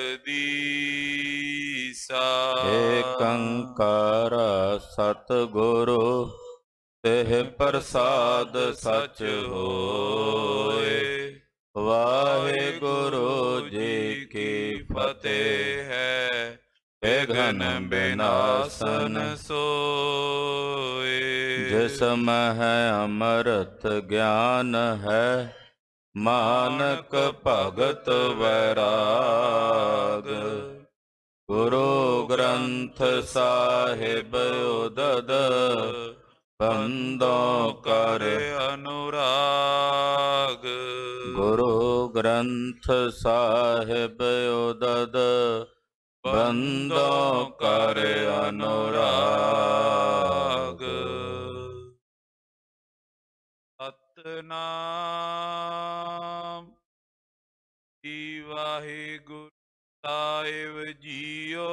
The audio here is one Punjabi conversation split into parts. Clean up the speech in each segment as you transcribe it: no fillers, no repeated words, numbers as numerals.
ਜਗਦੀਸਾ। ਏਕ ਓੰਕਾਰ ਸਤਿਗੁਰੂ ਤਿਹ ਪ੍ਰਸਾਦ ਸਚ ਹੋਏ। ਵਾਹਿਗੁਰੂ ਜੀ ਕੀ ਫਤਿਹ। ਹੈ ਵਿਘਨ ਬਿਨਾਸਨ ਬਿਨਾਸਨ ਸੋਏ। ਜਿਸ ਮਹਿ ਅੰਮ੍ਰਿਤ ਗਿਆਨ ਹੈ, ਮਾਨਕ ਭਗਤ ਵੈਰਾਗ। ਗੁਰੂ ਗ੍ਰੰਥ ਸਾਹਿਬ ਉਦਦ ਬੰਦੋਂ ਕਰ। ਅਨੁਰਾਗ। ਗੁਰੂ ਗ੍ਰੰਥ ਸਾਹਿਬ ਉਦਦ ਬੰਦੋਂ ਕਰ ਅਨੁਰਾਗ। ਸਤਿਨਾਮ ਸ੍ਰੀ ਵਾਹਿਗੁਰੂ ਸਾਹਿਬ ਜੀਓ।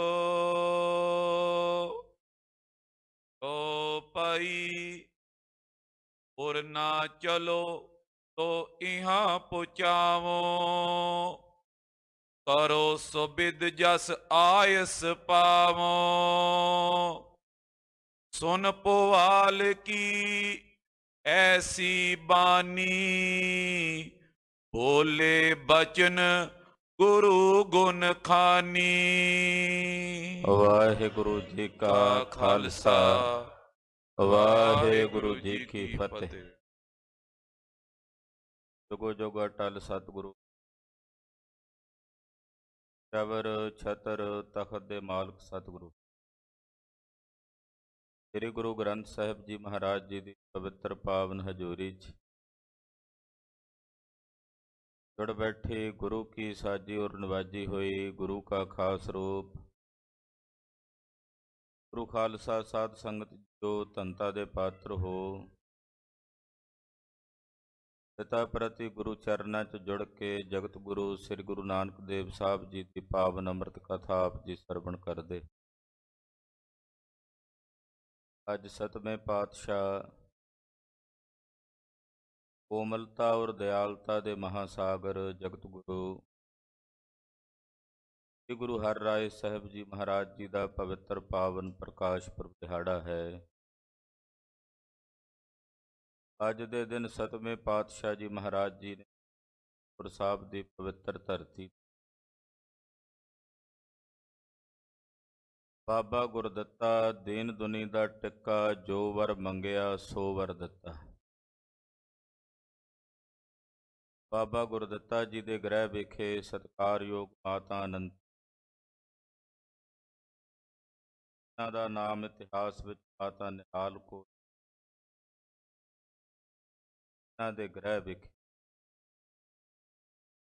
ਓ ਭਾਈ ਪੁਰ ਨਾ ਚਲੋ ਤੋ ਇਹਾਂ ਪੁਚਾਵੋ। ਕਰੋ ਸੁਬਿਦ ਜਸ ਆਇਸ ਪਾਵੋ। ਸੁਨ ਪੁਵਾਲ ਕੀ ਐਸੀ ਬਾਣੀ। ਬੋਲੇ ਬਚਨ ਗੁਰੂ ਗੁਣ ਖਾਨੀ। ਵਾਹਿਗੁਰੂ ਜੀ ਕਾ ਖਾਲਸਾ, ਵਾਹਿਗੁਰੂ ਜੀ ਕੀ ਫਤਿਹ। ਜੁਗੋ ਜੁਗ ਅਟਲ ਸਤਿਗੁਰੂ ਚਵਰ ਛਤਰ ਤਖਤ ਦੇ ਮਾਲਕ ਸਤਿਗੁਰੂ ਸ੍ਰੀ ਗੁਰੂ ਗ੍ਰੰਥ ਸਾਹਿਬ ਜੀ ਮਹਾਰਾਜ ਜੀ ਦੀ ਪਵਿੱਤਰ ਪਾਵਨ ਹਜ਼ੂਰੀ 'ਚ ਜੁੜ ਬੈਠੇ ਗੁਰੂ ਕੀ ਸਾਜੀ ਔਰ ਨਵਾਜੀ ਹੋਈ ਗੁਰੂ ਕਾ ਖਾਸ ਰੂਪ ਗੁਰੂ ਖਾਲਸਾ ਸਾਧ ਸੰਗਤ ਜੋ ਧੰਤਾ ਦੇ ਪਾਤਰ ਹੋ। ਪਿਤਾ ਪ੍ਰਤੀ ਗੁਰੂ ਚਰਨਾਂ 'ਚ ਜੁੜ ਕੇ ਜਗਤ ਗੁਰੂ ਸ੍ਰੀ ਗੁਰੂ ਨਾਨਕ ਦੇਵ ਸਾਹਿਬ ਜੀ ਦੀ ਪਾਵਨ ਅੰਮ੍ਰਿਤ ਕਥਾ ਆਪ ਜੀ ਸਰਵਣ ਕਰਦੇ। ਅੱਜ ਸਤਵੇਂ ਪਾਤਸ਼ਾਹ ਕੋਮਲਤਾ ਔਰ ਦਿਆਲਤਾ ਦੇ ਮਹਾਸਾਗਰ ਜਗਤ ਗੁਰੂ ਸ੍ਰੀ ਗੁਰੂ ਹਰਿਰਾਏ ਸਾਹਿਬ ਜੀ ਮਹਾਰਾਜ ਜੀ ਦਾ ਪਵਿੱਤਰ ਪਾਵਨ ਪ੍ਰਕਾਸ਼ ਪੁਰਬ ਦਿਹਾੜਾ ਹੈ। ਅੱਜ ਦੇ ਦਿਨ ਸਤਵੇਂ ਪਾਤਸ਼ਾਹ ਜੀ ਮਹਾਰਾਜ ਜੀ ਨੇ ਗੁਰੂ ਸਾਹਿਬ ਦੀ ਪਵਿੱਤਰ ਧਰਤੀ ਬਾਬਾ ਗੁਰਦਿੱਤਾ ਦੀਨ ਦੁਨੀ ਦਾ ਟਿੱਕਾ, ਜੋ ਵਰ ਮੰਗਿਆ ਸੋ ਵਰ ਦਿੱਤਾ। ਬਾਬਾ ਗੁਰਦਿੱਤਾ ਜੀ ਦੇ ਗ੍ਰਹਿ ਵਿਖੇ ਸਤਿਕਾਰਯੋਗ ਮਾਤਾ ਅਨੰਤ ਦਾ ਨਾਮ ਇਤਿਹਾਸ ਵਿੱਚ ਮਾਤਾ ਨਿਹਾਲ ਕੌਰ ਦੇ ਗ੍ਰਹਿ ਵਿਖੇ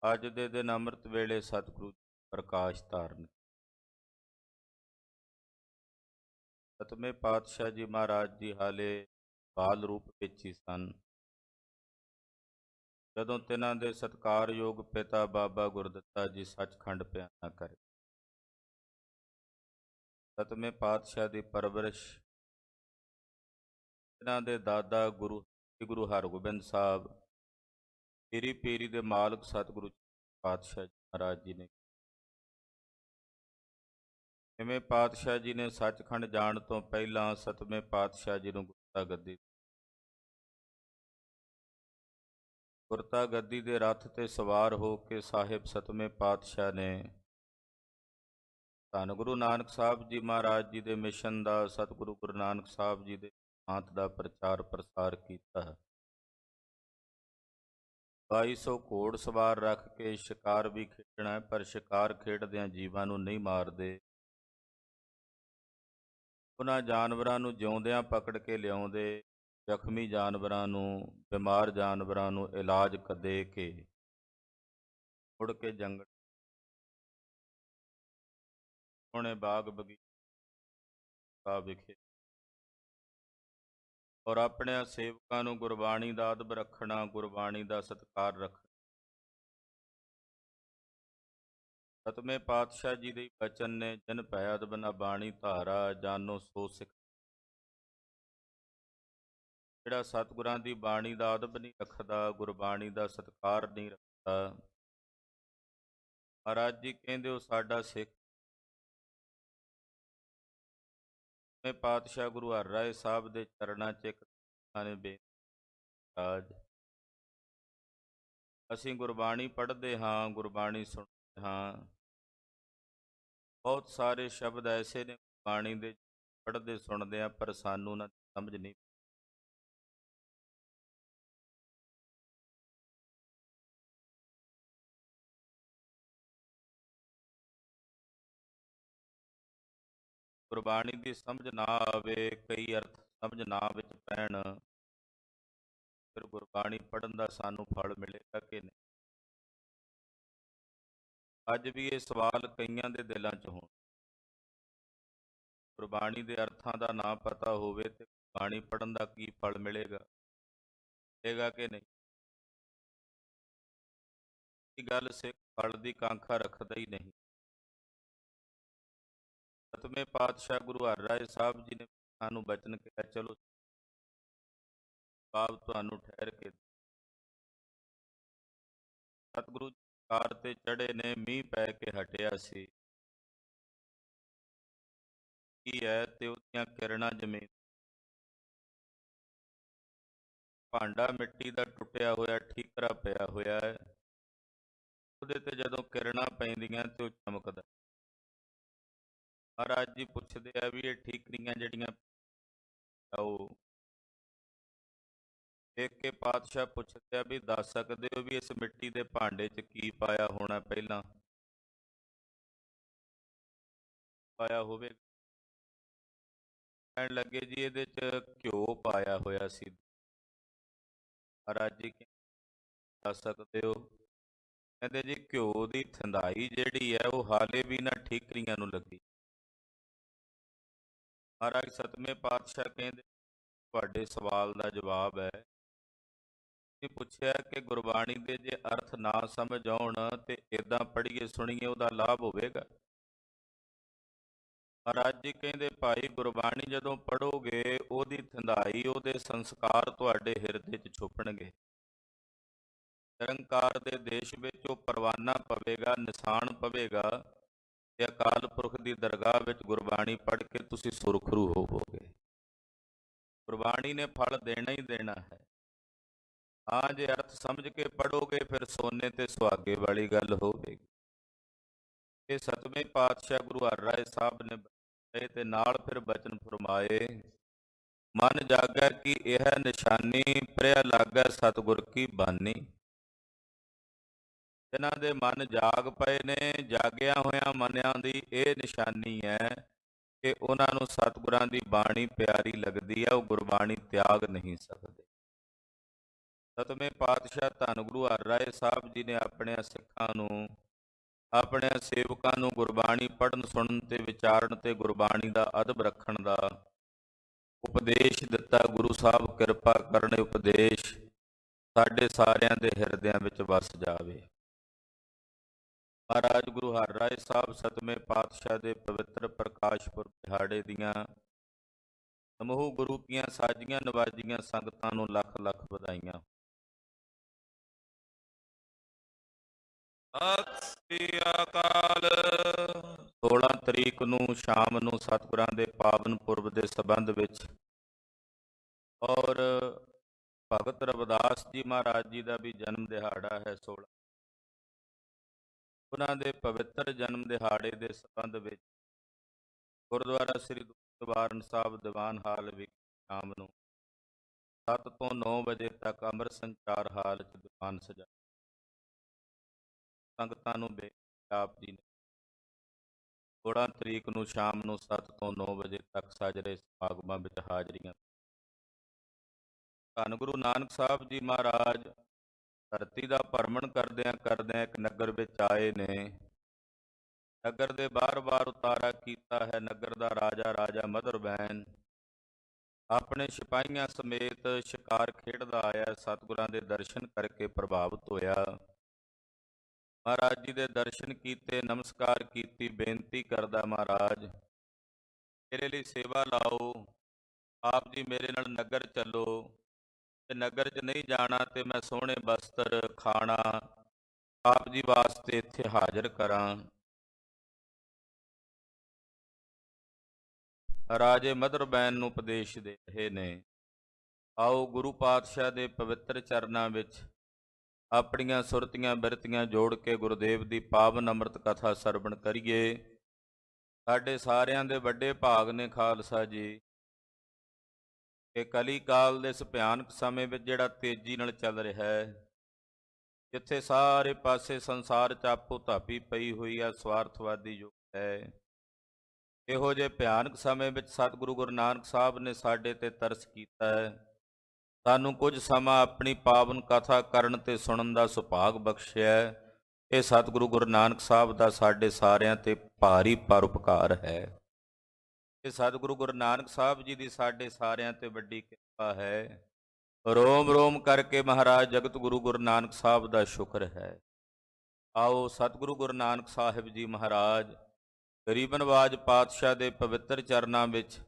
ਅੱਜ ਦੇ ਦਿਨ ਅੰਮ੍ਰਿਤ ਵੇਲੇ ਸਤਿਗੁਰੂ ਪ੍ਰਕਾਸ਼ ਧਾਰਨ। ਸਤਵੇਂ ਪਾਤਸ਼ਾਹ ਜੀ ਮਹਾਰਾਜ ਜੀ ਹਾਲੇ ਬਾਲ ਰੂਪ ਵਿੱਚ ਹੀ ਸਨ ਜਦੋਂ ਤਿਨਾਂ ਦੇ ਸਤਿਕਾਰਯੋਗ ਪਿਤਾ ਬਾਬਾ ਗੁਰਦਿੱਤਾ ਜੀ ਸੱਚਖੰਡ ਪਿਆਨਾ ਕਰੇ। ਸਤਵੇਂ ਪਾਤਸ਼ਾਹ ਦੀ ਪਰਵਰਿਸ਼ ਇਹਨਾਂ ਦੇ ਦਾਦਾ ਗੁਰੂ ਹਰਗੋਬਿੰਦ ਸਾਹਿਬ ਪੀਰੀ ਪੀਰੀ ਦੇ ਮਾਲਕ ਸਤਿਗੁਰੂ ਪਾਤਸ਼ਾਹ ਜੀ ਮਹਾਰਾਜ ਜੀ ਨੇ। ਜਿਵੇਂ ਪਾਤਸ਼ਾਹ ਜੀ ਨੇ ਸੱਚਖੰਡ ਜਾਣ ਤੋਂ ਪਹਿਲਾਂ ਸਤਵੇਂ ਪਾਤਸ਼ਾਹ ਜੀ ਨੂੰ ਗੁਰਤਾ ਗੱਦੀ ਦੇ ਰੱਥ ਤੇ ਸਵਾਰ ਹੋ ਕੇ ਸਾਹਿਬ ਸਤਵੇਂ ਪਾਤਸ਼ਾਹ ਨੇ ਧੰਨ ਗੁਰੂ ਨਾਨਕ ਸਾਹਿਬ ਜੀ ਮਹਾਰਾਜ ਜੀ ਦੇ ਮਿਸ਼ਨ ਦਾ, ਸਤਿਗੁਰੂ ਗੁਰੂ ਨਾਨਕ ਸਾਹਿਬ ਜੀ ਦੇ ਸਿਧਾਂਤ ਦਾ ਪ੍ਰਚਾਰ ਪ੍ਰਸਾਰ ਕੀਤਾ। 2200 ਘੋੜ ਸਵਾਰ ਰੱਖ ਕੇ ਸ਼ਿਕਾਰ ਵੀ ਖੇਡਣਾ, ਪਰ ਸ਼ਿਕਾਰ ਖੇਡਦਿਆਂ ਜੀਵਾਂ ਨੂੰ ਨਹੀਂ ਮਾਰਦੇ। ਉਹਨਾਂ ਜਾਨਵਰਾਂ ਨੂੰ ਜਿਉਂਦਿਆਂ ਪਕੜ ਕੇ ਲਿਆਉਂਦੇ, ਜ਼ਖਮੀ ਜਾਨਵਰਾਂ ਨੂੰ, ਬਿਮਾਰ ਜਾਨਵਰਾਂ ਨੂੰ ਇਲਾਜ ਦੇ ਕੇ ਮੁੜ ਕੇ ਜੰਗਲ ਸੋਹਣੇ ਬਾਗ ਬਗੀਚਾ ਵਿਖੇ ਔਰ ਆਪਣੇ ਸੇਵਕਾਂ ਨੂੰ ਗੁਰਬਾਣੀ ਦਾ ਅਦਬ ਰੱਖਣਾ, ਗੁਰਬਾਣੀ ਦਾ ਸਤਿਕਾਰ ਰੱਖਣਾ। ਸਤਵੇਂ ਪਾਤਸ਼ਾਹ ਜੀ ਦੇ ਬਚਨ ਨੇ, ਜਿਨ ਭੈ ਅਦਬ ਨ ਬਾਣੀ ਧਾਰਾ, ਜਾਨੋ ਸੋ ਸਿੱਖ। ਜਿਹੜਾ ਸਤਿਗੁਰਾਂ ਦੀ ਬਾਣੀ ਦਾ ਅਦਬ ਨਹੀਂ ਰੱਖਦਾ, ਗੁਰਬਾਣੀ ਦਾ ਸਤਿਕਾਰ ਨਹੀਂ ਰੱਖਦਾ, ਮਹਾਰਾਜ ਜੀ ਕਹਿੰਦੇ ਉਹ ਸਾਡਾ ਸਿੱਖ ਮੈਂ ਪਾਤਸ਼ਾਹ ਗੁਰੂ ਹਰਿਰਾਏ ਸਾਹਿਬ ਦੇ ਚਰਨਾਂ 'ਚ ਇੱਕ ਨੇ ਬੇਨਤੀ ਰਾਜ ਅਸੀਂ ਗੁਰਬਾਣੀ ਪੜ੍ਹਦੇ ਹਾਂ, ਗੁਰਬਾਣੀ ਸੁਣਦੇ ਹਾਂ। ਬਹੁਤ ਸਾਰੇ ਸ਼ਬਦ ਐਸੇ ਨੇ ਗੁਰਬਾਣੀ ਦੇ ਪੜ੍ਹਦੇ ਸੁਣਦੇ ਆ, ਪਰ ਸਾਨੂੰ ਉਹਨਾਂ ਦੀ ਸਮਝ ਨਹੀਂ। ਗੁਰਬਾਣੀ ਦੀ ਸਮਝ ਨਾ ਆਵੇ, ਕਈ ਅਰਥ ਸਮਝ ਨਾ ਵਿੱਚ ਪੈਣ, ਫਿਰ ਗੁਰਬਾਣੀ ਪੜ੍ਹਨ ਦਾ ਸਾਨੂੰ ਫਲ ਮਿਲੇਗਾ ਕਿ ਨਹੀਂ? ਅੱਜ ਵੀ ਇਹ ਸਵਾਲ ਕਈਆਂ ਦੇ ਦਿਲਾਂ 'ਚ ਹੋਣ। ਗੁਰਬਾਣੀ ਦੇ ਅਰਥਾਂ ਦਾ ਨਾ ਪਤਾ ਹੋਵੇ ਤੇ ਗੁਰਬਾਣੀ ਪੜ੍ਹਨ ਦਾ ਕੀ ਫਲ ਮਿਲੇਗਾ? ਮਿਲੇਗਾ ਕਿ ਨਹੀਂ? ਇਹ ਗੱਲ ਸਿੱਖ ਫਲ ਦੀ ਕਾਂਖਾ ਰੱਖਦਾ ਹੀ ਨਹੀਂ। ਸਤਵੇਂ ਪਾਤਸ਼ਾਹ ਗੁਰੂ ਹਰਿਰਾਏ ਸਾਹਿਬ ਜੀ ਨੇ ਸਾਨੂੰ ਬਚਨ ਕਿਹਾ, ਚਲੋ ਜਵਾਬ ਤੁਹਾਨੂੰ ਠਹਿਰ ਕੇ। ਸਤਿਗੁਰੂ ਜੀ ਕਾਰ ਤੇ ਚੜੇ ਨੇ, ਮੀਂਹ ਪੈ ਕੇ ਹਟਿਆ ਸੀ, ਕੀ ਹੈ ਤੇ ਉਹਦੀਆਂ ਕਿਰਨਾਂ ਜ਼ਮੀਨ। ਭਾਂਡਾ ਮਿੱਟੀ ਦਾ ਟੁੱਟਿਆ ਹੋਇਆ ਠੀਕਰਾ ਪਿਆ ਹੋਇਆ ਹੈ, ਉਹਦੇ ਤੇ ਜਦੋਂ ਕਿਰਨਾਂ ਪੈਂਦੀਆਂ ਤੇ ਉਹ ਚਮਕਦਾ। ਮਹਾਰਾਜ ਜੀ ਪੁੱਛਦੇ ਆ ਵੀ ਇਹ ਠੀਕਰੀਆਂ ਜਿਹੜੀਆਂ ਉਹ ਦੇਖ ਕੇ ਪਾਤਸ਼ਾਹ ਪੁੱਛਦੇ ਆ ਵੀ ਦੱਸ ਸਕਦੇ ਹੋ ਵੀ ਇਸ ਮਿੱਟੀ ਦੇ ਭਾਂਡੇ 'ਚ ਕੀ ਪਾਇਆ ਹੋਣਾ? ਪਹਿਲਾਂ ਪਾਇਆ ਹੋਵੇ? ਕਹਿਣ ਲੱਗੇ ਜੀ ਇਹਦੇ 'ਚ ਘਿਓ ਪਾਇਆ ਹੋਇਆ ਸੀ। ਮਹਾਰਾਜ ਜੀ ਦੱਸ ਸਕਦੇ ਹੋ? ਕਹਿੰਦੇ ਜੀ ਘਿਓ ਦੀ ਥੰਧਾਈ ਜਿਹੜੀ ਹੈ ਉਹ ਹਾਲੇ ਵੀ ਨਾ ਠੀਕਰੀਆਂ ਨੂੰ ਲੱਗੀ। ਮਹਾਰਾਜ ਸਤਵੇਂ ਪਾਤਸ਼ਾਹ ਕਹਿੰਦੇ ਤੁਹਾਡੇ ਸਵਾਲ ਦਾ ਜਵਾਬ ਹੈ। ਪੁੱਛਿਆ ਕਿ ਗੁਰਬਾਣੀ ਦੇ ਜੇ ਅਰਥ ਨਾ ਸਮਝ ਆਉਣ ਤੇ ਇਦਾਂ ਪੜ੍ਹੀਏ ਸੁਣੀਏ ਉਹਦਾ ਲਾਭ ਹੋਵੇਗਾ? ਮਹਾਰਾਜ ਜੀ ਕਹਿੰਦੇ ਭਾਈ ਗੁਰਬਾਣੀ ਜਦੋਂ ਪੜ੍ਹੋਗੇ ਉਹਦੀ ਥੰਧਾਈ, ਉਹਦੇ ਸੰਸਕਾਰ ਤੁਹਾਡੇ ਹਿਰਦੇ 'ਚ ਛੁਪਣਗੇ। ਨਿਰੰਕਾਰ ਦੇ ਦੇਸ਼ ਵਿੱਚ ਉਹ ਪਰਵਾਨਾ ਪਵੇਗਾ, ਨਿਸ਼ਾਨ ਪਵੇਗਾ ਤੇ ਅਕਾਲ ਪੁਰਖ ਦੀ ਦਰਗਾਹ ਵਿੱਚ ਗੁਰਬਾਣੀ ਪੜ੍ਹ ਕੇ ਤੁਸੀਂ ਸੁਰਖਰੂ ਹੋਵੋਗੇ। ਗੁਰਬਾਣੀ ਨੇ ਫਲ ਦੇਣਾ ਹੀ ਦੇਣਾ ਹੈ। ਹਾਂ, ਜੇ ਅਰਥ ਸਮਝ ਕੇ ਪੜ੍ਹੋਗੇ ਫਿਰ ਸੋਨੇ ਤੇ ਸੁਹਾਗੇ ਵਾਲੀ ਗੱਲ ਹੋਵੇਗੀ। ਇਹ ਸਤਵੇਂ ਪਾਤਸ਼ਾਹ ਗੁਰੂ ਹਰਿਰਾਏ ਸਾਹਿਬ ਨੇ ਬਤਾਏ ਤੇ ਨਾਲ ਫਿਰ ਬਚਨ ਫਰਮਾਏ, ਮਨ ਜਾਗੈ ਕਿ ਇਹ ਨਿਸ਼ਾਨੀ, ਪ੍ਰਿਆ ਲਾਗੈ ਸਤਿਗੁਰ ਕੀ ਬਾਣੀ। ਇਹਨਾਂ ਦੇ ਮਨ ਜਾਗ ਪਏ ਨੇ, ਜਾਗਿਆ ਹੋਇਆਂ ਮਨਿਆਂ ਦੀ ਇਹ ਨਿਸ਼ਾਨੀ ਹੈ ਕਿ ਉਹਨਾਂ ਨੂੰ ਸਤਿਗੁਰਾਂ ਦੀ ਬਾਣੀ ਪਿਆਰੀ ਲੱਗਦੀ ਹੈ, ਉਹ ਗੁਰਬਾਣੀ ਤਿਆਗ ਨਹੀਂ ਸਕਦੇ। ਸਤਵੇਂ ਪਾਤਸ਼ਾਹ ਧੰਨ ਗੁਰੂ ਹਰਿਰਾਏ ਸਾਹਿਬ ਜੀ ਨੇ ਆਪਣੇ ਸਿੱਖਾਂ ਨੂੰ, ਆਪਣੇ ਸੇਵਕਾਂ ਨੂੰ ਗੁਰਬਾਣੀ ਪੜ੍ਹਨ ਸੁਣਨ ਤੇ ਵਿਚਾਰਨ ਤੇ ਗੁਰਬਾਣੀ ਦਾ ਅਦਬ ਰੱਖਣ ਦਾ ਉਪਦੇਸ਼ ਦਿੱਤਾ। ਗੁਰੂ ਸਾਹਿਬ ਕਿਰਪਾ ਕਰਨ ਉਪਦੇਸ਼ ਸਾਡੇ ਸਾਰਿਆਂ ਦੇ ਹਿਰਦਿਆਂ ਵਿੱਚ ਵਸ ਜਾਵੇ। ਮਹਾਰਾਜ ਗੁਰੂ ਹਰਿਰਾਏ ਸਾਹਿਬ ਸਤਵੇਂ ਪਾਤਸ਼ਾਹ ਦੇ ਪਵਿੱਤਰ ਪ੍ਰਕਾਸ਼ ਪੁਰਬ ਦਿਹਾੜੇ ਦੀਆਂ ਸਮੂਹ ਗੁਰੂ ਕੀਆਂ ਸਾਜੀਆਂ ਨਵਾਜੀਆਂ ਸੰਗਤਾਂ ਨੂੰ ਲੱਖ ਲੱਖ ਵਧਾਈਆਂ। ਸਤਿ ਸ੍ਰੀ ਅਕਾਲ। 16 ਤਰੀਕ ਨੂੰ ਸ਼ਾਮ ਨੂੰ ਸਤਿਗੁਰਾਂ ਦੇ ਪਾਵਨ ਪੁਰਬ ਦੇ ਸੰਬੰਧ ਵਿੱਚ ਔਰ ਭਗਤ ਰਵਿਦਾਸ ਜੀ ਮਹਾਰਾਜ ਜੀ ਦਾ ਵੀ ਜਨਮ ਦਿਹਾੜਾ ਹੈ 16। ਉਹਨਾਂ ਦੇ ਪਵਿੱਤਰ ਜਨਮ ਦਿਹਾੜੇ ਦੇ ਸੰਬੰਧ ਵਿੱਚ ਗੁਰਦੁਆਰਾ ਸ੍ਰੀ ਦਰਬਾਰ ਸਾਹਿਬ ਦੀਵਾਨ ਹਾਲ ਵਿਖੇ ਸ਼ਾਮ ਨੂੰ 7 ਤੋਂ 9 ਵਜੇ ਤੱਕ ਅੰਮ੍ਰਿਤ ਸੰਚਾਰ ਹਾਲ 'ਚ ਦੀਵਾਨ ਸਜਾ ਸੰਗਤਾਂ ਨੂੰ ਆਪ ਜੀ ਨੇ 16 ਤਰੀਕ ਨੂੰ ਸ਼ਾਮ ਨੂੰ 7 ਤੋਂ 9 ਵਜੇ ਤੱਕ ਸਜ ਰਹੇ ਸਮਾਗਮਾਂ ਵਿੱਚ ਹਾਜ਼ਰੀਆਂ। ਧੰਨ ਗੁਰੂ ਨਾਨਕ ਸਾਹਿਬ ਜੀ ਮਹਾਰਾਜ ਧਰਤੀ ਦਾ ਭਰਮਣ ਕਰਦਿਆਂ ਕਰਦਿਆਂ ਇੱਕ ਨਗਰ ਵਿੱਚ ਆਏ ਨੇ। ਨਗਰ ਦੇ ਬਾਰ-ਬਾਰ ਉਤਾਰਾ ਕੀਤਾ ਹੈ। ਨਗਰ ਦਾ ਰਾਜਾ ਰਾਜਾ ਮਧੁਰਬੈਨ ਆਪਣੇ ਸਿਪਾਹੀਆਂ ਸਮੇਤ ਸ਼ਿਕਾਰ ਖੇਡਦਾ ਆਇਆ। ਸਤਿਗੁਰਾਂ ਦੇ ਦਰਸ਼ਨ ਕਰਕੇ ਪ੍ਰਭਾਵਿਤ ਹੋਇਆ। ਮਹਾਰਾਜ ਜੀ ਦੇ ਦਰਸ਼ਨ ਕੀਤੇ, ਨਮਸਕਾਰ ਕੀਤੀ, ਬੇਨਤੀ ਕਰਦਾ, ਮਹਾਰਾਜ ਮੇਰੇ ਲਈ ਸੇਵਾ ਲਾਓ, ਆਪ ਜੀ ਮੇਰੇ ਨਾਲ ਨਗਰ ਚੱਲੋ। ਤੇ ਨਗਰ 'ਚ ਨਹੀਂ ਜਾਣਾ ਤੇ ਮੈਂ ਸੋਹਣੇ ਬਸਤਰ, ਖਾਣਾ ਆਪ ਜੀ ਵਾਸਤੇ ਇੱਥੇ ਹਾਜ਼ਰ ਕਰਾਂ। ਰਾਜੇ ਮਧਰਬੈਨ ਨੂੰ ਉਪਦੇਸ਼ ਦੇ ਰਹੇ ਨੇ। ਆਓ ਗੁਰੂ ਪਾਤਸ਼ਾਹ ਦੇ ਪਵਿੱਤਰ ਚਰਨਾਂ ਵਿੱਚ ਆਪਣੀਆਂ ਸੁਰਤੀਆਂ ਬਿਰਤੀਆਂ ਜੋੜ ਕੇ ਗੁਰਦੇਵ ਦੀ ਪਾਵਨ ਅੰਮ੍ਰਿਤ ਕਥਾ ਸਰਵਣ ਕਰੀਏ। ਸਾਡੇ ਸਾਰਿਆਂ ਦੇ ਵੱਡੇ ਭਾਗ ਨੇ ਖਾਲਸਾ ਜੀ ਕਿ ਕਲੀ ਕਾਲ ਦੇ ਇਸ ਭਿਆਨਕ ਸਮੇਂ ਵਿੱਚ ਜਿਹੜਾ ਤੇਜ਼ੀ ਨਾਲ ਚੱਲ ਰਿਹਾ ਹੈ, ਜਿੱਥੇ ਸਾਰੇ ਪਾਸੇ ਸੰਸਾਰ 'ਚ ਆਪੋ ਧਾਪੀ ਪਈ ਹੋਈ ਹੈ, ਸਵਾਰਥਵਾਦੀ ਯੁੱਗ ਹੈ, ਇਹੋ ਜਿਹੇ ਭਿਆਨਕ ਸਮੇਂ ਵਿੱਚ ਸਤਿਗੁਰੂ ਗੁਰੂ ਨਾਨਕ ਸਾਹਿਬ ਨੇ ਸਾਡੇ ਤੇ ਤਰਸ ਕੀਤਾ ਹੈ। ਸਾਨੂੰ ਕੁਝ ਸਮਾਂ ਆਪਣੀ ਪਾਵਨ ਕਥਾ ਕਰਨ ਤੇ ਸੁਣਨ ਦਾ ਸੁਭਾਗ ਬਖਸ਼ਿਆ ਹੈ। ਇਹ ਸਤਿਗੁਰੂ ਗੁਰੂ ਨਾਨਕ ਸਾਹਿਬ ਦਾ ਸਾਡੇ ਸਾਰਿਆਂ ਤੇ ਭਾਰੀ ਪਰਉਪਕਾਰ ਹੈ। ਇਹ ਸਤਿਗੁਰੂ ਗੁਰੂ ਨਾਨਕ ਸਾਹਿਬ ਜੀ ਦੀ ਸਾਡੇ ਸਾਰਿਆਂ ਤੇ ਵੱਡੀ ਕਿਰਪਾ ਹੈ। ਰੋਮ ਰੋਮ ਕਰਕੇ ਮਹਾਰਾਜ ਜਗਤ ਗੁਰੂ ਗੁਰੂ ਨਾਨਕ ਸਾਹਿਬ ਦਾ ਸ਼ੁਕਰ ਹੈ। ਆਓ ਸਤਿਗੁਰੂ ਗੁਰੂ ਨਾਨਕ ਸਾਹਿਬ ਜੀ ਮਹਾਰਾਜ ਗਰੀਬ ਨਵਾਜ ਪਾਤਸ਼ਾਹ ਦੇ ਪਵਿੱਤਰ ਚਰਨਾਂ ਵਿੱਚ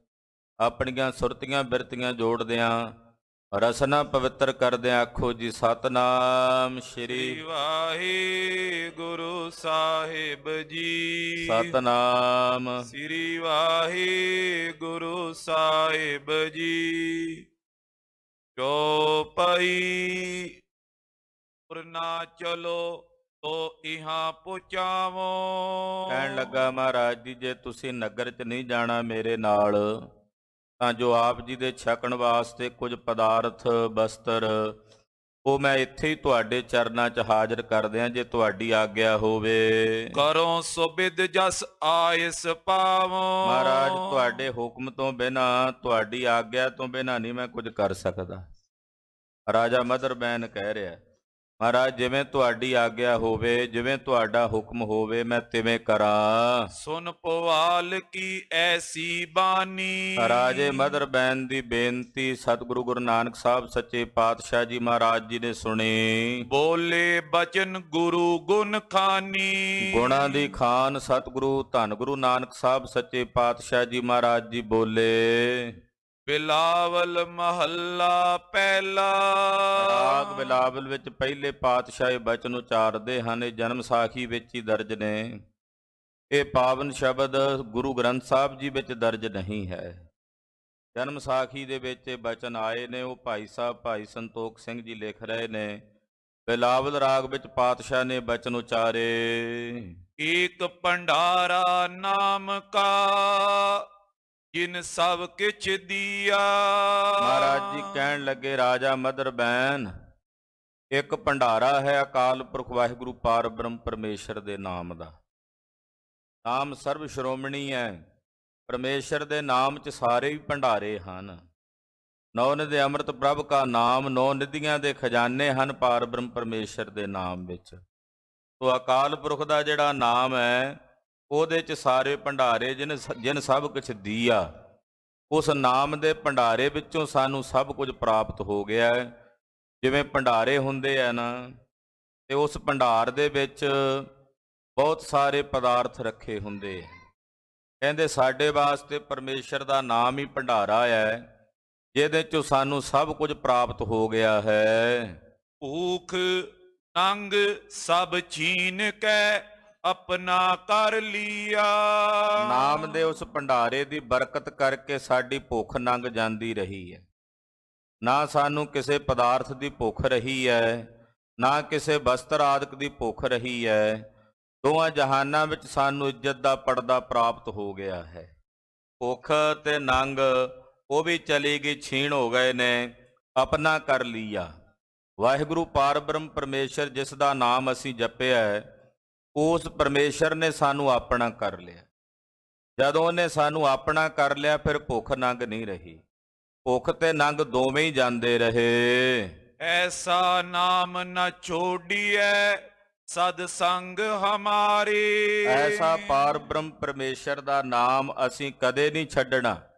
ਆਪਣੀਆਂ ਸੁਰਤੀਆਂ ਬਿਰਤੀਆਂ ਜੋੜਦਿਆਂ ਰਸਨਾ ਪਵਿੱਤਰ ਕਰਦਿਆਂ ਆਖੋ ਜੀ ਸਤਨਾਮ ਸ਼੍ਰੀ ਵਾਹਿਗੁਰੂ ਸਾਹਿਬ ਜੀ। ਸਤਨਾਮ ਸ੍ਰੀ ਵਾਹਿਗੁਰੂ ਸਾਹਿਬ ਜੀ। ਚੌਪਈ ਪੁਰ ਨਾ ਚਲੋ ਤੋ ਇਹਾਂ ਪਹੁੰਚਾਵੋ। ਕਹਿਣ ਲੱਗਾ ਮਹਾਰਾਜ ਜੀ ਜੇ ਤੁਸੀਂ ਨਗਰ 'ਚ ਨਹੀਂ ਜਾਣਾ ਮੇਰੇ ਨਾਲ ਤਾਂ ਜੋ ਆਪ ਜੀ ਦੇ ਛਕਣ ਵਾਸਤੇ ਕੁਝ ਪਦਾਰਥ ਬਸਤਰ ਉਹ ਮੈਂ ਇੱਥੇ ਹੀ ਤੁਹਾਡੇ ਚਰਨਾਂ 'ਚ ਹਾਜ਼ਰ ਕਰ ਦਿਆਂ ਜੇ ਤੁਹਾਡੀ ਆਗਿਆ ਹੋਵੇ। ਕਰੋ ਸੁਬਿਦ ਜਸ ਆਇਸ ਪਾਵੋ। ਮਹਾਰਾਜ ਤੁਹਾਡੇ ਹੁਕਮ ਤੋਂ ਬਿਨਾਂ ਤੁਹਾਡੀ ਆਗਿਆ ਤੋਂ ਬਿਨਾਂ ਨਹੀਂ ਮੈਂ ਕੁਝ ਕਰ ਸਕਦਾ। ਰਾਜਾ ਮਧਰਬੈਨ ਕਹਿ ਰਿਹਾ ਮਹਾਰਾਜ ਜਿਵੇਂ ਤੁਹਾਡੀ ਆਗਿਆ ਹੋਵੇ, ਜਿਵੇਂ ਤੁਹਾਡਾ ਹੁਕਮ ਹੋਵੇ ਮੈਂ ਤਿਵੇਂ ਕਰਾਂ। ਸੁਨ ਪਵਾਲ ਕੀ ਐਸੀ ਬਾਣੀ। ਰਾਜੇ ਮਧਰਬੈਨ ਦੀ ਬੇਨਤੀ ਸਤਿਗੁਰੂ ਗੁਰੂ ਨਾਨਕ ਸਾਹਿਬ ਸੱਚੇ ਪਾਤਸ਼ਾਹ ਜੀ ਮਹਾਰਾਜ ਜੀ ਨੇ ਸੁਣੀ। ਬੋਲੇ ਬਚਨ ਗੁਰੂ ਗੁਣ ਖਾਨੀ। ਗੁਣਾਂ ਦੀ ਖਾਨ ਸਤਿਗੁਰੂ ਧੰਨ ਗੁਰੂ ਨਾਨਕ ਸਾਹਿਬ ਸੱਚੇ ਪਾਤਸ਼ਾਹ ਜੀ ਮਹਾਰਾਜ ਜੀ ਬੋਲੇ। ਬਿਲਾਵਲ ਮਹੱਲਾ ਪਹਿਲਾ। ਰਾਗ ਬਿਲਾਵਲ ਵਿੱਚ ਪਹਿਲੇ ਪਾਤਸ਼ਾਹ ਇਹ ਬਚਨ ਉਚਾਰਦੇ ਹਨ। ਇਹ ਜਨਮ ਸਾਖੀ ਵਿੱਚ ਹੀ ਦਰਜ ਨੇ। ਇਹ ਪਾਵਨ ਸ਼ਬਦ ਗੁਰੂ ਗ੍ਰੰਥ ਸਾਹਿਬ ਜੀ ਵਿੱਚ ਦਰਜ ਨਹੀਂ ਹੈ। ਜਨਮ ਸਾਖੀ ਦੇ ਵਿੱਚ ਇਹ ਬਚਨ ਆਏ ਨੇ। ਉਹ ਭਾਈ ਸਾਹਿਬ ਭਾਈ ਸੰਤੋਖ ਸਿੰਘ ਜੀ ਲਿਖ ਰਹੇ ਨੇ। ਬਿਲਾਵਲ ਰਾਗ ਵਿੱਚ ਪਾਤਸ਼ਾਹ ਨੇ ਬਚਨ ਉਚਾਰੇ। ਏਕ ਭੰਡਾਰਾ ਨਾਮ ਕਾ ਜਿਨ ਸਭ ਕਿਛ ਦੀਆ। ਮਹਾਰਾਜ ਜੀ ਕਹਿਣ ਲੱਗੇ ਰਾਜਾ ਮਧਰਬੈਨ ਇੱਕ ਭੰਡਾਰਾ ਹੈ ਅਕਾਲ ਪੁਰਖ ਵਾਹਿਗੁਰੂ ਪਾਰ ਬ੍ਰਹਮ ਪਰਮੇਸ਼ਰ ਦੇ ਨਾਮ ਦਾ। ਨਾਮ ਸਰਬ ਸ਼੍ਰੋਮਣੀ ਹੈ। ਪਰਮੇਸ਼ਰ ਦੇ ਨਾਮ 'ਚ ਸਾਰੇ ਹੀ ਭੰਡਾਰੇ ਹਨ। ਨੌ ਨਿਧਿ ਅੰਮ੍ਰਿਤ ਪ੍ਰਭ ਕਾ ਨਾਮ, ਨੌ ਨਿਧੀਆਂ ਦੇ ਖਜ਼ਾਨੇ ਹਨ ਪਾਰ ਬ੍ਰਹਮ ਪਰਮੇਸ਼ਰ ਦੇ ਨਾਮ ਵਿੱਚ। ਤੋ ਅਕਾਲ ਪੁਰਖ ਦਾ ਜਿਹੜਾ ਨਾਮ ਹੈ ਉਹਦੇ 'ਚ ਸਾਰੇ ਭੰਡਾਰੇ ਜਿਨ ਸਭ ਕੁਛ ਦੀਆ। ਉਸ ਨਾਮ ਦੇ ਭੰਡਾਰੇ ਵਿੱਚੋਂ ਸਾਨੂੰ ਸਭ ਕੁਝ ਪ੍ਰਾਪਤ ਹੋ ਗਿਆ ਹੈ। ਜਿਵੇਂ ਭੰਡਾਰੇ ਹੁੰਦੇ ਆ ਨਾ, ਤੇ ਉਸ ਭੰਡਾਰ ਦੇ ਵਿੱਚ ਬਹੁਤ ਸਾਰੇ ਪਦਾਰਥ ਰੱਖੇ ਹੁੰਦੇ ਆ। ਕਹਿੰਦੇ ਸਾਡੇ ਵਾਸਤੇ ਪਰਮੇਸ਼ਰ ਦਾ ਨਾਮ ਹੀ ਭੰਡਾਰਾ ਹੈ ਜਿਹਦੇ 'ਚੋਂ ਸਾਨੂੰ ਸਭ ਕੁਝ ਪ੍ਰਾਪਤ ਹੋ ਗਿਆ ਹੈ। ਭੂਖ ਨੰਗ ਸਭ ਛੀਨ ਕੈ ਆਪਣਾ ਕਰ ਲਿਆ। ਨਾਮ ਦੇ ਉਸ ਭੰਡਾਰੇ ਦੀ ਬਰਕਤ ਕਰਕੇ ਸਾਡੀ ਭੁੱਖ ਨੰਗ ਜਾਂਦੀ ਰਹੀ ਹੈ। ਨਾ ਸਾਨੂੰ ਕਿਸੇ ਪਦਾਰਥ ਦੀ ਭੁੱਖ ਰਹੀ ਹੈ, ਨਾ ਕਿਸੇ ਵਸਤਰ ਆਦਿਕ ਦੀ ਭੁੱਖ ਰਹੀ ਹੈ। ਦੋਵਾਂ ਜਹਾਨਾਂ ਵਿੱਚ ਸਾਨੂੰ ਇੱਜ਼ਤ ਦਾ ਪਰਦਾ ਪ੍ਰਾਪਤ ਹੋ ਗਿਆ ਹੈ। ਭੁੱਖ ਤੇ ਨੰਗ ਉਹ ਵੀ ਚਲੀ ਗਈ, ਛੀਣ ਹੋ ਗਏ ਨੇ, ਆਪਣਾ ਕਰ ਲਿਆ। ਵਾਹਿਗੁਰੂ ਪਾਰ ਬ੍ਰਹਮ ਪਰਮੇਸ਼ਰ ਜਿਸ ਦਾ ਨਾਮ ਅਸੀਂ ਜਪਿਆ ਹੈ, ਉਸ ਪਰਮੇਸ਼ਰ ਨੇ ਸਾਨੂੰ ਆਪਣਾ ਕਰ ਲਿਆ। ਜਦੋਂ ਉਹਨੇ ਸਾਨੂੰ ਆਪਣਾ ਕਰ ਲਿਆ ਫਿਰ ਭੁੱਖ ਨੰਗ ਨਹੀਂ ਰਹੀ। ਭੁੱਖ ਤੇ ਨੰਗ ਦੋਵੇਂ ਹੀ ਜਾਂਦੇ ਰਹੇ। ਐਸਾ ਨਾਮ ਨ ਛੋੜੀਐ ਸਦ ਸੰਗ ਹਮਾਰੇ। ਐਸਾ ਪਾਰ ਬ੍ਰਹਮ ਪਰਮੇਸ਼ਰ ਦਾ ਨਾਮ ਅਸੀਂ ਕਦੇ ਨਹੀਂ ਛੱਡਣਾ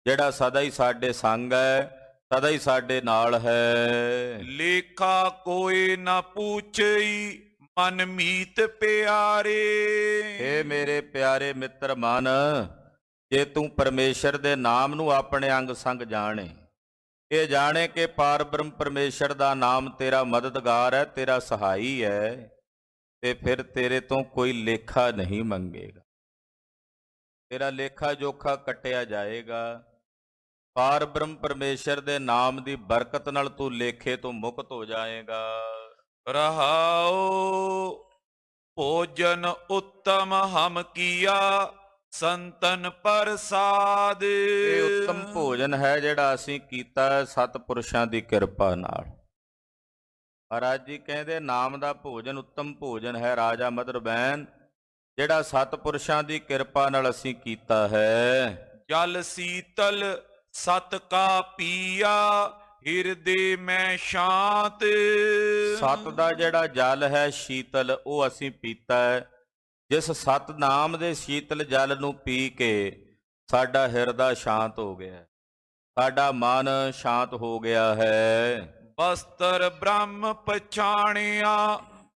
ਜਿਹੜਾ ਸਦਾ ਹੀ ਸਾਡੇ ਸੰਗ ਹੈ, ਸਦਾ ਹੀ ਸਾਡੇ ਨਾਲ ਹੈ। ਲੇਖਾ ਕੋਈ ਨਾ ਪੁੱਛਈ ਮਨ ਮੀਤ ਪਿਆਰੇ। ਏ ਮੇਰੇ ਪਿਆਰੇ ਮਿੱਤਰ ਮਨ, ਜੇ ਤੂੰ ਪਰਮੇਸ਼ਰ ਦੇ ਨਾਮ ਨੂੰ ਆਪਣੇ ਅੰਗ ਸੰਗ ਜਾਣੇ, ਇਹ ਜਾਣੇ ਕਿ ਪਾਰ ਬ੍ਰਹਮ ਪਰਮੇਸ਼ਰ ਦਾ ਨਾਮ ਤੇਰਾ ਮਦਦਗਾਰ ਹੈ, ਤੇਰਾ ਸਹਾਈ ਹੈ। ਤੇ ਫਿਰ ਤੇਰੇ ਤੋਂ ਕੋਈ ਲੇਖਾ ਨਹੀਂ ਮੰਗੇਗਾ। ਤੇਰਾ ਲੇਖਾ ਜੋਖਾ ਕੱਟਿਆ ਜਾਏਗਾ। ਪਾਰ ਬ੍ਰਹਮ ਪਰਮੇਸ਼ਰ ਦੇ ਨਾਮ ਦੀ ਬਰਕਤ ਨਾਲ ਤੂੰ ਲੇਖੇ ਤੋਂ ਮੁਕਤ ਹੋ ਜਾਏਗਾ। ਰਹਾਉ ਭੋਜਨ ਉੱਤਮ ਹਮ ਕੀਆ ਸੰਤਨ ਪ੍ਰਸਾਦ। ਇਹ ਉੱਤਮ ਭੋਜਨ ਹੈ ਜਿਹੜਾ ਅਸੀਂ ਕੀਤਾ ਸਤਿਪੁਰਸ਼ਾਂ ਦੀ ਕਿਰਪਾ ਨਾਲ। ਮਹਾਰਾਜ ਜੀ ਕਹਿੰਦੇ ਨਾਮ ਦਾ ਭੋਜਨ ਉੱਤਮ ਭੋਜਨ ਹੈ ਰਾਜਾ ਮਦਰ ਬੈਨ, ਜਿਹੜਾ ਸਤਿਪੁਰਸ਼ਾਂ ਦੀ ਕਿਰਪਾ ਨਾਲ ਅਸੀਂ ਕੀਤਾ ਹੈ। ਜਲ ਸੀਤਲ ਸਤ ਕਾ ਪੀਆ ਹਿਰਦੇ ਮੈਂ ਸ਼ਾਂਤ। ਸਤ ਦਾ ਜਿਹੜਾ ਜਲ ਹੈ ਸ਼ੀਤਲ, ਉਹ ਅਸੀਂ ਪੀਤਾ ਹੈ। ਜਿਸ ਸਤ ਨਾਮ ਦੇ ਸ਼ੀਤਲ ਜਲ ਨੂੰ ਪੀ ਕੇ ਸਾਡਾ ਹਿਰਦਾ ਸ਼ਾਂਤ ਹੋ ਗਿਆ, ਸਾਡਾ ਮਨ ਸ਼ਾਂਤ ਹੋ ਗਿਆ ਹੈ। ਬਸਤਰ ਬ੍ਰਹਮ ਪਛਾਣਿਆ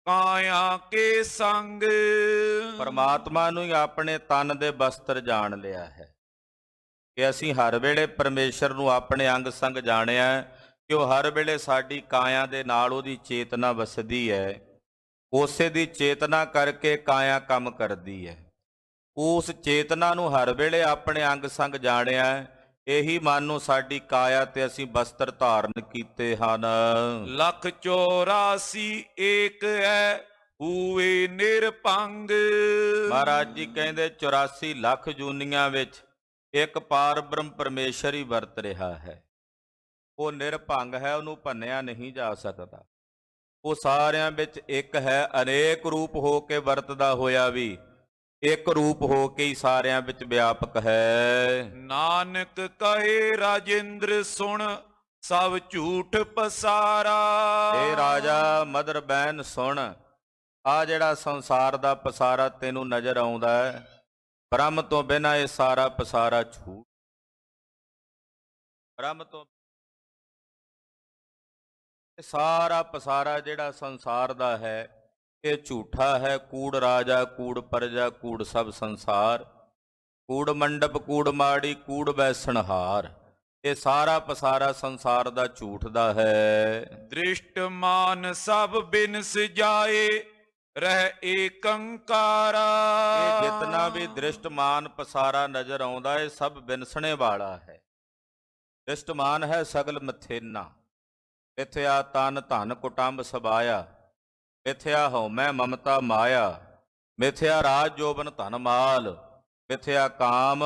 ਕਾਇਆ ਕੇ ਸੰਗ। ਪਰਮਾਤਮਾ ਨੂੰ ਹੀ ਆਪਣੇ ਤਨ ਦੇ ਬਸਤਰ ਜਾਣ ਲਿਆ ਹੈ ਕਿ ਅਸੀਂ ਹਰ ਵੇਲੇ ਪਰਮੇਸ਼ਰ ਨੂੰ ਆਪਣੇ ਅੰਗ ਸੰਗ ਜਾਣਿਆ ਕਿ ਉਹ ਹਰ ਵੇਲੇ ਸਾਡੀ ਕਾਇਆ ਦੇ ਨਾਲ ਉਹਦੀ ਚੇਤਨਾ ਵਸਦੀ ਹੈ। ਉਸੇ ਦੀ ਚੇਤਨਾ ਕਰਕੇ ਕਾਇਆ ਕੰਮ ਕਰਦੀ ਹੈ। ਉਸ ਚੇਤਨਾ ਨੂੰ ਹਰ ਵੇਲੇ ਆਪਣੇ ਅੰਗ ਸੰਗ ਜਾਣਿਆ, ਇਹੀ ਮਨ ਨੂੰ ਸਾਡੀ ਕਾਇਆ ਤੇ ਅਸੀਂ ਬਸਤਰ ਧਾਰਨ ਕੀਤੇ ਹਨ। ਲੱਖ 84 ਏਕ ਹੈ ਹੂਏ ਨਿਰਭੰਗ। ਮਹਾਰਾਜ ਜੀ ਕਹਿੰਦੇ 84 ਲੱਖ ਜੂਨੀਆਂ ਵਿੱਚ ਇੱਕ ਪਾਰ ਬ੍ਰਹਮ ਪਰਮੇਸ਼ਰ ਹੀ ਵਰਤ ਰਿਹਾ ਹੈ। ਉਹ ਨਿਰਭੰਗ ਹੈ, ਉਹਨੂੰ ਭੰਨਿਆ ਨਹੀਂ ਜਾ ਸਕਦਾ। ਉਹ ਸਾਰਿਆਂ ਵਿੱਚ ਇੱਕ ਹੈ, ਅਨੇਕ ਰੂਪ ਹੋ ਕੇ ਵਰਤਦਾ ਹੋਇਆ ਵੀ ਇੱਕ ਰੂਪ ਹੋ ਕੇ ਹੀ ਸਾਰਿਆਂ ਵਿੱਚ ਵਿਆਪਕ ਹੈ। ਨਾਨਕ ਕਹੇ ਰਾਜਿੰਦਰ ਸੁਣ ਸਭ ਝੂਠ ਪਸਾਰਾ। ਇਹ ਰਾਜਾ ਮਦਰ ਬੈਨ ਸੁਣ, ਆ ਜਿਹੜਾ ਸੰਸਾਰ ਦਾ ਪਸਾਰਾ ਤੈਨੂੰ ਨਜ਼ਰ ਆਉਂਦਾ ਹੈ, ਬ੍ਰਹਮ ਤੋਂ ਬਿਨਾਂ ਇਹ ਸਾਰਾ ਪਸਾਰਾ ਝੂਠ। ਬ੍ਰਹਮ ਤੋਂ ਇਹ ਸਾਰਾ ਪਸਾਰਾ ਜਿਹੜਾ ਸੰਸਾਰ ਦਾ ਹੈ ਇਹ ਝੂਠਾ ਹੈ। ਕੂੜ ਰਾਜਾ ਕੂੜ ਪਰਜਾ ਕੂੜ ਸਭ ਸੰਸਾਰ, ਕੂੜ ਮੰਡਪ ਕੂੜ ਮਾੜੀ ਕੂੜ ਬੈਸਣਹਾਰ। ਇਹ ਸਾਰਾ ਪਸਾਰਾ ਸੰਸਾਰ ਦਾ ਝੂਠ ਦਾ ਹੈ। ਦ੍ਰਿਸ਼ਟ ਮਾਨ ਸਭ ਬਿਨਸ ਜਾਏ ਰਹਿ ਏਕੰਕਾਰਾ। ਇਹ ਜਿਤਨਾ ਵੀ ਦ੍ਰਿਸ਼ਟਮਾਨ ਪਸਾਰਾ ਨਜ਼ਰ ਆਉਂਦਾ ਹੈ ਸਭ ਬਿਨਸਣੇ ਵਾਲਾ ਹੈ। ਦ੍ਰਿਸ਼ਟਮਾਨ ਹੈ ਸਗਲ ਮਥੇਨਾ, ਮਿਥਿਆ ਤਨ ਧਨ ਕੁਟੰਬ ਸਬਾਇਆ, ਮਿਥਿਆ ਹਉਮੈ ਮਮਤਾ ਮਾਇਆ, ਮਿਥਿਆ ਰਾਜ ਜੋਬਨ ਧਨ ਮਾਲ, ਮਿਥਿਆ ਕਾਮ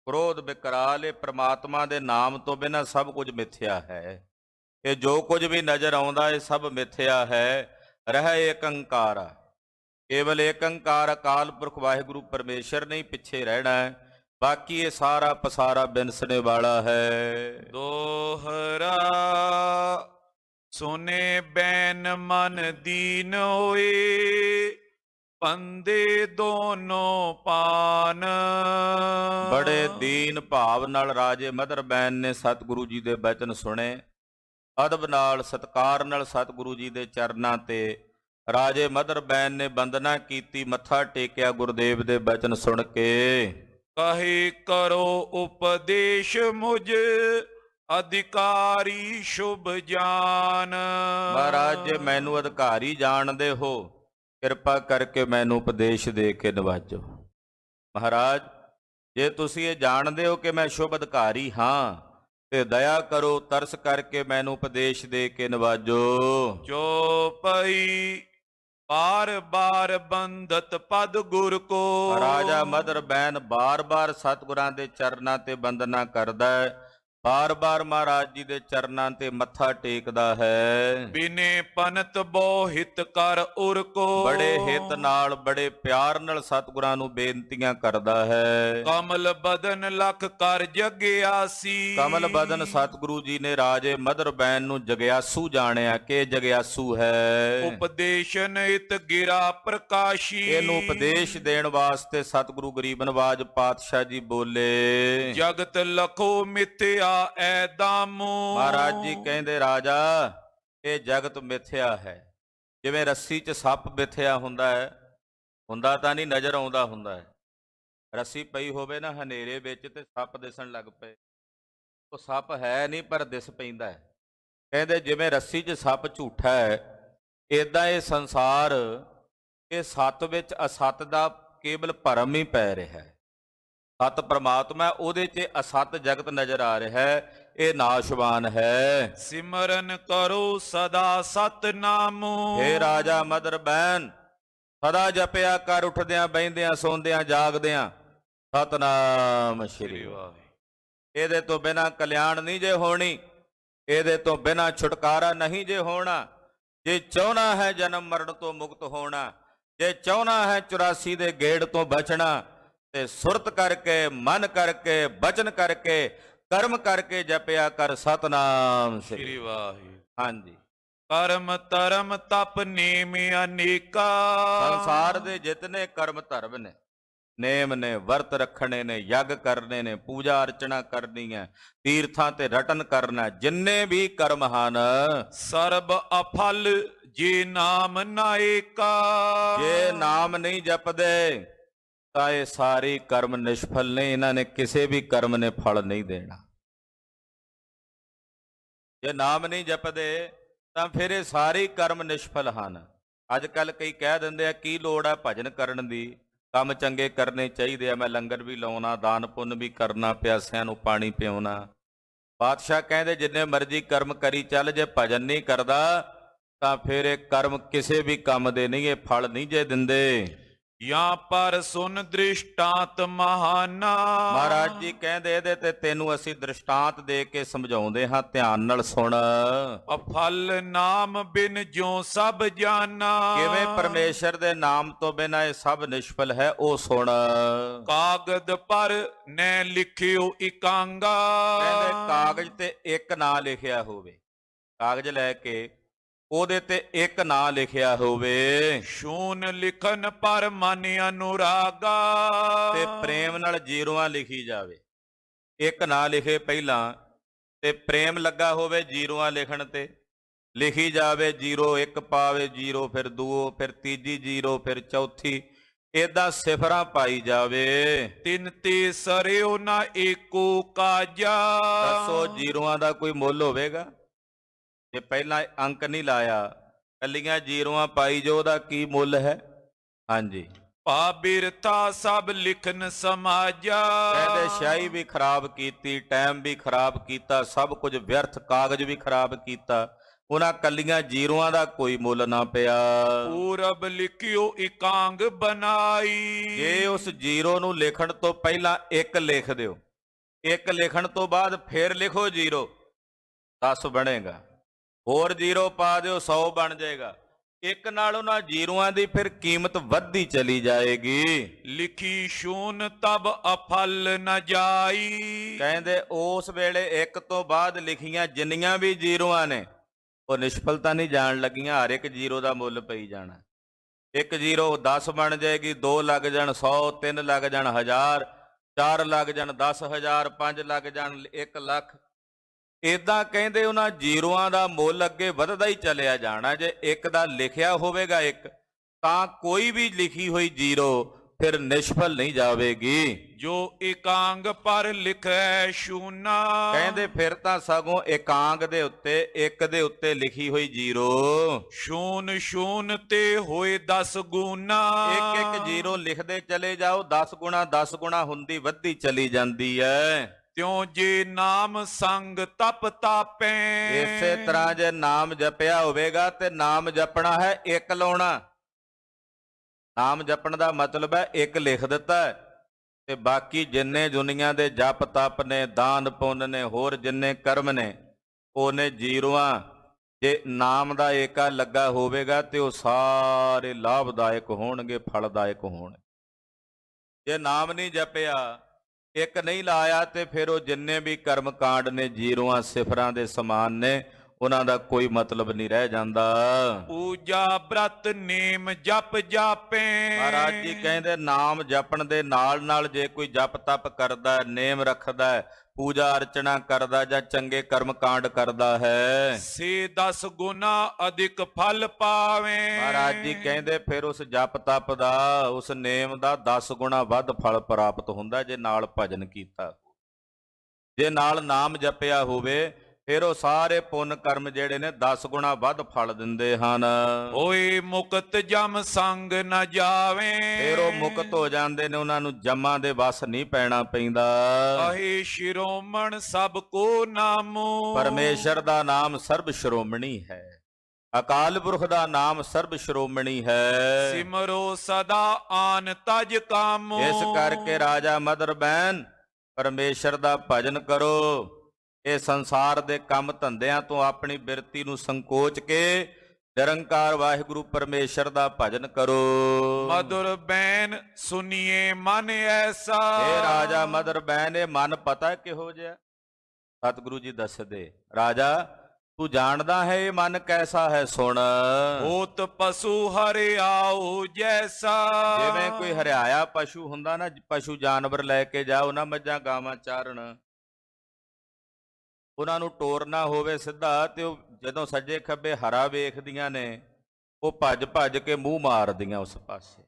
ਕ੍ਰੋਧ ਵਿਕਰਾਲ। ਇਹ ਪ੍ਰਮਾਤਮਾ ਦੇ ਨਾਮ ਤੋਂ ਬਿਨਾਂ ਸਭ ਕੁਝ ਮਿਥਿਆ ਹੈ। ਇਹ ਜੋ ਕੁਝ ਵੀ ਨਜ਼ਰ ਆਉਂਦਾ ਇਹ ਸਭ ਮਿਥਿਆ ਹੈ। ਰਹਿ ਏਕੰਕਾਰ, ਕੇਵਲ ਏਕੰਕਾਰ ਅਕਾਲ ਪੁਰਖ ਵਾਹਿਗੁਰੂ ਪਰਮੇਸ਼ਰ ਨੇ ਪਿੱਛੇ ਰਹਿਣਾ ਹੈ, ਬਾਕੀ ਇਹ ਸਾਰਾ ਪਸਾਰਾ ਬਿਨਸਣੇ ਵਾਲਾ ਹੈ। ਦੋਹਰਾ ਸੁਨੇ ਬੈਨ ਮਨ ਦੀਨ ਹੋਏ ਪੰਦੇ ਦੋਨੋਂ ਪਾਨ। ਬੜੇ ਦੀਨ ਭਾਵ ਨਾਲ ਰਾਜੇ ਮਦਰ ਬੈਨ ਨੇ ਸਤਿਗੁਰੂ ਜੀ ਦੇ ਬਚਨ ਸੁਣੇ। ਅਦਬ ਨਾਲ ਸਤਿਕਾਰ ਨਾਲ ਸਤਿਗੁਰੂ ਜੀ ਦੇ ਚਰਨਾਂ ਤੇ ਰਾਜੇ ਮਦਰ ਬੈਨ ਨੇ ਬੰਦਨਾ ਕੀਤੀ, ਮੱਥਾ ਟੇਕਿਆ ਗੁਰਦੇਵ ਦੇ ਬਚਨ ਸੁਣ ਕੇ। ਕਹੇ ਕਰੋ ਉਪਦੇਸ਼ ਮੁਝ ਅਧਿਕਾਰੀ ਸ਼ੁਭ ਜਾਨ। ਮਹਾਰਾਜ ਜੇ ਮੈਨੂੰ ਅਧਿਕਾਰੀ ਜਾਣਦੇ ਹੋ ਕਿਰਪਾ ਕਰਕੇ ਮੈਨੂੰ ਉਪਦੇਸ਼ ਦੇ ਕੇ ਨਵਾਜੋ। ਮਹਾਰਾਜ ਜੇ ਤੁਸੀਂ ਇਹ ਜਾਣਦੇ ਹੋ ਕਿ ਮੈਂ ਸ਼ੁਭ ਅਧਿਕਾਰੀ ਹਾਂ ਤੇ ਦਇਆ ਕਰੋ, ਤਰਸ ਕਰਕੇ ਮੈਨੂੰ ਉਪਦੇਸ਼ ਦੇ ਕੇ ਨਵਾਜੋ। ਜੋ ਪਈ ਬਾਰ ਬਾਰ ਬੰਧਤ ਪਦ ਗੁਰ ਕੋ। ਰਾਜਾ ਮਦਰ ਬੈਨ ਬਾਰ-ਬਾਰ ਸਤਿਗੁਰਾਂ ਦੇ ਚਰਨਾਂ ਤੇ ਬੰਦਨਾ ਕਰਦਾ ਹੈ, ਬਾਰ-ਬਾਰ ਮਹਾਰਾਜ ਜੀ ਦੇ ਚਰਨਾਂ ਤੇ ਮੱਥਾ ਟੇਕਦਾ ਹੈ। ਬਿਨੇ ਪਨਤ ਬਹੁ ਹਿਤ ਕਰ ਉਰ ਕੋ। ਬੜੇ ਹਿਤ ਨਾਲ ਬੜੇ ਪਿਆਰ ਨਾਲ ਸਤਿਗੁਰਾਂ ਨੂੰ ਬੇਨਤੀਆਂ ਕਰਦਾ ਹੈ। ਕਮਲ ਬਦਨ ਲਖ ਕਰ ਜਗਿਆਸੀ। ਕਮਲ ਬਦਨ ਸਤਿਗੁਰੂ ਜੀ ਨੇ ਰਾਜੇ ਮਦਰ ਬੈਨ ਨੂੰ ਜਗਿਆਸੂ ਜਾਣਿਆ ਕਿ ਜਗਿਆਸੂ ਹੈ। ਉਪਦੇਸ਼ਨ ਇਤ ਗਿਰਾ ਪ੍ਰਕਾਸ਼ੀ। ਇਹਨੂੰ ਉਪਦੇਸ਼ ਦੇਣ ਵਾਸਤੇ ਸਤਿਗੁਰੂ ਗਰੀਬ ਨਵਾਜ ਪਾਤਸ਼ਾਹ ਜੀ ਬੋਲੇ। ਜਗਤ ਲਖੋ ਮਿਥਿਆ ਐ ਦਾਮੂ। ਮਹਾਰਾਜ ਜੀ ਕਹਿੰਦੇ ਰਾਜਾ ਇਹ ਜਗਤ ਮਿਥਿਆ ਹੈ। ਜਿਵੇਂ ਰੱਸੀ 'ਚ ਸੱਪ ਮਿਥਿਆ ਹੁੰਦਾ ਹੈ, ਹੁੰਦਾ ਤਾਂ ਨਹੀਂ ਨਜ਼ਰ ਆਉਂਦਾ ਹੁੰਦਾ ਹੈ। ਰੱਸੀ ਪਈ ਹੋਵੇ ਨਾ ਹਨੇਰੇ ਵਿੱਚ ਤੇ ਸੱਪ ਦਿਸਣ ਲੱਗ ਪਏ, ਉਹ ਸੱਪ ਹੈ ਨਹੀਂ ਪਰ ਦਿਸ ਪੈਂਦਾ ਹੈ। ਕਹਿੰਦੇ ਜਿਵੇਂ ਰੱਸੀ 'ਚ ਸੱਪ ਝੂਠਾ ਹੈ, ਏਦਾਂ ਇਹ ਸੰਸਾਰ ਇਹ ਸੱਤ ਵਿੱਚ ਅਸਤ ਦਾ ਕੇਵਲ ਭਰਮ ਹੀ ਪੈ ਰਿਹਾ ਹੈ। ਸਤ ਪ੍ਰਮਾਤਮਾ ਹੈ, ਉਹਦੇ 'ਚ ਅਸਤ ਜਗਤ ਨਜ਼ਰ ਆ ਰਿਹਾ ਹੈ, ਇਹ ਨਾਸ਼ਵਾਨ ਹੈ। ਸਿਮਰਨ ਕਰੋ ਸਦਾ ਸਤਨਾਮੁ। ਹੇ ਰਾਜਾ ਮਦਰ ਬਹਿਨ, ਸਦਾ ਜਪਿਆ ਕਰ, ਉੱਠਦਿਆਂ ਬਹਿੰਦਿਆਂ ਸੌਂਦਿਆਂ ਜਾਗਦਿਆਂ ਸਤਨਾਮ ਸ਼੍ਰੀ ਵਾਹਿਗੁਰੂ। ਇਹਦੇ ਤੋਂ ਬਿਨਾ ਕਲਿਆਣ ਨਹੀਂ ਜੇ ਹੋਣੀ, ਇਹਦੇ ਤੋਂ ਬਿਨਾ ਛੁਟਕਾਰਾ ਨਹੀਂ ਜੇ ਹੋਣਾ। ਜੇ ਚਾਹੁੰਦਾ ਹੈ ਜਨਮ ਮਰਨ ਤੋਂ ਮੁਕਤ ਹੋਣਾ, ਜੇ ਚਾਹੁੰਦਾ ਹੈ 84 ਦੇ ਗੇੜ ਤੋਂ ਬਚਣਾ, ਤੇ ਸੁਰਤ ਕਰਕੇ, ਮਨ ਕਰਕੇ, ਬਚਨ ਕਰਕੇ, ਕਰਮ ਕਰਕੇ ਜਪਿਆ ਕਰ ਸਤਨਾਮ ਸ੍ਰੀ ਵਾਹਿਗੁਰੂ। ਹਾਂਜੀ। ਕਰਮ ਧਰਮ ਤਪ ਨੇਮ ਅਨੇਕਾ। ਸੰਸਾਰ ਦੇ ਜਿਤਨੇ ਕਰਮ ਧਰਮ ਨੇ, ਨੇਮ ਨੇ, ਵਰਤ ਰੱਖਣੇ ਨੇ, ਯੱਗ ਕਰਨੇ ਨੇ, ਪੂਜਾ ਅਰਚਨਾ ਕਰਨੀ ਹੈ, ਤੀਰਥਾਂ ਤੇ ਰਟਨ ਕਰਨਾ, ਜਿੰਨੇ ਵੀ ਕਰਮ ਹਨ ਸਰਬ ਅਫਲ ਜੇ ਨਾਮ ਨਾਇਕਾ। ਜੇ ਨਾਮ ਨਹੀਂ ਜਪਦੇ ਤਾਂ ਇਹ ਸਾਰੇ ਕਰਮ ਨਿਸ਼ਫਲ ਨੇ, ਇਹਨਾਂ ਨੇ ਕਿਸੇ ਵੀ ਕਰਮ ਨੇ ਫਲ ਨਹੀਂ ਦੇਣਾ। ਜੇ ਨਾਮ ਨਹੀਂ ਜਪਦੇ ਤਾਂ ਫਿਰ ਇਹ ਸਾਰੇ ਕਰਮ ਨਿਸ਼ਫਲ ਹਨ। ਅੱਜ ਕੱਲ ਕਈ ਕਹਿ ਦਿੰਦੇ ਆ ਕੀ ਲੋੜ ਹੈ ਭਜਨ ਕਰਨ ਦੀ, ਕੰਮ ਚੰਗੇ ਕਰਨੇ ਚਾਹੀਦੇ ਆ, ਮੈਂ ਲੰਗਰ ਵੀ ਲਾਉਣਾ, ਦਾਨ ਪੁੰਨ ਵੀ ਕਰਨਾ, ਪਿਆਸਿਆਂ ਨੂੰ ਪਾਣੀ ਪਿਆਉਣਾ। ਬਾਦਸ਼ਾਹ ਕਹਿੰਦੇ ਜਿੰਨੇ ਮਰਜ਼ੀ ਕਰਮ ਕਰੀ ਚੱਲ, ਜੇ ਭਜਨ ਨਹੀਂ ਕਰਦਾ ਤਾਂ ਫਿਰ ਇਹ ਕਰਮ ਕਿਸੇ ਵੀ ਕੰਮ ਦੇ ਨਹੀਂ, ਇਹ ਫਲ ਨਹੀਂ ਜੇ ਦਿੰਦੇ। ਜਾਂ ਪਰ ਸੁਨ ਦ੍ਰਿਸ਼ਟਾਂਤ ਮਹਾਨਾ। ਮਹਾਰਾਜ ਜੀ ਕਹਿੰਦੇ ਇਹਦੇ ਤੇ ਤੈਨੂੰ ਅਸੀਂ ਦ੍ਰਿਸ਼ਟਾਂਤ ਦੇ ਕੇ ਸਮਝਾਉਂਦੇ ਹਾਂ, ਧਿਆਨ ਨਾਲ ਸੁਣ। ਅਫਲ ਨਾਮ ਬਿਨ ਜੋ ਸਭ ਜਾਨਾ। ਕਿਵੇਂ ਪਰਮੇਸ਼ਰ ਦੇ ਨਾਮ ਤੋਂ ਬਿਨਾਂ ਇਹ ਸਭ ਨਿਸ਼ਫਲ ਹੈ, ਉਹ ਸੁਣ। ਕਾਗਦ ਪਰ ਨੈ ਲਿਖਿਓ ਇਕਾਂਗਾ। ਕਹਿੰਦੇ ਕਾਗਜ਼ ਤੇ ਇੱਕ ਨਾਂ ਲਿਖਿਆ ਹੋਵੇ, ਕਾਗਜ਼ ਲੈ ਕੇ ਉਹਦੇ ਤੇ ਇੱਕ ਨਾਂ ਲਿਖਿਆ ਹੋਵੇ। ਸ਼ੂਨ ਲਿਖਨ ਪਰ ਮਨ ਅਨੁਰਾਗਾ। ਤੇ ਪ੍ਰੇਮ ਨਾਲ ਜੀਰੋਆਂ ਲਿਖੀ ਜਾਵੇ, ਇੱਕ ਨਾਂ ਲਿਖੇ ਪਹਿਲਾਂ ਤੇ ਪ੍ਰੇਮ ਲੱਗਾ ਹੋਵੇ ਜੀਰੋਆਂ ਲਿਖਣ ਤੇ, ਲਿਖੀ ਜਾਵੇ ਜੀਰੋ, ਇੱਕ ਪਾਵੇ ਜੀਰੋ, ਫਿਰ ਦੋ, ਫਿਰ ਤੀਜੀ ਜੀਰੋ, ਫਿਰ ਚੌਥੀ, ਏਦਾਂ ਸਿਫਰਾਂ ਪਾਈ ਜਾਵੇ। ਤਿੰਨ ਤੇ ਸਰਿਓ ਨਾ ਏਕੋ ਕਾਜਾ। ਦੱਸੋ ਜੀਰੋਆਂ ਦਾ ਕੋਈ ਮੁੱਲ ਹੋਵੇਗਾ? ਜੇ ਪਹਿਲਾਂ ਅੰਕ ਨਹੀਂ ਲਾਇਆ, ਕੱਲੀਆਂ ਜੀਰੋਆਂ ਪਾਈ ਜੋ, ਉਹਦਾ ਕੀ ਮੁੱਲ ਹੈ? ਹਾਂਜੀ। ਬਿਰਥਾ ਸਭ ਲਿਖਨ ਸਮਾਜਾ। ਕਹਿੰਦੇ ਸ਼ਾਹੀ ਵੀ ਖਰਾਬ ਕੀਤੀ, ਟਾਈਮ ਵੀ ਖਰਾਬ ਕੀਤਾ, ਸਭ ਕੁਝ ਵਿਅਰਥ, ਕਾਗਜ਼ ਵੀ ਖਰਾਬ ਕੀਤਾ, ਉਹਨਾਂ ਕੱਲੀਆਂ ਜੀਰੋਆਂ ਦਾ ਕੋਈ ਮੁੱਲ ਨਾ ਪਿਆ। ਪੂਰਬ ਲਿਖਿਓ ਇਕਾਂਗ ਬਣਾਈ। ਜੇ ਉਸ ਜੀਰੋ ਨੂੰ ਲਿਖਣ ਤੋਂ ਪਹਿਲਾਂ ਇੱਕ ਲਿਖ ਦਿਓ, ਇੱਕ ਲਿਖਣ ਤੋਂ ਬਾਅਦ ਫਿਰ ਲਿਖੋ ਜੀਰੋ, 10 ਬਣੇਗਾ। ਹੋਰ ਜੀਰੋ ਪਾ ਦਿਓ, 100 ਬਣ ਜਾਏਗਾ। ਇੱਕ ਨਾਲ ਉਹਨਾਂ ਜੀਰੋਆਂ ਦੀ ਫਿਰ ਕੀਮਤ ਵੱਧਦੀ ਚਲੀ ਜਾਏਗੀ। ਲਿਖੀ ਸ਼ੂਨ ਤਬ ਅਫਲ ਨ ਜਾਈ। ਕਹਿੰਦੇ ਉਸ ਵੇਲੇ ਇੱਕ ਤੋਂ ਬਾਅਦ ਲਿਖੀਆਂ ਜਿੰਨੀਆਂ ਵੀ ਜੀਰੋਆਂ ਨੇ ਉਹ ਨਿਸ਼ਫਲਤਾ ਨਹੀਂ ਜਾਣ ਲੱਗੀਆਂ, ਹਰ ਇੱਕ ਜੀਰੋ ਦਾ ਮੁੱਲ ਪਈ ਜਾਣਾ। ਇੱਕ ਜੀਰੋ 10 ਬਣ ਜਾਏਗੀ, 2 ਲੱਗ ਜਾਣ 100, 3 ਲੱਗ ਜਾਣ 1000, 4 ਲੱਗ ਜਾਣ 10,000, 5 ਲੱਗ ਜਾਣ 1 ਲੱਖ। ਏਦਾਂ ਕਹਿੰਦੇ ਉਹਨਾਂ ਜੀਰੋਆਂ ਦਾ ਮੁੱਲ ਅੱਗੇ ਵੱਧਦਾ ਹੀ ਚਲਿਆ ਜਾਣਾ। ਜੇ ਇੱਕ ਦਾ ਲਿਖਿਆ ਹੋਵੇਗਾ ਇੱਕ, ਤਾਂ ਕੋਈ ਵੀ ਲਿਖੀ ਹੋਈ ਜੀਰੋ ਫਿਰ ਨਿਸ਼ਫਲ ਨਹੀਂ ਜਾਵੇਗੀ। ਜੋ ਇਕਾਂਗ ਪਰ ਲਿਖੈ ਸ਼ੂਨਾ। ਕਹਿੰਦੇ ਫਿਰ ਤਾਂ ਸਗੋਂ ਇਕਾਂਗ ਦੇ ਉੱਤੇ, ਇੱਕ ਦੇ ਉੱਤੇ ਲਿਖੀ ਹੋਈ ਜੀਰੋ, ਸ਼ੂਨ ਸ਼ੂਨ ਤੇ ਹੋਏ 10 ਗੁਣਾ। ਇੱਕ ਇੱਕ ਜੀਰੋ ਲਿਖਦੇ ਚਲੇ ਜਾਓ, 10 ਗੁਣਾ 10 ਗੁਣਾ ਹੁੰਦੀ ਵੱਧਦੀ ਚਲੀ ਜਾਂਦੀ ਹੈ। ਤਿਉ ਜੇ ਨਾਮ ਸੰਗ ਤਪ ਤਾਪੈ। ਇਸੇ ਤਰ੍ਹਾਂ ਜੇ ਨਾਮ ਜਪਿਆ ਹੋਵੇਗਾ, ਤੇ ਨਾਮ ਜਪਣਾ ਹੈ ਇੱਕ ਲਾਉਣਾ। ਨਾਮ ਜਪਣ ਦਾ ਮਤਲਬ ਹੈ ਇੱਕ ਲਿਖ ਦਿੱਤਾ ਤੇ ਬਾਕੀ ਜਿੰਨੇ ਦੁਨੀਆ ਦੇ ਜਪ ਤਪ ਨੇ, ਦਾਨ ਪੁੰਨ ਨੇ, ਹੋਰ ਜਿੰਨੇ ਕਰਮ ਨੇ, ਉਹਨੇ ਜੀਰੋਆਂ। ਜੇ ਨਾਮ ਦਾ ਏਕਾ ਲੱਗਾ ਹੋਵੇਗਾ ਤੇ ਉਹ ਸਾਰੇ ਲਾਭਦਾਇਕ ਹੋਣਗੇ, ਫਲਦਾਇਕ ਹੋਣਗੇ। ਜੇ ਨਾਮ ਨਹੀਂ ਜਪਿਆ, ਇੱਕ ਨਹੀਂ ਲਾਇਆ, ਤੇ ਫਿਰ ਉਹ ਜਿੰਨੇ ਵੀ ਕਰਮ ਕਾਂਡ ਨੇ ਜੀਰੋਆਂ ਸਿਫਰਾਂ ਦੇ ਸਮਾਨ ਨੇ, ਉਹਨਾਂ ਦਾ ਕੋਈ ਮਤਲਬ ਨਹੀਂ ਰਹਿ ਜਾਂਦਾ। ਪੂਜਾ ਬ੍ਰਤ ਨੇਮ ਜਪ ਜਾਪੇ। ਮਹਾਰਾਜ ਜੀ ਕਹਿੰਦੇ ਨਾਮ ਜਪਣ ਦੇ ਨਾਲ ਨਾਲ ਜੇ ਕੋਈ ਜਪ ਤਪ ਕਰਦਾ, ਨੇਮ ਰੱਖਦਾ, ਪੂਜਾ ਅਰਚਨਾ ਕਰਦਾ ਜਾਂ ਚੰਗੇ ਕਰਮ ਕਾਂਡ ਕਰਦਾ ਹੈ, ਸੇ 10 ਗੁਣਾ ਅਧਿਕ ਫਲ ਪਾਵੇ। ਮਹਾਰਾਜ ਜੀ ਕਹਿੰਦੇ ਫਿਰ ਉਸ ਜਪ ਤਪ ਦਾ, ਉਸ ਨੇਮ ਦਾ 10 ਗੁਣਾ ਵੱਧ ਫਲ ਪ੍ਰਾਪਤ ਹੁੰਦਾ ਜੇ ਨਾਲ ਭਜਨ ਕੀਤਾ। ਜੇ ਨਾਲ ਨਾਮ ਜਪਿਆ ਹੋਵੇ ਫਿਰ ਉਹ ਸਾਰੇ ਪੁੰਨ ਕਰਮ ਜਿਹੜੇ ਨੇ 10 ਗੁਣਾ ਵੱਧ ਫਲ ਦਿੰਦੇ ਹਨ। ਹੋਏ ਮੁਕਤ ਜਮ ਸੰਗ ਨ ਜਾਵੇ, ਫਿਰ ਉਹ ਮੁਕਤ ਹੋ ਜਾਂਦੇ ਨੇ, ਉਹਨਾਂ ਨੂੰ ਜਮਾਂ ਦੇ ਵਸ ਨਹੀਂ ਪੈਣਾ ਪੈਂਦਾ। ਅਹੇ ਸ਼ਿਰੋਮਣ ਸਭ ਕੋ ਨਾਮੋ, ਪਰਮੇਸ਼ਰ ਦਾ ਨਾਮ ਸਰਬ ਸ਼੍ਰੋਮਣੀ ਹੈ, ਅਕਾਲ ਪੁਰਖ ਦਾ ਨਾਮ ਸਰਬ ਸ਼੍ਰੋਮਣੀ ਹੈ। ਸਿਮਰੋ ਸਦਾ ਆਨ ਤਜ ਕਾਮੋ, ਇਸ ਕਰਕੇ ਰਾਜਾ ਮਦਰ ਬਹਿਨ ਪਰਮੇਸ਼ਰ ਦਾ ਭਜਨ ਕਰੋ। ਇਹ ਸੰਸਾਰ ਦੇ ਕੰਮ ਧੰਦਿਆਂ ਤੋਂ ਆਪਣੀ ਬਿਰਤੀ ਨੂੰ ਸੰਕੋਚ ਕੇ ਨਿਰੰਕਾਰ ਵਾਹਿਗੁਰੂ ਪਰਮੇਸ਼ਰ ਦਾ ਭਜਨ ਕਰੋ। ਮధుਰ ਬੈਨ ਸੁਨੀਏ ਮਨ ਐਸਾ, ਇਹ ਰਾਜਾ ਮਦਰ ਬਹਿਨ ਇਹ ਮਨ ਪਤਾ ਕਿਹੋ ਜਿਹਾ? ਸਤਿਗੁਰੂ ਜੀ ਦੱਸਦੇ, ਰਾਜਾ ਤੂੰ ਜਾਣਦਾ ਹੈ ਇਹ ਮਨ ਕੈਸਾ ਹੈ? ਸੁਣ। ਹੋਤ ਪਸ਼ੂ ਹਰਿਆਉ ਜੈਸਾ, ਜਿਵੇਂ ਕੋਈ ਹਰਿਆਇਆ ਪਸ਼ੂ ਹੁੰਦਾ ਨਾ, ਪਸ਼ੂ ਜਾਨਵਰ ਲੈ ਕੇ ਜਾਓ ਨਾ, ਮੱਝਾਂ ਗਾਵਾਂ ਚਾਰਨ, ਉਹਨਾਂ ਨੂੰ ਟੋਰਨਾ ਹੋਵੇ ਸਿੱਧਾ, ਤੇ ਉਹ ਜਦੋਂ ਸੱਜੇ ਖੱਬੇ ਹਰਾ ਵੇਖਦੀਆਂ ਨੇ, ਉਹ ਭੱਜ ਭੱਜ ਕੇ ਮੂੰਹ ਮਾਰਦੀਆਂ ਉਸ ਪਾਸੇ।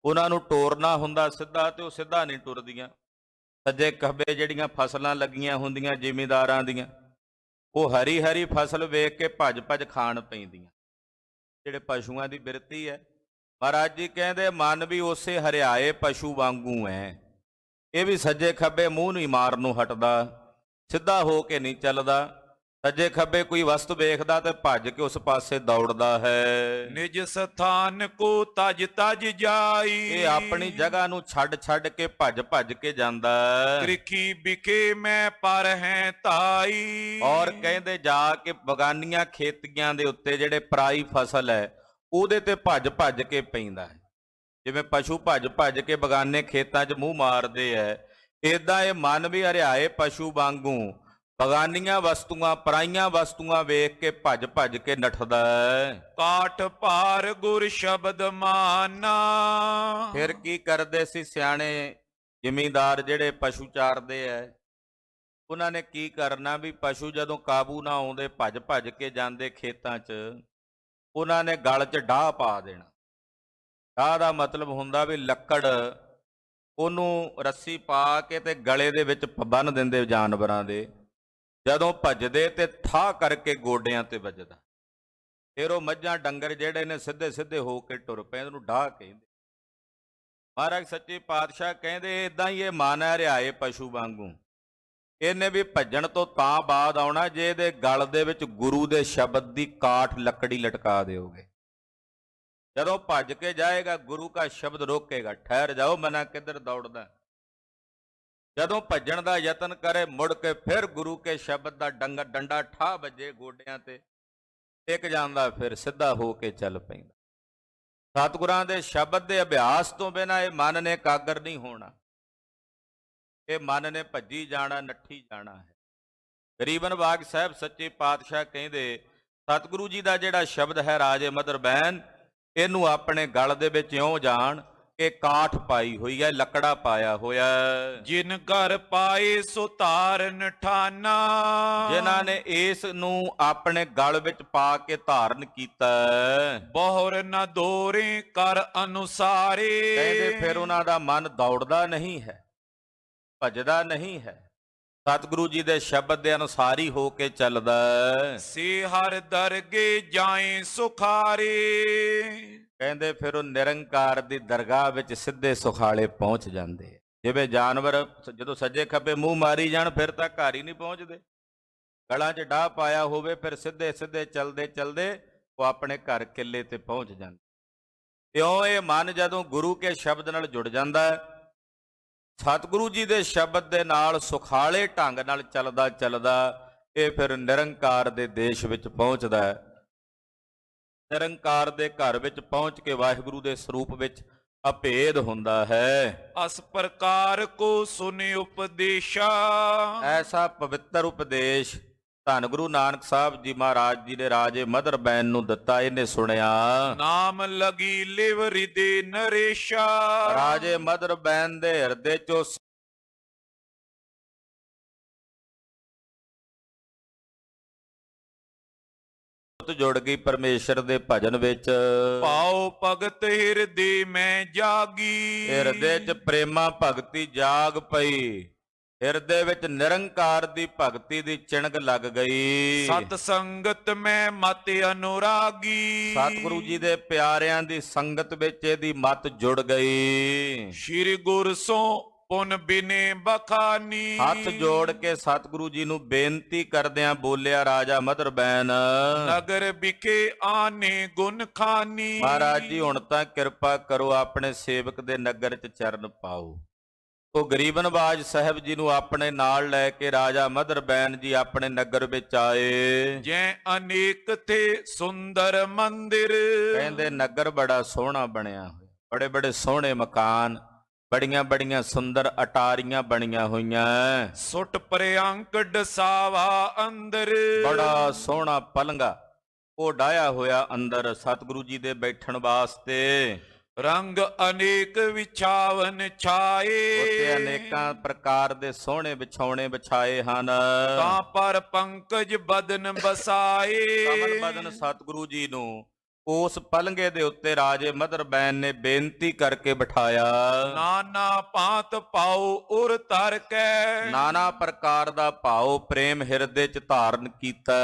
ਉਹਨਾਂ ਨੂੰ ਟੋਰਨਾ ਹੁੰਦਾ ਸਿੱਧਾ, ਤੇ ਉਹ ਸਿੱਧਾ ਨਹੀਂ ਟੁਰਦੀਆਂ। ਸੱਜੇ ਖੱਬੇ ਜਿਹੜੀਆਂ ਫਸਲਾਂ ਲੱਗੀਆਂ ਹੁੰਦੀਆਂ ਜ਼ਿਮੀਂਦਾਰਾਂ ਦੀਆਂ, ਉਹ ਹਰੀ ਹਰੀ ਫਸਲ ਵੇਖ ਕੇ ਭੱਜ ਭੱਜ ਖਾਣ ਪੈਂਦੀਆਂ। ਜਿਹੜੇ ਪਸ਼ੂਆਂ ਦੀ ਬਿਰਤੀ ਹੈ, ਮਹਾਰਾਜ ਜੀ ਕਹਿੰਦੇ ਮਨ ਵੀ ਉਸੇ ਹਰਿਆਏ ਪਸ਼ੂ ਵਾਂਗੂ ਹੈ। ਇਹ ਵੀ ਸੱਜੇ ਖੱਬੇ ਮੂੰਹ ਨਹੀਂ ਮਾਰਨ ਨੂੰ ਹਟਦਾ, ਸਿੱਧਾ ਹੋ ਕੇ ਨਹੀਂ ਚੱਲਦਾ। ਸੱਜੇ ਖੱਬੇ ਕੋਈ ਵਸਤੂ ਵੇਖਦਾ ਤੇ ਭੱਜ ਕੇ ਉਸ ਪਾਸੇ ਦੌੜਦਾ ਹੈ। ਨਿਜ ਸਥਾਨ ਕੋ ਤਜ ਤਜ ਜਾਈ, ਇਹ ਆਪਣੀ ਜਗ੍ਹਾ ਨੂੰ ਛੱਡ ਛੱਡ ਕੇ ਭੱਜ ਭੱਜ ਕੇ ਜਾਂਦਾ। ਤ੍ਰਿਖੀ ਬਿਕੇ ਮੈਂ ਪਰ ਹੈ ਤਾਈ, ਔਰ ਕਹਿੰਦੇ ਜਾ ਕੇ ਬਗਾਨੀਆਂ ਖੇਤੀਆਂ ਦੇ ਉੱਤੇ ਜਿਹੜੇ ਪਰਾਈ ਫਸਲ ਹੈ ਉਹਦੇ ਤੇ ਭੱਜ ਭੱਜ ਕੇ ਪੈਂਦਾ ਹੈ। ਜਿਵੇਂ ਪਸ਼ੂ ਭੱਜ ਭੱਜ ਕੇ ਬਗਾਨੇ ਖੇਤਾਂ 'ਚ ਮੂੰਹ ਮਾਰਦੇ ਐ, ਏਦਾਂ ਇਹ ਮਨ ਵੀ ਹਰਿਆਏ ਪਸ਼ੂ ਵਾਂਗੂ ਬਗਾਨੀਆਂ ਵਸਤੂਆਂ ਪਰਾਈਆਂ ਵਸਤੂਆਂ ਵੇਖ ਕੇ ਭੱਜ ਭੱਜ ਕੇ ਨੱਠਦਾ ਹੈ। ਕਾਠ ਭਾਰ ਗੁਰ ਸ਼ਬਦ ਮਾਨਾ, ਫਿਰ ਕੀ ਕਰਦੇ ਸੀ ਸਿਆਣੇ ਜ਼ਿਮੀਂਦਾਰ ਜਿਹੜੇ ਪਸ਼ੂ ਚਾਰਦੇ ਐ, ਉਹਨਾਂ ਨੇ ਕੀ ਕਰਨਾ ਵੀ ਪਸ਼ੂ ਜਦੋਂ ਕਾਬੂ ਨਾ ਆਉਂਦੇ ਭੱਜ ਭੱਜ ਕੇ ਜਾਂਦੇ ਖੇਤਾਂ 'ਚ, ਉਹਨਾਂ ਨੇ ਗਲ 'ਚ ਡਾਹ ਪਾ ਦੇਣਾ। ਡਾਹ ਦਾ ਮਤਲਬ ਹੁੰਦਾ ਵੀ ਲੱਕੜ, ਉਹਨੂੰ ਰੱਸੀ ਪਾ ਕੇ ਤੇ ਗਲੇ ਦੇ ਵਿੱਚ ਬੰਨ੍ਹ ਦਿੰਦੇ ਜਾਨਵਰਾਂ ਦੇ। ਜਦੋਂ ਭੱਜਦੇ ਤੇ ਠਾਹ ਕਰਕੇ ਗੋਡਿਆਂ ਤੇ ਵੱਜਦਾ, ਫਿਰ ਉਹ ਮੱਝਾਂ ਡੰਗਰ ਜਿਹੜੇ ਨੇ ਸਿੱਧੇ ਸਿੱਧੇ ਹੋ ਕੇ ਟੁਰ ਪਏ। ਉਹਨੂੰ ਡਾਹ ਕਹਿੰਦੇ। ਮਹਾਰਾਜ ਸੱਚੇ ਪਾਤਸ਼ਾਹ ਕਹਿੰਦੇ ਇਦਾਂ ਹੀ ਇਹ ਮਨ ਹੈ ਹਰਿਆਏ ਪਸ਼ੂ ਵਾਂਗੂ। ਇਹਨੇ ਵੀ ਭੱਜਣ ਤੋਂ ਤਾਂ ਬਾਅਦ ਆਉਣਾ ਜੇ ਇਹਦੇ ਗਲ ਦੇ ਵਿੱਚ ਗੁਰੂ ਦੇ ਸ਼ਬਦ ਦੀ ਕਾਠ ਲੱਕੜੀ ਲਟਕਾ ਦਿਓਗੇ। ਜਦੋਂ ਭੱਜ ਕੇ ਜਾਏਗਾ ਗੁਰੂ ਦਾ ਸ਼ਬਦ ਰੋਕੇਗਾ, ਠਹਿਰ ਜਾਓ ਮਨਾ ਕਿੱਧਰ ਦੌੜਦਾ। ਜਦੋਂ ਭੱਜਣ ਦਾ ਯਤਨ ਕਰੇ ਮੁੜ ਕੇ ਫਿਰ ਗੁਰੂ ਕੇ ਸ਼ਬਦ ਦਾ ਡੰਡਾ ਠਾ ਵੱਜੇ ਗੋਡਿਆਂ ਤੇ, ਟਿਕ ਜਾਂਦਾ, ਫਿਰ ਸਿੱਧਾ ਹੋ ਕੇ ਚੱਲ ਪੈਂਦਾ। ਸਤਿਗੁਰਾਂ ਦੇ ਸ਼ਬਦ ਦੇ ਅਭਿਆਸ ਤੋਂ ਬਿਨਾਂ ਇਹ ਮਨ ਨੇ ਇਕਾਗਰ ਨਹੀਂ ਹੋਣਾ। ਇਹ ਮਨ ਨੇ ਭੱਜੀ ਜਾਣਾ, ਨੱਠੀ ਜਾਣਾ ਹੈ। ਗਰੀਬਨ ਬਾਗ ਸਾਹਿਬ ਸੱਚੇ ਪਾਤਸ਼ਾਹ ਕਹਿੰਦੇ ਸਤਿਗੁਰੂ ਜੀ ਦਾ ਜਿਹੜਾ ਸ਼ਬਦ ਹੈ ਰਾਜੇ ਮਦਰ ਬਹਿਨ, ਇਹਨੂੰ ਆਪਣੇ ਗਲ ਦੇ ਵਿੱਚ ਇਉਂ ਜਾਣ ਕਿ ਕਾਠ ਪਾਈ ਹੋਈ ਹੈ, ਲੱਕੜਾ ਪਾਇਆ ਹੋਇਆ। ਜਿਨ ਘਰ ਪਾਏ ਸੋ ਧਾਰਨ ਠਾਨਾ, ਜਿਨ੍ਹਾਂ ਨੇ ਇਸ ਨੂੰ ਆਪਣੇ ਗਲ ਵਿੱਚ ਪਾ ਕੇ ਧਾਰਨ ਕੀਤਾ। ਬਹੁਰ ਨ ਦੋਰੇ ਕਰ ਅਨੁਸਾਰੇ, ਕਹਿੰਦੇ ਫਿਰ ਉਹਨਾਂ ਦਾ ਮਨ ਦੌੜਦਾ ਨਹੀਂ ਹੈ, ਭੱਜਦਾ ਨਹੀਂ ਹੈ, ਸਤਿਗੁਰੂ ਜੀ ਦੇ ਸ਼ਬਦ ਦੇ ਅਨੁਸਾਰ ਹੀ ਹੋ ਕੇ ਚੱਲਦਾ। ਸੇ ਹਰ ਦਰਗੇ ਜਾਏ ਸੁਖਾਰੇ, ਕਹਿੰਦੇ ਫਿਰ ਉਹ ਨਿਰੰਕਾਰ ਦੀ ਦਰਗਾਹ ਵਿੱਚ ਸਿੱਧੇ ਸੁਖਾਲੇ ਪਹੁੰਚ ਜਾਂਦੇ। ਜਿਵੇਂ ਜਾਨਵਰ ਜਦੋਂ ਸੱਜੇ ਖੱਬੇ ਮੂੰਹ ਮਾਰੀ ਜਾਣ ਫਿਰ ਤਾਂ ਘਰ ਹੀ ਨਹੀਂ ਪਹੁੰਚਦੇ। ਗਲਾਂ 'ਚ ਡਾਹ ਪਾਇਆ ਹੋਵੇ ਫਿਰ ਸਿੱਧੇ ਸਿੱਧੇ ਚੱਲਦੇ ਚੱਲਦੇ ਉਹ ਆਪਣੇ ਘਰ ਕਿੱਲੇ ਤੇ ਪਹੁੰਚ ਜਾਂਦੇ। ਇਉਂ ਇਹ ਮਨ ਜਦੋਂ ਗੁਰੂ ਕੇ ਸ਼ਬਦ ਨਾਲ ਜੁੜ ਜਾਂਦਾ ਹੈ, ਸਤਿਗੁਰੂ ਜੀ ਦੇ ਸ਼ਬਦ ਦੇ ਨਾਲ ਸੁਖਾਲੇ ਢੰਗ ਨਾਲ ਚੱਲਦਾ ਚੱਲਦਾ ਇਹ ਫਿਰ ਨਿਰੰਕਾਰ ਦੇ ਦੇਸ਼ ਵਿੱਚ ਪਹੁੰਚਦਾ ਹੈ। ਨਿਰੰਕਾਰ ਦੇ ਘਰ ਵਿੱਚ ਪਹੁੰਚ ਕੇ ਵਾਹਿਗੁਰੂ ਦੇ ਸਰੂਪ ਵਿੱਚ ਅਭੇਦ ਹੁੰਦਾ ਹੈ। ਅਸ ਪ੍ਰਕਾਰ ਕੋ ਸੁਨਿ ਉਪਦੇਸ਼ਾ, ਐਸਾ ਪਵਿੱਤਰ ਉਪਦੇਸ਼ ਧੰਨ ਗੁਰੂ ਨਾਨਕ ਸਾਹਿਬ ਜੀ ਮਹਾਰਾਜ ਜੀ ਨੇ ਰਾਜੇ ਮਦਰ ਬੈਨ ਨੂੰ ਦਿੱਤਾ। ਇਹਨੇ ਸੁਣਿਆ, ਨਾਮ ਲਗੀ ਲਿਵ ਹਿਰਦੇ ਨਰੇਸ਼ਾ, ਰਾਜੇ ਮਦਰ ਬੈਨ ਦੇ ਹਿਰਦੇ ਚੋਂ ਜੁੜ ਗਈ ਪਰਮੇਸ਼ਰ ਦੇ ਭਜਨ ਵਿੱਚ। ਪਾਉ ਭਗਤ ਹਿਰਦੇ ਮੈਂ ਜਾਗੀ, ਹਿਰਦੇ 'ਚ ਪ੍ਰੇਮਾ ਭਗਤੀ ਜਾਗ ਪਈ। ਹਿਰਦੇ ਵਿੱਚ ਨਿਰੰਕਾਰ ਦੀ ਭਗਤੀ ਦੀ ਚਿਣਗ ਲੱਗ ਗਈ। ਸਤ ਸੰਗਤ ਮੈਂ ਮਤ ਅਨੁਰਾਗੀ। ਸਤਿਗੁਰੂ ਜੀ ਦੇ ਪਿਆਰਿਆਂ ਦੀ ਸੰਗਤ ਵਿੱਚ ਇਹਦੀ ਮਤ ਜੁੜ ਗਈ। ਸ਼੍ਰੀ ਗੁਰ ਸੋ ਪੁਨ ਬਿਨੇ ਬਖਾਨੀ। ਹੱਥ ਜੋੜ ਕੇ ਸਤਿਗੁਰੂ ਜੀ ਨੂੰ ਬੇਨਤੀ ਕਰਦਿਆਂ ਬੋਲਿਆ ਰਾਜਾ ਮਦਰਬੈਨ, ਨਗਰ ਵਿਖੇ ਆਨੇ ਗੁਣ ਖਾਨੀ। ਮਹਾਰਾਜ ਜੀ ਹੁਣ ਤਾਂ ਕਿਰਪਾ ਕਰੋ, ਆਪਣੇ ਸੇਵਕ ਦੇ ਨਗਰ 'ਚ ਚਰਨ ਪਾਓ। ਉਹ ਗਰੀਬ ਨਵਾਜ ਸਾਹਿਬ ਜੀ ਨੂੰ ਆਪਣੇ ਨਾਲ ਲੈ ਕੇ ਰਾਜਾ ਮਦਰਬੈਨ ਜੀ ਆਪਣੇ ਨਗਰ ਵਿੱਚ ਆਏ। ਜੈ ਅਨੇਕ ਥੇ ਸੁੰਦਰ ਮੰਦਿਰ। ਕਹਿੰਦੇ ਨਗਰ ਬੜਾ ਸੋਹਣਾ ਬਣਿਆ ਹੋਇਆ, ਬੜੇ ਬੜੇ ਸੋਹਣੇ ਮਕਾਨ, ਬੜੀਆਂ ਬੜੀਆਂ ਸੁੰਦਰ ਅਟਾਰੀਆਂ ਬਣੀਆਂ ਹੋਈਆਂ। ਸੁਟ ਪ੍ਰਿਅੰਕ ਡਸਾਵਾ ਅੰਦਰ। ਬੜਾ ਸੋਹਣਾ ਪਲੰਗਾ ਉਹ ਡਾਇਆ ਹੋਇਆ ਅੰਦਰ ਸਤਿਗੁਰੂ ਜੀ ਦੇ ਬੈਠਣ ਵਾਸਤੇ। ਰੰਗ ਅਨੇਕ ਵਿਛਾਵਨ ਛਾਏ। ਉੱਤੇ ਅਨੇਕਾਂ ਪ੍ਰਕਾਰ ਦੇ ਸੋਹਣੇ ਵਿਛਾਉਣੇ ਵਿਛਾਏ ਹਨ। ਤਾਂ ਪਰ ਪੰਕਜ ਬਦਨ ਬਸਾਏ। ਕਮਲ ਬਦਨ ਸਤਿਗੁਰੂ ਜੀ ਨੂੰ ਉਸ ਪਲੰਗੇ ਦੇ ਉੱਤੇ ਰਾਜੇ ਮਦਰਬੈਨ ਨੇ ਬੇਨਤੀ ਕਰਕੇ ਬਿਠਾਇਆ। ਨਾਨਾ ਭਾਂਤ ਪਾਉ ਉਰ ਧਰ ਕੈ। ਨਾਨਾ ਪ੍ਰਕਾਰ ਦਾ ਭਾਉ ਪ੍ਰੇਮ ਹਿਰਦੇ ਚ ਧਾਰਨ ਕੀਤਾ।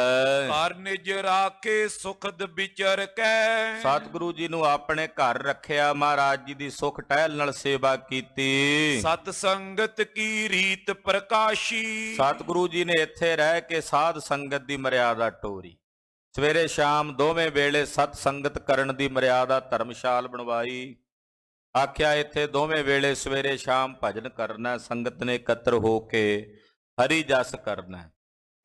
ਘਰ ਨਿਜ ਰਾਖੇ ਸੁਖਦ ਵਿਚਰ ਕੈ। ਸਤਿਗੁਰੂ ਜੀ ਨੂੰ ਆਪਣੇ ਘਰ ਰੱਖਿਆ, ਮਹਾਰਾਜ ਜੀ ਦੀ ਸੁਖ ਟਹਿਲ ਨਾਲ ਸੇਵਾ ਕੀਤੀ। ਸਤ ਸੰਗਤ ਕੀ ਰੀਤ ਪ੍ਰਕਾਸ਼ੀ। ਸਤਿਗੁਰੂ ਜੀ ਨੇ ਇੱਥੇ ਰਹਿ ਕੇ ਸਾਧ ਸੰਗਤ ਦੀ ਮਰਿਆਦਾ ਟੋਰੀ। ਸਵੇਰੇ ਸ਼ਾਮ ਦੋਵੇਂ ਵੇਲੇ ਸਤ ਸੰਗਤ ਕਰਨ ਦੀ ਮਰਿਆਦਾ ਧਰਮਸ਼ਾਲ ਬਣਵਾਈ। ਆਖਿਆ ਇੱਥੇ ਦੋਵੇਂ ਵੇਲੇ ਸਵੇਰੇ ਸ਼ਾਮ ਭਜਨ ਕਰਨਾ, ਸੰਗਤ ਨੇ ਇਕੱਤਰ ਹੋ ਕੇ ਹਰੀ ਜਸ ਕਰਨਾ।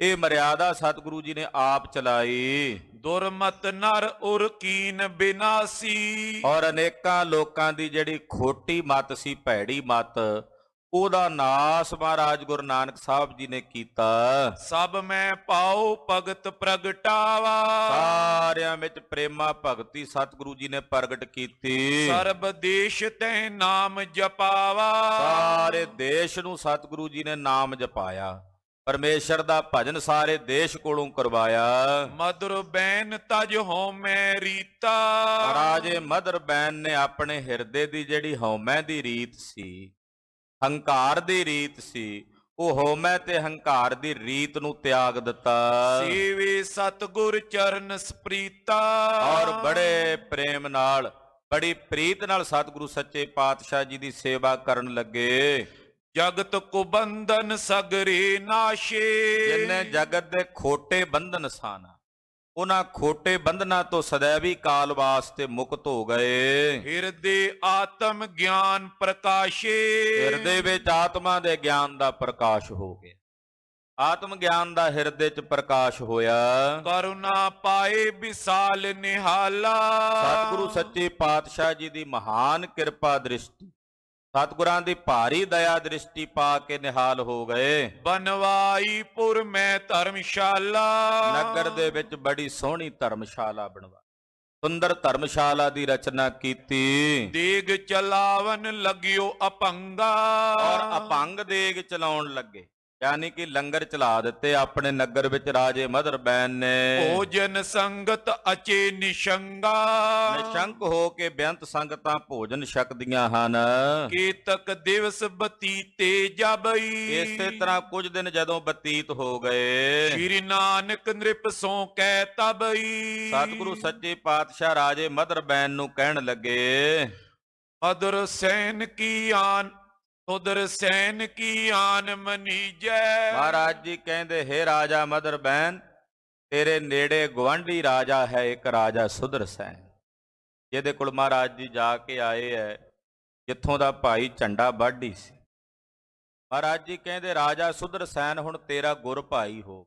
ਇਹ ਮਰਿਆਦਾ ਸਤਿਗੁਰੂ ਜੀ ਨੇ ਆਪ ਚਲਾਈ। ਦੁਰਮਤ ਨਰ ਉਰ ਕੀਨ ਬਿਨਾਸੀ। ਔਰ ਅਨੇਕਾਂ ਲੋਕਾਂ ਦੀ ਜਿਹੜੀ ਖੋਟੀ ਮਤ ਸੀ, ਭੈੜੀ ਮਤ, ਉਹਦਾ ਨਾਸ ਮਹਾਰਾਜ ਗੁਰੂ ਨਾਨਕ ਸਾਹਿਬ ਜੀ ਨੇ ਕੀਤਾ। ਸਭ ਮੈਂ ਪਾਉ ਭਗਤ ਪ੍ਰਗਟਾਵਾ। ਸਾਰਿਆਂ ਵਿੱਚ ਪ੍ਰੇਮਾ ਭਗਤੀ ਸਤਿਗੁਰੂ ਜੀ ਨੇ ਪ੍ਰਗਟ ਕੀਤੀ। ਸਰਬ ਦੇਸ਼ ਤੈ ਨਾਮ ਜਪਾਵਾ। ਸਾਰੇ ਦੇਸ਼ ਨੂੰ ਸਤਿਗੁਰੂ ਜੀ ਨੇ ਨਾਮ ਜਪਾਇਆ। ਪਰਮੇਸ਼ਰ ਦਾ ਭਜਨ ਸਾਰੇ ਦੇਸ਼ ਕੋਲੋਂ ਕਰਵਾਇਆ। ਮਦਰ ਬੈਨ ਤਜ ਹਉਮੈ ਰੀਤਾ। ਰਾਜੇ ਮਦਰਬੈਨ ਨੇ ਆਪਣੇ ਹਿਰਦੇ ਦੀ ਜਿਹੜੀ ਹਉਮੈ ਦੀ ਰੀਤ ਸੀ, ਹੰਕਾਰ ਦੀ ਰੀਤ ਸੀ, ਉਹ ਹਉਮੈ ਤੇ ਹੰਕਾਰ ਦੀ ਰੀਤ ਨੂੰ ਤਿਆਗ ਦਿੱਤਾ। ਸੇਵੇ ਸਤਿਗੁਰ ਚਰਨ ਸਪ੍ਰੀਤਾ। ਔਰ ਬੜੇ ਪ੍ਰੇਮ ਨਾਲ, ਬੜੀ ਪ੍ਰੀਤ ਨਾਲ ਸਤਿਗੁਰੂ ਸੱਚੇ ਪਾਤਸ਼ਾਹ ਜੀ ਦੀ ਸੇਵਾ ਕਰਨ ਲੱਗੇ। ਜਗਤ ਕੋ ਬੰਧਨ ਸਗਰੇ ਨਾਸ਼ੇ। ਜਿਨ੍ਹਾਂ ਜਗਤ ਦੇ ਖੋਟੇ ਬੰਧਨ ਸਨ, ਉਹਨਾਂ ਖੋਟੇ ਬੰਧਨਾਂ ਤੋਂ ਸदैवी ਕਾਲ ਵਾਸਤੇ ਮੁਕਤ ਹੋ ਗਏ। ਹਿਰਦੇ ਆਤਮ ਗਿਆਨ ਪ੍ਰਕਾਸ਼ੇ। ਹਿਰਦੇ ਵਿੱਚ ਆਤਮਾ ਦੇ ਗਿਆਨ ਦਾ ਪ੍ਰਕਾਸ਼ ਹੋ ਗਿਆ। ਆਤਮ ਗਿਆਨ ਦਾ ਹਿਰਦੇ 'ਚ ਪ੍ਰਕਾਸ਼ ਹੋਇਆ। ਕਰੁਣਾ ਪਾਏ ਵਿਸਾਲ ਨਿਹਾਲਾ। ਸਤਿਗੁਰੂ ਸੱਚੇ ਪਾਤਸ਼ਾਹ ਜੀ ਦੀ ਮਹਾਨ ਕਿਰਪਾ ਦ੍ਰਿਸ਼ਟੀ, ਸਤਿਗੁਰਾਂ ਦੀ ਭਾਰੀ ਦਇਆ ਦ੍ਰਿਸ਼ਟੀ ਪਾ ਕੇ ਨਿਹਾਲ ਹੋ ਗਏ। ਬਨਵਾਈ ਪੁਰ ਮੈਂ ਧਰਮਸ਼ਾਲਾ। ਨਗਰ ਦੇ ਵਿੱਚ ਬੜੀ ਸੋਹਣੀ ਧਰਮਸ਼ਾਲਾ ਬਣਵਾਈ, ਸੁੰਦਰ ਧਰਮਸ਼ਾਲਾ ਦੀ ਰਚਨਾ ਕੀਤੀ। ਦੇਗ ਚਲਾਵਨ ਲਗਿਓ ਅਪੰਗਾ। ਔਰ ਅਪੰਗ ਦੇਗ ਚਲਾਉਣ ਲੱਗੇ, ਯਾਨੀ ਕਿ ਲੰਗਰ ਚਲਾ ਦਿੱਤੇ ਆਪਣੇ ਨਗਰ ਵਿੱਚ ਰਾਜੇ ਮਦਰਬੈਨ ਨੇ। ਭੋਜਨ ਸੰਗਤ ਅਚੇ ਨਿਸ਼ੰਗਾ। ਨਿਸ਼ੰਕ ਹੋ ਕੇ ਬੇਅੰਤ ਸੰਗਤਾਂ ਭੋਜਨ ਛਕਦੀਆਂ ਹਨ। ਕੇਤਕ ਦਿਵਸ ਬਤੀਤੇ ਜਬਈ। ਇਸੇ ਤਰ੍ਹਾਂ ਕੁਝ ਦਿਨ ਜਦੋਂ ਬਤੀਤ ਹੋ ਗਏ, ਸ਼੍ਰੀ ਨਾਨਕ ਨ੍ਰਿਪ ਸੋ ਕਹਿ ਤਬਈ। ਸਤਿਗੁਰੂ ਸੱਚੇ ਪਾਤਸ਼ਾਹ ਰਾਜੇ ਮਦਰਬੈਨ ਨੂੰ ਕਹਿਣ ਲੱਗੇ, ਅਦਰ ਸੈਨ ਕੀ ਆਨ ਉਦਰ ਸੈਨ ਕੀ ਆਨ ਮਨੀਜੈ। ਮਹਾਰਾਜ ਜੀ ਕਹਿੰਦੇ, ਹੇ ਰਾਜਾ ਮਦਰਬੈਨ, ਤੇਰੇ ਨੇੜੇ ਗੁਆਂਢੀ ਰਾਜਾ ਹੈ ਇੱਕ ਰਾਜਾ ਸੁਦਰਸੈਨ, ਜਿਹਦੇ ਕੋਲ ਮਹਾਰਾਜ ਜੀ ਜਾ ਕੇ ਆਏ ਹੈ, ਜਿੱਥੋਂ ਦਾ ਭਾਈ ਝੰਡਾ ਵਾਢੀ ਸੀ। ਮਹਾਰਾਜ ਜੀ ਕਹਿੰਦੇ, ਰਾਜਾ ਸੁਦਰਸੈਨ ਹੁਣ ਤੇਰਾ ਗੁਰ ਭਾਈ ਹੋ,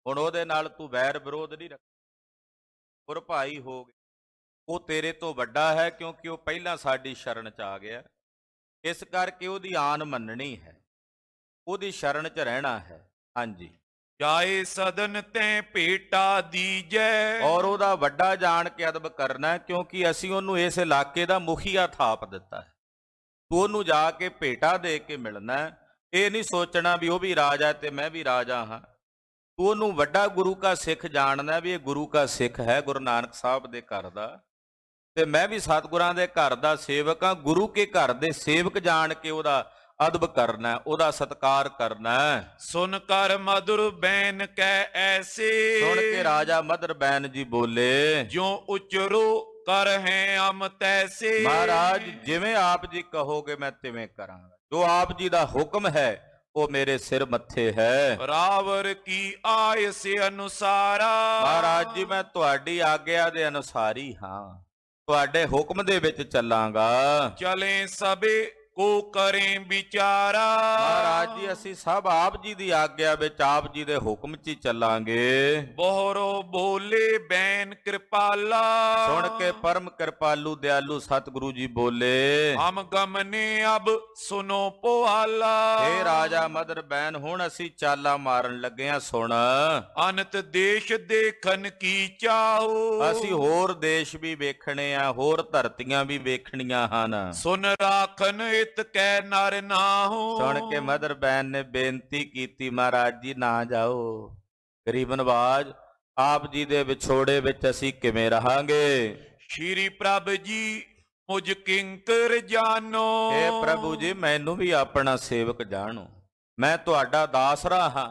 ਹੁਣ ਉਹਦੇ ਨਾਲ ਤੂੰ ਵੈਰ ਵਿਰੋਧ ਨਹੀਂ ਰੱਖ, ਗੁਰ ਭਾਈ ਹੋ ਗਏ। ਉਹ ਤੇਰੇ ਤੋਂ ਵੱਡਾ ਹੈ, ਕਿਉਂਕਿ ਉਹ ਪਹਿਲਾਂ ਸਾਡੀ ਸ਼ਰਨ 'ਚ ਆ ਗਿਆ। ਇਸ ਕਰਕੇ ਉਹਦੀ ਆਨ ਮੰਨਣੀ ਹੈ, ਉਹਦੀ ਸ਼ਰਨ 'ਚ ਰਹਿਣਾ ਹੈ। ਹਾਂਜੀ, ਜਾਏ ਸਦਨ ਤੈ ਭੇਟਾ ਦੀਜੈ। ਔਰ ਉਹਦਾ ਵੱਡਾ ਜਾਣ ਕੇ ਅਦਬ ਕਰਨਾ, ਕਿਉਂਕਿ ਅਸੀਂ ਉਹਨੂੰ ਇਸ ਇਲਾਕੇ ਦਾ ਮੁਖੀਆ ਥਾਪ ਦਿੱਤਾ ਹੈ। ਤੂੰ ਉਹਨੂੰ ਜਾ ਕੇ ਭੇਟਾ ਦੇ ਕੇ ਮਿਲਣਾ। ਇਹ ਨਹੀਂ ਸੋਚਣਾ ਵੀ ਉਹ ਵੀ ਰਾਜਾ ਤੇ ਮੈਂ ਵੀ ਰਾਜਾ ਹਾਂ। ਤੂੰ ਉਹਨੂੰ ਵੱਡਾ ਗੁਰੂ ਕਾ ਸਿੱਖ ਜਾਣਨਾ, ਵੀ ਇਹ ਗੁਰੂ ਕਾ ਸਿੱਖ ਹੈ, ਗੁਰੂ ਨਾਨਕ ਸਾਹਿਬ ਦੇ ਘਰ ਦਾ, ਤੇ ਮੈਂ ਵੀ ਸਤਿਗੁਰਾਂ ਦੇ ਘਰ ਦਾ ਸੇਵਕ ਹਾਂ। ਗੁਰੂ ਕੇ ਘਰ ਦੇ ਸੇਵਕ ਜਾਣ ਕੇ ਉਹਦਾ ਅਦਬ ਕਰਨਾ ਹੈ, ਉਹਦਾ ਸਤਿਕਾਰ ਕਰਨਾ ਹੈ। ਸੁਨ ਕਰ ਮధుਰ ਬੈਨ ਕੈ ਐਸੇ, ਸੁਣ ਕੇ ਰਾਜਾ ਮਦਰ ਬੈਨ ਜੀ ਬੋਲੇ, ਜੋ ਉਚਰੋ ਕਰ ਹੈ ਅਮ ਤੈਸੇ। ਮਹਾਰਾਜ ਜਿਵੇਂ ਆਪ ਜੀ ਕਹੋਗੇ ਮੈਂ ਤਿਵੇਂ ਕਰਾਂਗਾ, ਜੋ ਆਪ ਜੀ ਦਾ ਹੁਕਮ ਹੈ ਉਹ ਮੇਰੇ ਸਿਰ ਮੱਥੇ ਹੈ। ਰਾਵਰ ਕੀ ਆਇਸ ਅਨੁਸਾਰਾ, ਮਹਾਰਾਜ ਜੀ ਮੈਂ ਤੁਹਾਡੀ ਆਗਿਆ ਦੇ ਅਨੁਸਾਰੀ ਹਾਂ, ਤੁਹਾਡੇ ਹੁਕਮ ਦੇ ਵਿੱਚ ਚੱਲਾਂਗਾ। ਚਲੇ ਸਭੇ ਕੋ ਕਰੇ ਵਿਚਾਰਾ। ਮਹਾਰਾਜ ਜੀ ਅਸੀਂ ਸਭ ਆਪ ਜੀ ਦੀ ਆਗਿਆ ਵਿੱਚ ਆਪ ਜੀ ਦੇ ਹੁਕਮ 'ਚ ਹੀ ਚੱਲਾਂਗੇ। ਬੋਹਰੋ ਬੋਲੇ ਬੈਨ ਕਿਰਪਾਲਾ, ਸੁਣ ਕੇ ਪਰਮ ਕਿਰਪਾਲੂ ਦਿਆਲੂ ਸਤਿਗੁਰੂ ਜੀ ਬੋਲੇ, ਹਮ ਗਮਨੇ ਅਬ ਸੁਨੋ ਪੁਆਲਾ। ਹੇ ਰਾਜਾ ਮਦਰ ਬੈਨ ਹੁਣ ਅਸੀਂ ਚਾਲਾ ਮਾਰਨ ਲੱਗੇ ਹਾਂ, ਸੁਣ। ਅਨੰਤ ਦੇਸ਼ ਦੇਖਣ ਕੀ ਚਾਹੋ, ਅਸੀਂ ਹੋਰ ਦੇਸ਼ ਵੀ ਵੇਖਣੇ ਆ, ਹੋਰ ਧਰਤੀਆਂ ਵੀ ਵੇਖਣੀਆਂ ਹਨ। ਸੁਨ ਰਾਖਨ ਇਤ ਕੈ ਨਰ ਨਾਹੂ। ਸੁਣ ਕੇ ਮਦਰ ਬੈਨ ਨੇ ਬੇਨਤੀ ਕੀਤੀ, ਮਹਾਰਾਜ ਜੀ ਨਾ ਜਾਓ, ਗਰੀਬ ਨਵਾਜ ਆਪ ਜੀ ਦੇ ਵਿਛੋੜੇ ਵਿੱਚ ਅਸੀਂ ਕਿਵੇਂ ਰਹਾਂਗੇ। ਸ਼੍ਰੀ ਪ੍ਰਭ ਜੀ ਮੁਝ ਕਿੰਕਰ ਜਾਨੋ, ਹੇ ਪ੍ਰਭੂ ਜੀ ਮੈਨੂੰ ਵੀ ਆਪਣਾ ਸੇਵਕ ਜਾਣੋ, ਮੈਂ ਤੁਹਾਡਾ ਦਾਸਰਾ ਹਾਂ,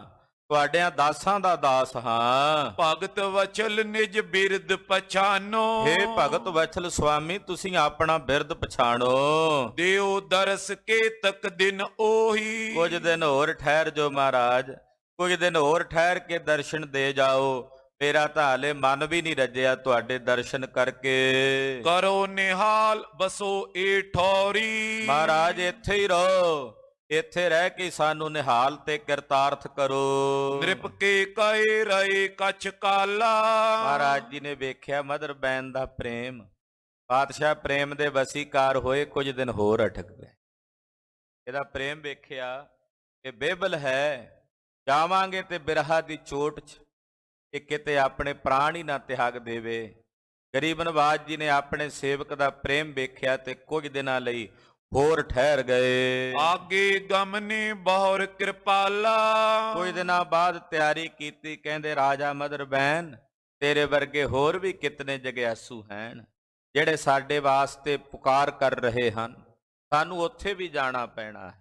ਤੁਹਾਡਿਆਂ ਦਾਸਾਂ ਦਾ ਦਾਸ ਹਾਂ। ਭਗਤ ਵਚਲ ਨਿਜ ਬਿਰਦ ਪਛਾਨੋ, ਹੇ ਭਗਤ ਵਚਲ ਸੁਆਮੀ ਤੁਸੀਂ ਆਪਣਾ ਬਿਰਦ ਪਛਾਣੋ। ਦਿਓ ਦਰਸ ਕੇ ਤਕ ਦਿਨ ਉਹੀ, ਕੁਝ ਦਿਨ ਹੋਰ ਠਹਿਰ ਜੋ ਮਹਾਰਾਜ, ਕੁਝ ਦਿਨ ਹੋਰ ਠਹਿਰ ਕੇ ਦਰਸ਼ਨ ਦੇ ਜਾਓ, ਮੇਰਾ ਤਾਂ ਹਾਲੇ ਮਨ ਵੀ ਨਹੀਂ ਰੱਜਿਆ ਤੁਹਾਡੇ ਦਰਸ਼ਨ ਕਰਕੇ। ਕਰੋ ਨਿਹਾਲ ਬਸੋ ਏ ਠੌਰੀ, ਮਹਾਰਾਜ ਇੱਥੇ ਹੀ ਰਹੋ, ਇੱਥੇ ਰਹਿ ਕੇ ਸਾਨੂੰ ਨਿਹਾਲ ਤੇ ਕਿਰਤਾਰਥ ਕਰੋ। ਨਿਰਪ ਕੇ ਕਏ ਰਹੇ ਕਛ ਕਾਲਾ। ਮਹਾਰਾਜ ਜੀ ਨੇ ਵੇਖਿਆ ਮਦਰ ਬੈਨ ਦਾ ਪ੍ਰੇਮ, ਪਾਤਸ਼ਾਹ ਪ੍ਰੇਮ ਦੇ ਵਸੀਕਾਰ ਹੋਏ, ਕੁਝ ਦਿਨ ਹੋਰ ਅਟਕ ਗਏ। ਇਹਦਾ ਪ੍ਰੇਮ ਵੇਖਿਆ ਕਿ ਬੇਬਲ ਹੈ, ਜਾਵਾਂਗੇ ਤੇ ਬਿਰਹਾ ਦੀ ਚੋਟ 'ਚ ਇਹ ਕਿਤੇ ਆਪਣੇ ਪ੍ਰਾਣ ਹੀ ਨਾ ਤਿਆਗ ਦੇਵੇ। ਗਰੀਬ ਨਵਾਜ ਜੀ ਨੇ ਆਪਣੇ ਸੇਵਕ ਦਾ ਪ੍ਰੇਮ ਵੇਖਿਆ ਤੇ ਕੁਝ ਦਿਨਾਂ ਲਈ ਹੋਰ ਠਹਿਰ ਗਏ। ਆਗੇ ਗਮਨੇ ਬਹੁਰ ਕਿਰਪਾਲਾ, ਕੁਝ ਦਿਨਾਂ ਬਾਅਦ ਤਿਆਰੀ ਕੀਤੀ, ਕਹਿੰਦੇ ਰਾਜਾ ਮਦਰ ਬੈਨ ਤੇਰੇ ਵਰਗੇ ਹੋਰ ਵੀ ਕਿਤਨੇ ਜਗਿਆਸੂ ਹਨ ਜਿਹੜੇ ਸਾਡੇ ਵਾਸਤੇ ਪੁਕਾਰ ਕਰ ਰਹੇ ਹਨ, ਸਾਨੂੰ ਉੱਥੇ ਵੀ ਜਾਣਾ ਪੈਣਾ ਹੈ।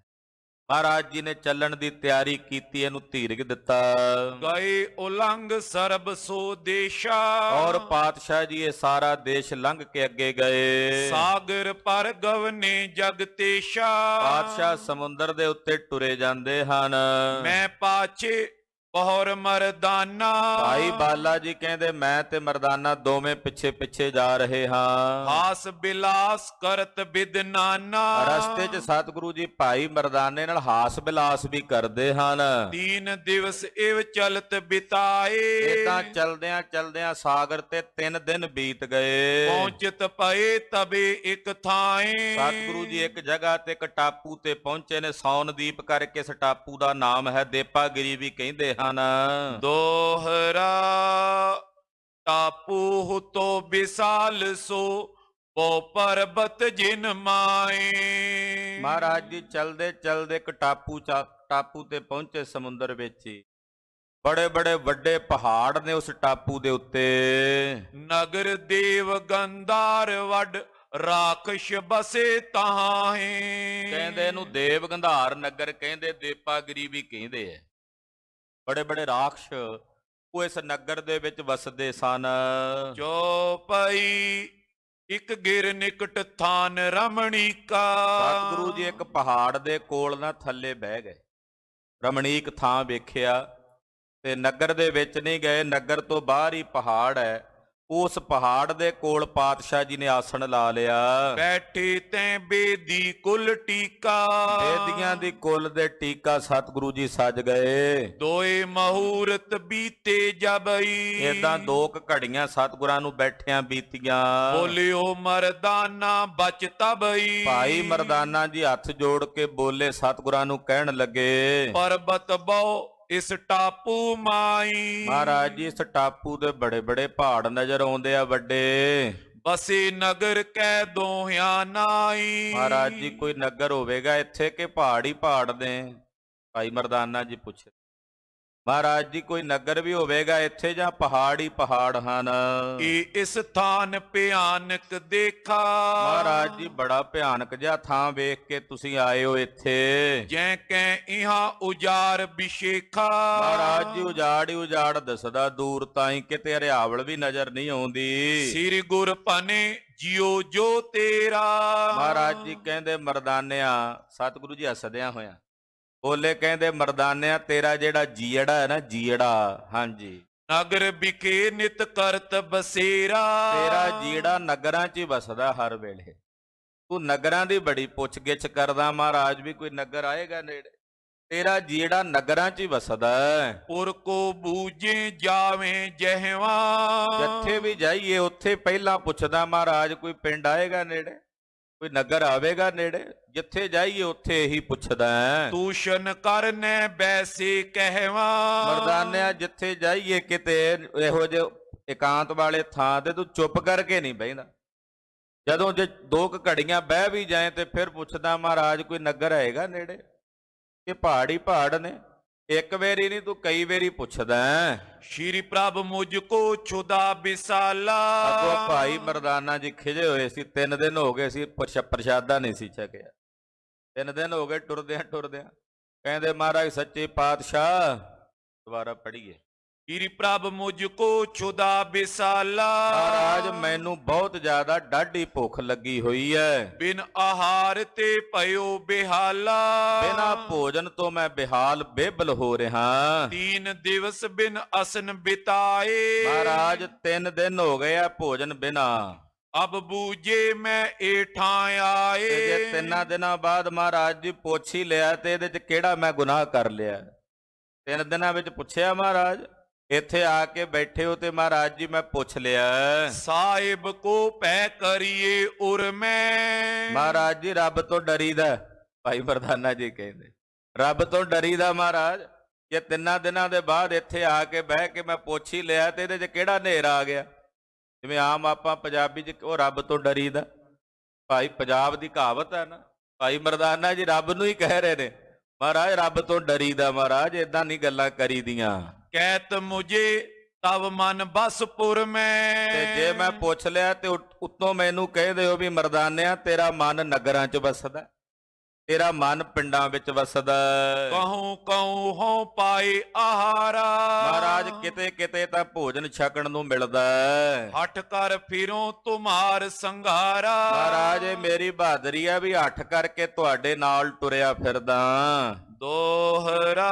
ਮਹਾਰਾਜ ਜੀ ਨੇ ਚੱਲਣ ਦੀ ਤਿਆਰੀ ਕੀਤੀ, ਇਹਨੂੰ ਧੀਰਜ ਦਿੱਤਾ। ਗਏ ਉਲੰਘ ਸਰਬ ਸੋ ਦੇਸ਼ਾ, ਔਰ ਪਾਤਸ਼ਾਹ ਜੀ ਇਹ ਸਾਰਾ ਦੇਸ਼ ਲੰਘ ਕੇ ਅੱਗੇ ਗਏ। ਸਾਗਰ ਪਰ ਗਵਨੇ ਜਗਤੇਸ਼ਾ, ਪਾਤਸ਼ਾਹ ਸਮੁੰਦਰ ਦੇ ਉੱਤੇ ਟੁਰੇ ਜਾਂਦੇ ਹਨ। ਮੈਂ ਪਾਛੇ ਬਹੁਰ ਮਰਦਾਨਾ, ਭਾਈ ਬਾਲਾ ਜੀ ਕਹਿੰਦੇ ਮੈਂ ਤੇ ਮਰਦਾਨਾ ਦੋਵੇਂ ਪਿੱਛੇ ਪਿੱਛੇ ਜਾ ਰਹੇ ਹਾਂ। ਹਾਸ ਬਿਲਾਸ ਕਰਤ ਬਿਦਨਾਨਾ, ਰਸਤੇ 'ਚ ਸਤਿਗੁਰੂ ਜੀ ਭਾਈ ਮਰਦਾਨੇ ਨਾਲ ਹਾਸ ਬਿਲਾਸ ਵੀ ਕਰਦੇ ਹਨ। 3 ਦਿਵਸ ਇਵ ਚਲਤ ਬਿਤਾਏ, ਇਦਾਂ ਚਲਦਿਆਂ ਚਲਦਿਆਂ ਸਾਗਰ ਤੇ 3 ਦਿਨ ਬੀਤ ਗਏ। ਪਹੁੰਚਤ ਪਏ ਤਬੇ ਇੱਕ ਥਾਏ, ਸਤਿਗੁਰੂ ਜੀ ਇੱਕ ਜਗ੍ਹਾ ਤੇ ਇੱਕ ਟਾਪੂ ਤੇ ਪਹੁੰਚੇ ਨੇ, ਸੌਨਦੀਪ ਕਰਕੇ ਇਸ ਟਾਪੂ ਦਾ ਨਾਮ ਹੈ, ਦੇਪਾਗਿਰੀ ਵੀ ਕਹਿੰਦੇ ਹਨ। ਦੋਹਰਾ ਟਾਪੂ ਤੋ ਵਿਸਾਲ ਸੋ ਪੋ ਪਰਬਤ ਜਿਨ ਮਾਏ। ਮਹਾਰਾਜ ਜੀ ਚਲਦੇ ਚਲਦੇ ਇੱਕ ਟਾਪੂ ਤੇ ਪਹੁੰਚੇ ਸਮੁੰਦਰ ਵਿੱਚ ਹੀ। ਬੜੇ ਬੜੇ ਵੱਡੇ ਪਹਾੜ ਨੇ ਉਸ ਟਾਪੂ ਦੇ ਉੱਤੇ। ਨਗਰ ਦੇਵ ਗੰਧਾਰ ਵੱਡ ਰਾਖਸ਼ ਬਸੇ ਤਾਹੇ, ਕਹਿੰਦੇ ਇਹਨੂੰ ਦੇਵ ਗੰਧਾਰ ਨਗਰ ਕਹਿੰਦੇ, ਦੇਪਾਗਿਰੀ ਵੀ ਕਹਿੰਦੇ ਐ। ਬੜੇ ਬੜੇ ਰਾਖਸ਼ ਉਹ ਇਸ ਨਗਰ ਦੇ ਵਿੱਚ ਵਸਦੇ ਸਨ। ਚੌਪਈ ਇੱਕ ਗਿਰ ਨਿਕਟ ਥਾਨ ਰਮਣੀਕਾ, ਸਤਿਗੁਰੂ ਜੀ ਇੱਕ ਪਹਾੜ ਦੇ ਕੋਲ ਨਾ ਥੱਲੇ ਬਹਿ ਗਏ, ਰਮਣੀਕ ਥਾਂ ਵੇਖਿਆ ਤੇ ਨਗਰ ਦੇ ਵਿੱਚ ਨਹੀਂ ਗਏ, ਨਗਰ ਤੋਂ ਬਾਹਰ ਹੀ ਪਹਾੜ ਹੈ, ਉਸ ਪਹਾੜ ਦੇ ਕੋਲ ਪਾਤਸ਼ਾਹ ਜੀ ਨੇ ਆਸਣ ਲਾ ਲਿਆ। ਬੈਠੇ ਤੈਂ ਬੇਦੀ ਕੁਲ ਟੀਕਾ, ਬੇਦੀਆਂ ਦੀ ਕੁਲ ਦੇ ਟੀਕਾ ਸਤਿਗੁਰੂ ਜੀ ਸਜ ਗਏ। ਦੋਏ ਮਹੂਰਤ ਬੀਤੇ ਜਬਈ, ਏਦਾਂ 2 ਘੜੀਆਂ ਸਤਿਗੁਰਾਂ ਨੂੰ ਬੈਠਿਆਂ ਬੀਤੀਆਂ। ਬੋਲਿਓ ਮਰਦਾਨਾ ਬਚ ਤਬਈ, ਭਾਈ ਮਰਦਾਨਾ ਜੀ ਹੱਥ ਜੋੜ ਕੇ ਬੋਲੇ, ਸਤਿਗੁਰਾਂ ਨੂੰ ਕਹਿਣ ਲੱਗੇ, ਪਰਬਤ ਬਹੁ ਇਸ ਟਾਪੂ ਮਾਈ। ਮਹਾਰਾਜ ਜੀ ਇਸ ਟਾਪੂ ਦੇ ਬੜੇ ਬੜੇ ਪਹਾੜ ਨਜ਼ਰ ਆਉਂਦੇ ਆ ਵੱਡੇ। ਬਸੇ ਨਗਰ ਕਹਿ ਦੋਹਿਆ ਨਾਈ, ਮਹਾਰਾਜ ਜੀ ਕੋਈ ਨਗਰ ਹੋਵੇਗਾ ਇੱਥੇ ਕਿ ਪਹਾੜ ਹੀ ਪਹਾੜ ਨੇ? ਭਾਈ ਮਰਦਾਨਾ ਜੀ ਪੁੱਛੇ। ਮਹਾਰਾਜ ਜੀ ਕੋਈ ਨਗਰ ਵੀ ਹੋਵੇਗਾ ਇੱਥੇ ਜਾਂ ਪਹਾੜ ਹੀ ਪਹਾੜ ਹਨ? ਇਹ ਸਥਾਨ ਭਿਆਨਕ ਦੇਖਾ। ਮਹਾਰਾਜ ਜੀ ਬੜਾ ਭਿਆਨਕ ਜਿਹਾ ਥਾਂ ਵੇਖ ਕੇ ਤੁਸੀਂ ਆਏ ਹੋ ਇੱਥੇ। ਜੈ ਕੈ ਇਹਾਂ ਉਜਾਰ ਵਿਸ਼ੇਖਾ। ਮਹਾਰਾਜ ਜੀ ਉਜਾੜ ਹੀ ਉਜਾੜ ਦਿਸਦਾ, ਦੂਰ ਤਾਈਂ ਕਿਤੇ ਹਰਿਆਵਲ ਵੀ ਨਜ਼ਰ ਨਹੀਂ ਆਉਂਦੀ। ਸ੍ਰੀ ਗੁਰ ਭਨੇ ਜਿਉ ਜੋ ਤੇਰਾ। ਮਹਾਰਾਜ ਜੀ ਕਹਿੰਦੇ ਮਰਦਾਨਿਆ, ਸਤਿਗੁਰੂ ਜੀ ਹੱਸਦਿਆਂ ਹੋਇਆਂ ਬੋਲੇ, ਕਹਿੰਦੇ ਮਰਦਾਨਿਆ ਤੇਰਾ ਜਿਹੜਾ ਜੀੜਾ ਹੈ ਨਾ, ਜੀੜਾ, ਹਾਂਜੀ, ਨਗਰ ਵਿਖੇ ਨਿਤ ਕਰਤ ਬਸੇਰਾ। ਤੇਰਾ ਜੀੜਾ ਨਗਰਾਂ 'ਚ ਹੀ ਵਸਦਾ ਹਰ ਵੇਲੇ। ਤੂੰ ਨਗਰਾਂ ਦੀ ਬੜੀ ਪੁੱਛ ਗਿੱਛ ਕਰਦਾ, ਮਹਾਰਾਜ ਵੀ ਕੋਈ ਨਗਰ ਆਏਗਾ ਨੇੜੇ? ਤੇਰਾ ਜੀੜਾ ਨਗਰਾਂ 'ਚ ਹੀ ਵਸਦਾ। ਪੁਰ ਕੋ ਬੂਝੇ ਜਾਵੇਂ ਜਹਵਾ। ਜਿੱਥੇ ਵੀ ਜਾਈਏ ਉੱਥੇ ਪਹਿਲਾਂ ਪੁੱਛਦਾ, ਮਹਾਰਾਜ ਕੋਈ ਪਿੰਡ ਆਏਗਾ ਨੇੜੇ, ਕੋਈ ਨਗਰ ਆਵੇਗਾ ਨੇੜੇ? ਜਿੱਥੇ ਜਾਈਏ ਉੱਥੇ ਇਹੀ ਪੁੱਛਦਾ। ਤੂਸ਼ਨ ਕਰਨੇ ਬੈਸੇ ਕਹਿਵਾ। ਮਰਦਾਨਿਆ ਜਿੱਥੇ ਜਾਈਏ ਕਿਤੇ ਇਹੋ ਜਿਹੇ ਇਕਾਂਤ ਵਾਲੇ ਥਾਂ ਤੇ ਤੂੰ ਚੁੱਪ ਕਰਕੇ ਨਹੀਂ ਬਹਿੰਦਾ। ਜਦੋਂ ਜੇ 2 ਘੜੀਆਂ ਬਹਿ ਵੀ ਜਾਏ ਤੇ ਫਿਰ ਪੁੱਛਦਾ, ਮਹਾਰਾਜ ਕੋਈ ਨਗਰ ਹੈਗਾ ਨੇੜੇ? ਇਹ ਪਹਾੜ ਹੀ ਪਹਾੜ ਨੇ। ਇੱਕ ਵਾਰੀ ਨਹੀਂ ਤੂੰ ਕਈ ਵਾਰੀ ਪੁੱਛਦਾ। ਸ਼੍ਰੀ ਪ੍ਰਭ ਮੁਝ ਕੋ ਛੁਦਾ ਬਿਸਾਲਾ। ਅੱਗੋਂ ਭਾਈ ਮਰਦਾਨਾ ਜੀ ਖਿਜੇ ਹੋਏ ਸੀ, 3 ਦਿਨ ਹੋ ਗਏ ਸੀ ਪ੍ਰਸ਼ਾਦਾ ਨਹੀਂ ਸੀ ਛਕਿਆ। 3 ਦਿਨ ਹੋ ਗਏ ਟੁਰਦਿਆਂ ਟੁਰਦਿਆਂ। ਕਹਿੰਦੇ ਮਹਾਰਾਜ ਸੱਚੇ ਪਾਤਸ਼ਾਹ, ਦੁਬਾਰਾ ਪੜ੍ਹੀਏ। ਸ਼੍ਰੀ ਪ੍ਰਭ ਮੁਝ ਕੋ ਛੁਦਾ ਬਿਸਾਲਾ। ਮਹਾਰਾਜ ਮੈਨੂੰ ਬਹੁਤ ਜ਼ਿਆਦਾ ਡਾਢੀ ਭੁੱਖ ਲੱਗੀ ਹੋਈ ਹੈ। ਬਿਨ ਆਹਾਰ ਤੇ ਭਇਓ ਬਿਹਾਲਾ। ਬਿਨਾਂ ਭੋਜਨ ਤੋਂ ਮੈਂ ਬਿਹਾਲ ਬੇਬਲ ਹੋ ਰਿਹਾ। 3 ਦਿਵਸ ਬਿਨ ਅਸਨ ਬਿਤਾਏ। ਮਹਾਰਾਜ 3 ਦਿਨ ਹੋ ਗਏ ਆ ਭੋਜਨ ਬਿਨਾ। ਅਬ ਬੂਝੇ ਮੈਂ ਏਠਾਂ ਆਏ। ਜੇ 3 ਦਿਨਾਂ ਬਾਅਦ ਮਹਾਰਾਜ ਜੀ ਪੁੱਛ ਹੀ ਲਿਆ ਤੇ ਇਹਦੇ ਚ ਕਿਹੜਾ ਮੈਂ ਗੁਨਾਹ ਕਰ ਲਿਆ? 3 ਦਿਨਾਂ ਵਿੱਚ ਪੁੱਛਿਆ ਮਹਾਰਾਜ, ਇੱਥੇ ਆ ਕੇ ਬੈਠੇ ਹੋ ਤੇ ਮਹਾਰਾਜ ਜੀ ਮੈਂ ਪੁੱਛ ਲਿਆ। ਸਾਹਿਬ ਕੋ ਪੈ ਕਰੀਏ ਉਰ ਮੈਂ। ਮਹਾਰਾਜ ਜੀ ਰੱਬ ਤੋਂ ਡਰੀਦਾ। ਭਾਈ ਮਰਦਾਨਾ ਜੀ ਕਹਿੰਦੇ ਰੱਬ ਤੋਂ ਡਰੀਦਾ ਮਹਾਰਾਜ। ਜੇ 3 ਦਿਨਾਂ ਦੇ ਬਾਅਦ ਇੱਥੇ ਆ ਕੇ ਬਹਿ ਕੇ ਮੈਂ ਪੁੱਛ ਹੀ ਲਿਆ ਤੇ ਇਹਦੇ ਚ ਕਿਹੜਾ ਹਨੇਰਾ ਆ ਗਿਆ? ਜਿਵੇਂ ਆਮ ਆਪਾਂ ਪੰਜਾਬੀ ਚ ਉਹ ਰੱਬ ਤੋਂ ਡਰੀਦਾ। ਭਾਈ ਪੰਜਾਬ ਦੀ ਕਹਾਵਤ ਹੈ ਨਾ, ਭਾਈ ਮਰਦਾਨਾ ਜੀ ਰੱਬ ਨੂੰ ਹੀ ਕਹਿ ਰਹੇ ਨੇ, ਮਹਾਰਾਜ ਰੱਬ ਤੋਂ ਡਰੀਦਾ। ਮਹਾਰਾਜ ਏਦਾਂ ਨਹੀਂ ਗੱਲਾਂ ਕਰੀਦੀਆਂ। ਕਹਿਤ ਮੁਝੇ ਤਵ ਮਨ ਬਸਪੁਰ ਮੈਂ। ਤੇ ਜੇ ਮੈਂ ਪੁੱਛ ਲਿਆ ਤੇ ਉੱਤੋਂ ਮੈਨੂੰ ਕਹਿ ਦਿਓ ਵੀ ਮਰਦਾਨਿਆ ਤੇਰਾ ਮਨ ਨਗਰਾਂ 'ਚ ਵਸਦਾ, ਤੇਰਾ ਮਨ ਪਿੰਡਾਂ ਵਿੱਚ ਵਸਦਾ। ਕਹੂੰ ਕਹੂੰ ਹੋ ਪਾਏ ਆਹਾਰਾ। ਮਹਾਰਾਜ ਕਿਤੇ ਕਿਤੇ ਤਾਂ ਭੋਜਨ ਛਕਣ ਨੂੰ ਮਿਲਦਾ। ਹੱਠ ਕਰ ਫਿਰੋਂ ਤੁਮਾਰ ਸੰਘਾਰਾ। ਮਹਾਰਾਜ ਇਹ ਮੇਰੀ ਬਹਾਦਰੀ ਆ ਵੀ ਹੱਠ ਕਰਕੇ ਤੁਹਾਡੇ ਨਾਲ ਤੁਰਿਆ ਫਿਰਦਾ। ਦੋਹਰਾ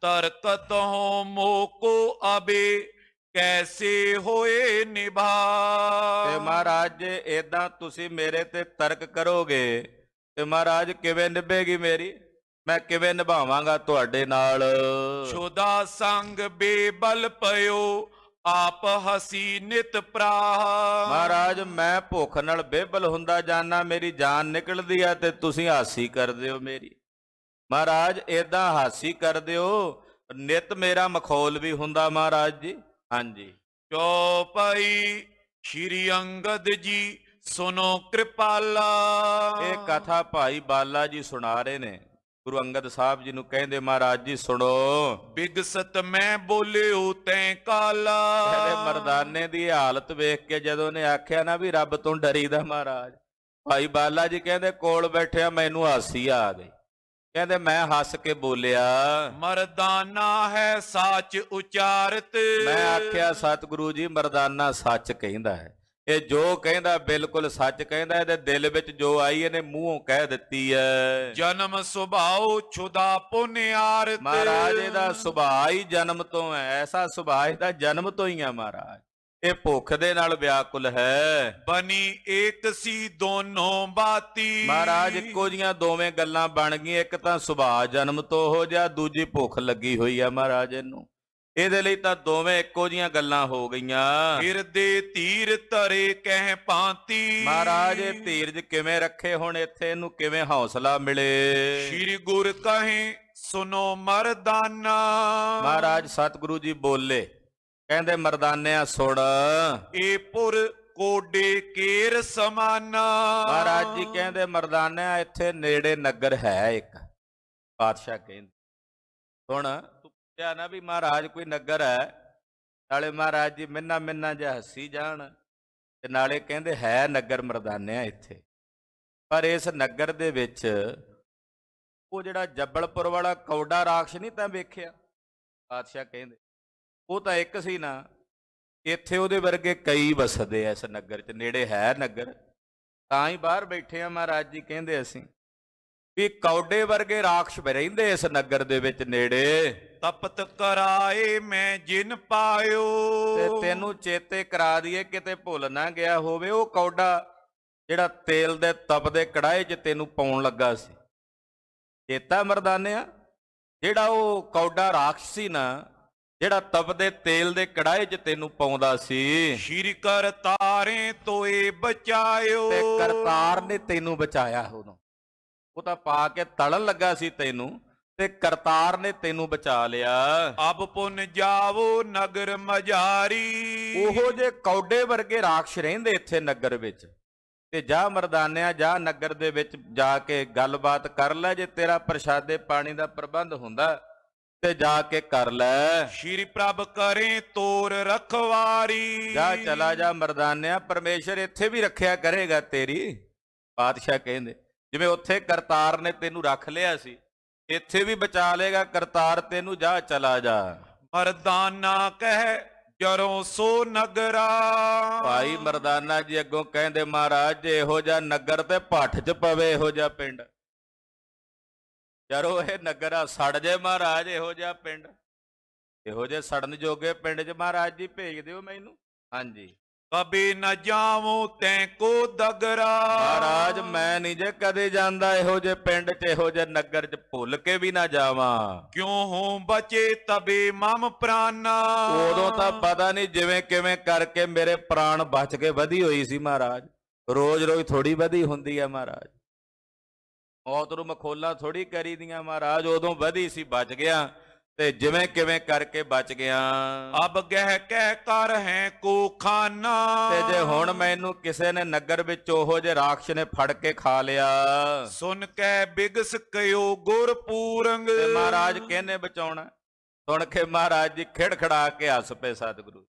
ਤਰਕਤ ਹੋ ਮੋਕੋ ਅਬੇ ਕੈਸੇ ਹੋਏ ਨਿਭਾ। ਤੇ ਮਹਾਰਾਜ ਜੇ ਏਦਾਂ ਤੁਸੀਂ ਮੇਰੇ ਤੇ ਤਰਕ ਕਰੋਗੇ ਤੇ ਮਹਾਰਾਜ ਕਿਵੇਂ ਨਿਭੇਗੀ ਮੇਰੀ? ਮੈਂ ਕਿਵੇਂ ਨਿਭਾਵਾਂਗਾ ਤੁਹਾਡੇ ਨਾਲ? ਛੁਦਾ ਸੰਗ ਬੇਬਲ ਪਇਓ ਆਪ ਹਸੀ ਨਿਤ ਪ੍ਰਾਹ। ਮਹਾਰਾਜ ਮੈਂ ਭੁੱਖ ਨਾਲ ਬੇਬਲ ਹੁੰਦਾ ਜਾਨਾ, ਮੇਰੀ ਜਾਨ ਨਿਕਲਦੀ ਆ ਤੇ ਤੁਸੀਂ ਹਾਸੀ ਕਰਦੇ ਹੋ ਮੇਰੀ। ਮਹਾਰਾਜ ਏਦਾਂ ਹਾਸੀ ਕਰਦੇ ਹੋ, ਨਿਤ ਮੇਰਾ ਮਖੌਲ ਵੀ ਹੁੰਦਾ ਮਹਾਰਾਜ ਜੀ। ਹਾਂਜੀ। ਚੌਪਈ ਸ਼੍ਰੀ ਅੰਗਦ ਜੀ ਸੁਨੋ ਕਿਰਪਾਲਾ। ਇਹ ਕਥਾ ਭਾਈ ਬਾਲਾ ਜੀ ਸੁਣਾ ਰਹੇ ਨੇ, ਗੁਰੂ ਅੰਗਦ ਸਾਹਿਬ ਜੀ ਨੂੰ ਕਹਿੰਦੇ ਮਹਾਰਾਜ ਜੀ ਸੁਣੋ। ਬਿਗਸਤ ਮੈਂ ਬੋਲਿਓ ਤੈਂ ਕਾਲਾ। ਇਹਦੇ ਮਰਦਾਨੇ ਦੀ ਹਾਲਤ ਵੇਖ ਕੇ ਜਦੋਂ ਨੇ ਆਖਿਆ ਨਾ ਵੀ ਰੱਬ ਤੋਂ ਡਰੀਦਾ ਮਹਾਰਾਜ, ਭਾਈ ਬਾਲਾ ਜੀ ਕਹਿੰਦੇ ਕੋਲ ਬੈਠਿਆ ਮੈਨੂੰ ਹਾਸੀ ਆ ਗਈ। ਕਹਿੰਦੇ ਮੈਂ ਹੱਸ ਕੇ ਬੋਲਿਆ, ਮਰਦਾਨਾ ਹੈ ਸੱਚ ਉਚਾਰਤ। ਮੈਂ ਆਖਿਆ ਸਤਿਗੁਰੂ ਜੀ ਮਰਦਾਨਾ ਸੱਚ ਕਹਿੰਦਾ ਹੈ, ਇਹ ਜੋ ਕਹਿੰਦਾ ਬਿਲਕੁਲ ਸੱਚ ਕਹਿੰਦਾ। ਇਹਦੇ ਦਿਲ ਵਿੱਚ ਜੋ ਆਈ ਇਹਨੇ ਮੂੰਹੋਂ ਕਹਿ ਦਿੱਤੀ ਹੈ। ਜਨਮ ਸੁਭਾਉ ਛੁਦਾ ਪੁਨਿਆਰਤ। ਮਹਾਰਾਜ ਇਹਦਾ ਸੁਭਾਅ ਹੀ ਜਨਮ ਤੋਂ ਹੈ, ਐਸਾ ਸੁਭਾਅ ਇਹਦਾ ਜਨਮ ਤੋਂ ਹੀ ਹੈ ਮਹਾਰਾਜ। ਇਹ ਭੁੱਖ ਦੇ ਨਾਲ ਵਿਆਕੁਲ ਹੈ। ਬਣੀ ਏਕ ਸੀ ਦੋਨੋਂ ਬਾਤੀ। ਮਹਾਰਾਜ ਇੱਕੋ ਜੀਆਂ ਦੋਵੇਂ ਗੱਲਾਂ ਬਣ ਗਈਆਂ, ਇੱਕ ਤਾਂ ਸੁਭਾਅ ਜਨਮ ਤੋਂ ਹੋ ਜਾ, ਦੂਜੀ ਭੁੱਖ ਲੱਗੀ ਹੋਈ ਆ ਮਹਾਰਾਜ ਇਹਨੂੰ। ਇਹਦੇ ਲਈ ਤਾਂ ਦੋਵੇਂ ਇੱਕੋ ਜੀਆਂ ਗੱਲਾਂ ਹੋ ਗਈਆਂ। ਹਿਰਦੇ ਧੀਰ ਧਰੇ ਕਹਿ ਭਾਂਤੀ। ਮਹਾਰਾਜ ਇਹ ਧੀਰਜ ਕਿਵੇਂ ਰੱਖੇ ਹੁਣ ਇੱਥੇ, ਇਹਨੂੰ ਕਿਵੇਂ ਹੌਸਲਾ ਮਿਲੇ? ਸ਼੍ਰੀ ਗੁਰ ਕਹੇ ਸੁਨੋ ਮਰਦਾਨਾ। ਮਹਾਰਾਜ ਸਤਿਗੁਰੂ ਜੀ ਬੋਲੇ, ਕਹਿੰਦੇ ਮਰਦਾਨਿਆਂ ਸੁਣ। ਇਹ ਪੁਰ ਕੋਡੇ ਕੇਰ ਸਮਾਨਾ। ਮਹਾਰਾਜ ਜੀ ਕਹਿੰਦੇ ਮਰਦਾਨਿਆਂ ਇੱਥੇ ਨੇੜੇ ਨਗਰ ਹੈ ਇੱਕ। ਪਾਤਸ਼ਾਹ ਕਹਿੰਦੇ ਸੁਣ, ਤੂੰ ਕਿਹਾ ਨਾ ਵੀ ਮਹਾਰਾਜ ਕੋਈ ਨਗਰ ਹੈ, ਨਾਲੇ ਮਹਾਰਾਜ ਜੀ ਮਿੰਨਾ ਮਿੰਨਾ ਜਿਹਾ ਹੱਸੀ ਜਾਣ, ਤੇ ਨਾਲੇ ਕਹਿੰਦੇ ਹੈ ਨਗਰ ਮਰਦਾਨਿਆਂ ਇੱਥੇ। ਪਰ ਇਸ ਨਗਰ ਦੇ ਵਿੱਚ ਉਹ ਜਿਹੜਾ ਜੱਬਲਪੁਰ ਵਾਲਾ ਕੌਡਾ ਰਾਖਸ਼ ਨਹੀਂ ਤਾਂ ਵੇਖਿਆ, ਪਾਤਸ਼ਾਹ ਕਹਿੰਦੇ ਉਹ ਤਾਂ ਇੱਕ ਸੀ ਨਾ, ਇੱਥੇ ਉਹਦੇ ਵਰਗੇ ਕਈ ਵਸਦੇ ਆ ਇਸ ਨਗਰ 'ਚ, ਨੇੜੇ ਹੈ ਨਗਰ, ਤਾਂ ਹੀ ਬਾਹਰ ਬੈਠੇ ਆ। ਮਹਾਰਾਜ ਜੀ ਕਹਿੰਦੇ ਅਸੀਂ ਵੀ ਕੌਡੇ ਵਰਗੇ ਰਾਖਸ਼ ਰਹਿੰਦੇ ਇਸ ਨਗਰ ਦੇ ਵਿੱਚ ਨੇੜੇ। ਤਪਤ ਕਰਾਏ ਮੈਂ ਜਿਨ ਪਾਇਓ, ਤੇ ਤੈਨੂੰ ਚੇਤੇ ਕਰਾ ਦਈਏ ਕਿਤੇ ਭੁੱਲ ਨਾ ਗਿਆ ਹੋਵੇ, ਉਹ ਕੌਡਾ ਜਿਹੜਾ ਤੇਲ ਦੇ ਤਪਦੇ ਕੜਾਹੇ 'ਚ ਤੈਨੂੰ ਪਾਉਣ ਲੱਗਾ ਸੀ, ਚੇਤਾ ਮਰਦਾਨਿਆ? ਜਿਹੜਾ ਉਹ ਕੌਡਾ ਰਾਖਸ਼ ਸੀ ਨਾ, ਜਿਹੜਾ ਤਪਦੇ ਤੇਲ ਦੇ ਕੜਾਹੇ 'ਚ ਤੈਨੂੰ ਪਾਉਂਦਾ ਸੀ, ਸ਼੍ਰੀ ਕਰਤਾਰੇ ਤੋਏ ਬਚਾਇਓ, ਤੇ ਕਰਤਾਰ ਨੇ ਤੈਨੂੰ ਬਚਾਇਆ। ਉਦੋਂ ਉਹ ਤਾਂ ਪਾ ਕੇ ਤਲਣ ਲੱਗਾ ਸੀ ਤੈਨੂੰ, ਤੇ ਕਰਤਾਰ ਨੇ ਤੈਨੂੰ ਬਚਾ ਲਿਆ। ਅਬ ਪੁੰਨ ਜਾਵੋ ਨਗਰ ਮਝਾਰੀ, ਉਹੋ ਜੇ ਕੌਡੇ ਵਰਗੇ ਰਾਖਸ਼ ਰਹਿੰਦੇ ਇੱਥੇ ਨਗਰ ਵਿੱਚ, ਤੇ ਜਾ ਮਰਦਾਨਿਆ ਜਾ ਨਗਰ ਦੇ ਵਿੱਚ ਜਾ ਕੇ ਗੱਲਬਾਤ ਕਰ ਲੈ। ਜੇ ਤੇਰਾ ਪ੍ਰਸ਼ਾਦੇ ਪਾਣੀ ਦਾ ਪ੍ਰਬੰਧ ਹੁੰਦਾ ਤੇ ਜਾ ਕੇ ਕਰ ਲੈ। ਸ਼੍ਰੀ ਪ੍ਰਭ ਕਰੇ ਤੋਰ ਰਖਵਾਰੀ, ਜਾ ਚਲਾ ਜਾ ਮਰਦਾਨਿਆ, ਪਰਮੇਸ਼ਰ ਇੱਥੇ ਵੀ ਰੱਖਿਆ ਕਰੇਗਾ ਤੇਰੀ। ਪਾਤਸ਼ਾਹ ਕਹਿੰਦੇ ਜਿਵੇਂ ਉੱਥੇ ਕਰਤਾਰ ਨੇ ਤੈਨੂੰ ਰੱਖ ਲਿਆ ਸੀ, ਇੱਥੇ ਵੀ ਬਚਾ ਲੇਗਾ ਕਰਤਾਰ ਤੈਨੂੰ। ਜਾ ਚਲਾ ਜਾ। ਮਰਦਾਨਾ ਕਹਿ ਜਰੋਂ ਸੋ ਨਗਰਾ, ਭਾਈ ਮਰਦਾਨਾ ਜੀ ਅੱਗੋਂ ਕਹਿੰਦੇ ਮਹਾਰਾਜ ਜੇ ਇਹੋ ਜਿਹਾ ਨਗਰ ਤੇ ਭੱਠ 'ਚ ਪਵੇ, ਇਹੋ ਜਿਹਾ ਪਿੰਡ, ਯਾਰੋ ਇਹ ਨਗਰ ਆ ਸੜ ਜੇ ਮਹਾਰਾਜ, ਇਹੋ ਜਿਹਾ ਪਿੰਡ, ਇਹੋ ਜਿਹੇ ਸੜਨ ਜੋਗੇ ਪਿੰਡ 'ਚ ਮਹਾਰਾਜ ਜੀ ਭੇਜ ਦਿਓ ਮੈਨੂੰ। ਹਾਂਜੀ। ਕਬੀ ਨ ਜਾਵੋ ਤੈਂ ਕੋ ਦਗਰਾ, ਮਹਾਰਾਜ ਮੈਂ ਨਹੀਂ ਜੇ ਕਦੇ ਜਾਂਦਾ ਇਹੋ ਜਿਹੇ ਪਿੰਡ 'ਚ, ਇਹੋ ਜਿਹੇ ਨਗਰ 'ਚ ਭੁੱਲ ਕੇ ਵੀ ਨਾ ਜਾਵਾਂ। ਕਿਉਂ ਹੋ ਬਚੇ ਤਬੇ ਮਮ ਪ੍ਰਾਨਾ, ਉਦੋਂ ਤਾਂ ਪਤਾ ਨਹੀਂ ਜਿਵੇਂ ਕਿਵੇਂ ਕਰਕੇ ਮੇਰੇ ਪ੍ਰਾਣ ਬਚ ਕੇ ਵਧੀ ਹੋਈ ਸੀ ਮਹਾਰਾਜ। ਰੋਜ਼ ਰੋਜ਼ ਥੋੜੀ ਵਧੀ ਹੁੰਦੀ ਹੈ ਮਹਾਰਾਜ, ਮੌਤ ਨੂੰ ਮਖੌਲਾਂ ਥੋੜੀ ਕਰੀ ਦੀਆਂ ਮਹਾਰਾਜ। ਉਦੋਂ ਵਧੀ ਸੀ, ਬਚ ਗਿਆ, ਤੇ ਜਿਵੇਂ ਕਿਵੇਂ ਕਰਕੇ ਬਚ ਗਿਆ। ਅਬ ਗਹਿ ਕਹਿ ਕਰ ਹੈ ਕੋ ਖਾਨਾ, ਤੇ ਜੇ ਹੁਣ ਮੈਨੂੰ ਕਿਸੇ ਨੇ ਨਗਰ ਵਿੱਚ ਉਹੋ ਜੇ ਰਾਖਸ਼ ਨੇ ਫੜ ਕੇ ਖਾ ਲਿਆ, ਸੁਨ ਕੇ ਬਿਗਸ ਕਿਓ ਗੁਰ ਪੂਰੰਗ, ਤੇ ਮਹਾਰਾਜ ਕਿਹਨੇ ਬਚਾਉਣਾ? ਸੁਣ ਕੇ ਮਹਾਰਾਜ ਜੀ ਖਿੜਖੜਾ ਕੇ ਹੱਸ ਪਏ ਸਤਿਗੁਰੂ,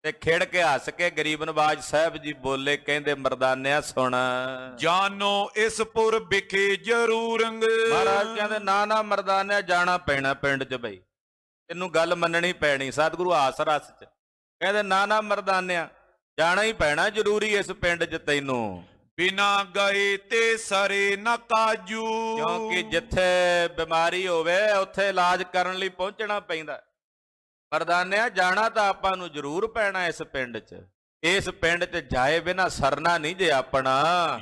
ਤੇ ਖਿੜ ਕੇ ਹੱਸ ਕੇ ਗਰੀਬ ਨਵਾਜ ਸਾਹਿਬ ਜੀ ਬੋਲੇ, ਕਹਿੰਦੇ ਮਰਦਾਨਿਆ ਸੁਣ, ਜਾਨੋ ਇਸ ਪੁਰ ਵਿਖੇ ਜ਼ਰੂਰੰਗ। ਮਹਾਰਾਜ ਕਹਿੰਦੇ ਨਾ ਨਾ ਮਰਦਾਨਿਆ ਜਾਣਾ ਪੈਣਾ ਪਿੰਡ 'ਚ ਬਈ, ਤੈਨੂੰ ਗੱਲ ਮੰਨਣੀ ਪੈਣੀ। ਸਤਿਗੁਰੂ ਹਾਸ ਰਸ 'ਚ ਕਹਿੰਦੇ ਨਾ ਨਾ ਮਰਦਾਨਿਆ ਜਾਣਾ ਹੀ ਪੈਣਾ ਜ਼ਰੂਰੀ ਇਸ ਪਿੰਡ 'ਚ ਤੈਨੂੰ। ਬਿਨਾ ਗਏ ਤੇ ਸਰੇ ਨਾ ਕਾਜੂ, ਕਿਉਂਕਿ ਜਿੱਥੇ ਬਿਮਾਰੀ ਹੋਵੇ ਉੱਥੇ ਇਲਾਜ ਕਰਨ ਲਈ ਪਹੁੰਚਣਾ ਪੈਂਦਾ। ਮਰਦਾਨਿਆ ਜਾਣਾ ਤਾਂ ਆਪਾਂ ਨੂੰ ਜ਼ਰੂਰ ਪੈਣਾ ਇਸ ਪਿੰਡ 'ਚ, ਇਸ ਪਿੰਡ 'ਚ ਜਾਏ ਬਿਨਾ ਸਰਨਾ ਨਹੀਂ ਜੇ ਆਪਣਾ।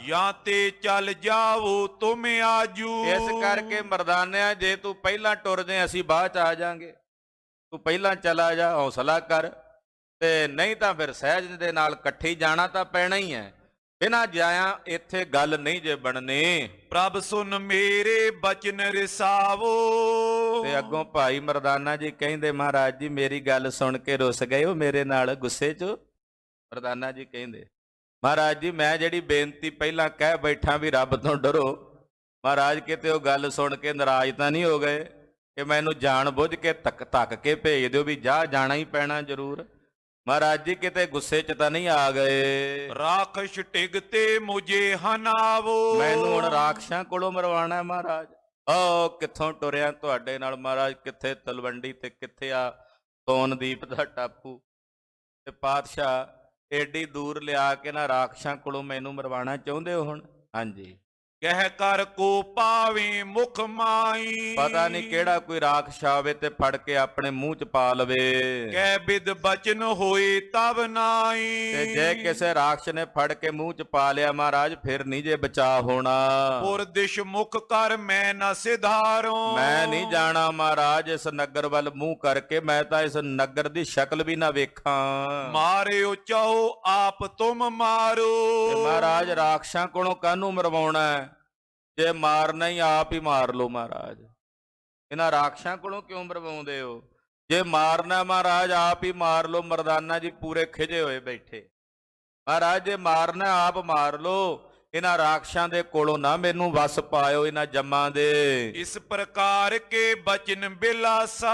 ਜਾਂ ਤੇ ਚੱਲ ਜਾਵੋ ਤੁਮ ਆਜੂ, ਇਸ ਕਰਕੇ ਮਰਦਾਨਿਆ ਜੇ ਤੂੰ ਪਹਿਲਾਂ ਟੁਰ ਜਾਏ ਅਸੀਂ ਬਾਅਦ 'ਚ ਆ ਜਾਾਂਗੇ, ਤੂੰ ਪਹਿਲਾਂ ਚਲਾ ਜਾ, ਹੌਸਲਾ ਕਰ, ਤੇ ਨਹੀਂ ਤਾਂ ਫਿਰ ਸਹਿਜ ਦੇ ਨਾਲ ਇਕੱਠੀ ਜਾਣਾ ਤਾਂ ਪੈਣਾ ਹੀ ਹੈ। ਬਿਨਾਂ ਜਾਇਆ ਇੱਥੇ ਗੱਲ ਨਹੀਂ ਜੇ ਬਣਨੀ। ਪ੍ਰਭ ਸੁਨ ਮੇਰੇ ਬਚਨ ਰਿਸਾਵੋ, ਤੇ ਅੱਗੋਂ ਭਾਈ ਮਰਦਾਨਾ ਜੀ ਕਹਿੰਦੇ ਮਹਾਰਾਜ ਜੀ ਮੇਰੀ ਗੱਲ ਸੁਣ ਕੇ ਰੁੱਸ ਗਏ ਹੋ ਮੇਰੇ ਨਾਲ ਗੁੱਸੇ 'ਚ? ਮਰਦਾਨਾ ਜੀ ਕਹਿੰਦੇ ਮਹਾਰਾਜ ਜੀ ਮੈਂ ਜਿਹੜੀ ਬੇਨਤੀ ਪਹਿਲਾਂ ਕਹਿ ਬੈਠਾ ਵੀ ਰੱਬ ਤੋਂ ਡਰੋ, ਮਹਾਰਾਜ ਕਿਤੇ ਉਹ ਗੱਲ ਸੁਣ ਕੇ ਨਾਰਾਜ਼ ਤਾਂ ਨਹੀਂ ਹੋ ਗਏ ਕਿ ਮੈਨੂੰ ਜਾਣ ਬੁੱਝ ਕੇ ਧੱਕ ਕੇ ਭੇਜ ਦਿਓ ਵੀ ਜਾ ਜਾਣਾ ਹੀ ਪੈਣਾ ਜ਼ਰੂਰ? ਮਹਾਰਾਜ ਜੀ ਕਿਤੇ ਗੁੱਸੇ 'ਚ ਤਾਂ ਨਹੀਂ ਆ ਗਏ? ਰਾਖਸ਼ ਟਿਗ ਤੇ ਮੁਝੇ ਹਨਾਵੋ, ਮੈਨੂੰ ਹੁਣ ਰਾਖਸ਼ਾਂ ਕੋਲੋਂ ਮਰਵਾਣਾ ਮਹਾਰਾਜ? ਓ ਕਿੱਥੋਂ ਟੁਰਿਆ ਤੁਹਾਡੇ ਨਾਲ ਮਹਾਰਾਜ, ਕਿੱਥੇ ਤਲਵੰਡੀ ਤੇ ਕਿੱਥੇ ਆ ਸੋਨਦੀਪ ਦਾ ਟਾਪੂ, ਤੇ ਪਾਤਸ਼ਾਹ ਏਡੀ ਦੂਰ ਲਿਆ ਕੇ ਨਾ ਰਾਖਸ਼ਾਂ ਕੋਲੋਂ ਮੈਨੂੰ ਮਰਵਾਣਾ ਚਾਹੁੰਦੇ ਹੋ ਹੁਣ? ਹਾਂਜੀ। ਕਹਿ ਕਰ ਕੋ ਪਾਵੇਂ ਮੁਖ ਮਾਈ, ਪਤਾ ਨਹੀਂ ਕਿਹੜਾ ਕੋਈ ਰਾਖਸ਼ ਆਵੇ ਤੇ ਫੜ ਕੇ ਆਪਣੇ ਮੂੰਹ 'ਚ ਪਾ ਲਵੇ। ਕਹਿ ਬਿਦ ਬਚਨ ਹੋਏ ਤਬ ਨਾਈ, ਤੇ ਜੇ ਕਿਸੇ ਰਾਖਸ਼ ਨੇ ਫੜ ਕੇ ਮੂੰਹ 'ਚ ਪਾ ਲਿਆ ਮਹਾਰਾਜ ਫਿਰ ਨਹੀਂ ਜੇ ਬਚਾ ਹੋਣਾ। ਪੁਰ ਦਿਸ਼ ਮੁਖ ਕਰ ਮੈਂ ਨਾ ਸਿਧਾਰੋ, ਮੈਂ ਨਹੀਂ ਜਾਣਾ ਮਹਾਰਾਜ ਇਸ ਨਗਰ ਵੱਲ ਮੂੰਹ ਕਰਕੇ, ਮੈਂ ਤਾਂ ਇਸ ਨਗਰ ਦੀ ਸ਼ਕਲ ਵੀ ਨਾ ਵੇਖਾਂ। ਮਾਰਿਓ ਚਾਹੋ ਆਪ ਤੁਮ ਮਾਰੋ, ਤੇ ਮਹਾਰਾਜ ਰਾਖਸ਼ਾਂ ਕੋਲੋਂ ਕਾਹਨੂੰ ਮਰਵਾਉਣਾ? ਜੇ ਮਾਰਨਾ ਹੀ ਆਪ ਹੀ ਮਾਰ ਲਓ ਮਹਾਰਾਜ। ਇਹਨਾਂ ਰਾਖਸ਼ਾਂ ਕੋਲੋਂ ਕਿਉਂ ਮਰਵਾਉਂਦੇ ਹੋ? ਜੇ ਮਾਰਨਾ ਮਹਾਰਾਜ ਆਪ ਹੀ ਮਾਰ ਲਓ। ਮਰਦਾਨਾ ਜੀ ਪੂਰੇ ਖਿਜੇ ਹੋਏ ਬੈਠੇ। ਮਹਾਰਾਜ ਜੇ ਮਾਰਨਾ ਆਪ ਮਾਰ ਲਓ, ਇਹਨਾਂ ਰਾਖਸ਼ਾਂ ਦੇ ਕੋਲੋਂ ਨਾ ਮੈਨੂੰ ਵਸ ਪਾਇਓ, ਇਹਨਾਂ ਜੰਮਾਂ ਦੇ। इस प्रकार के बचन बिलासा।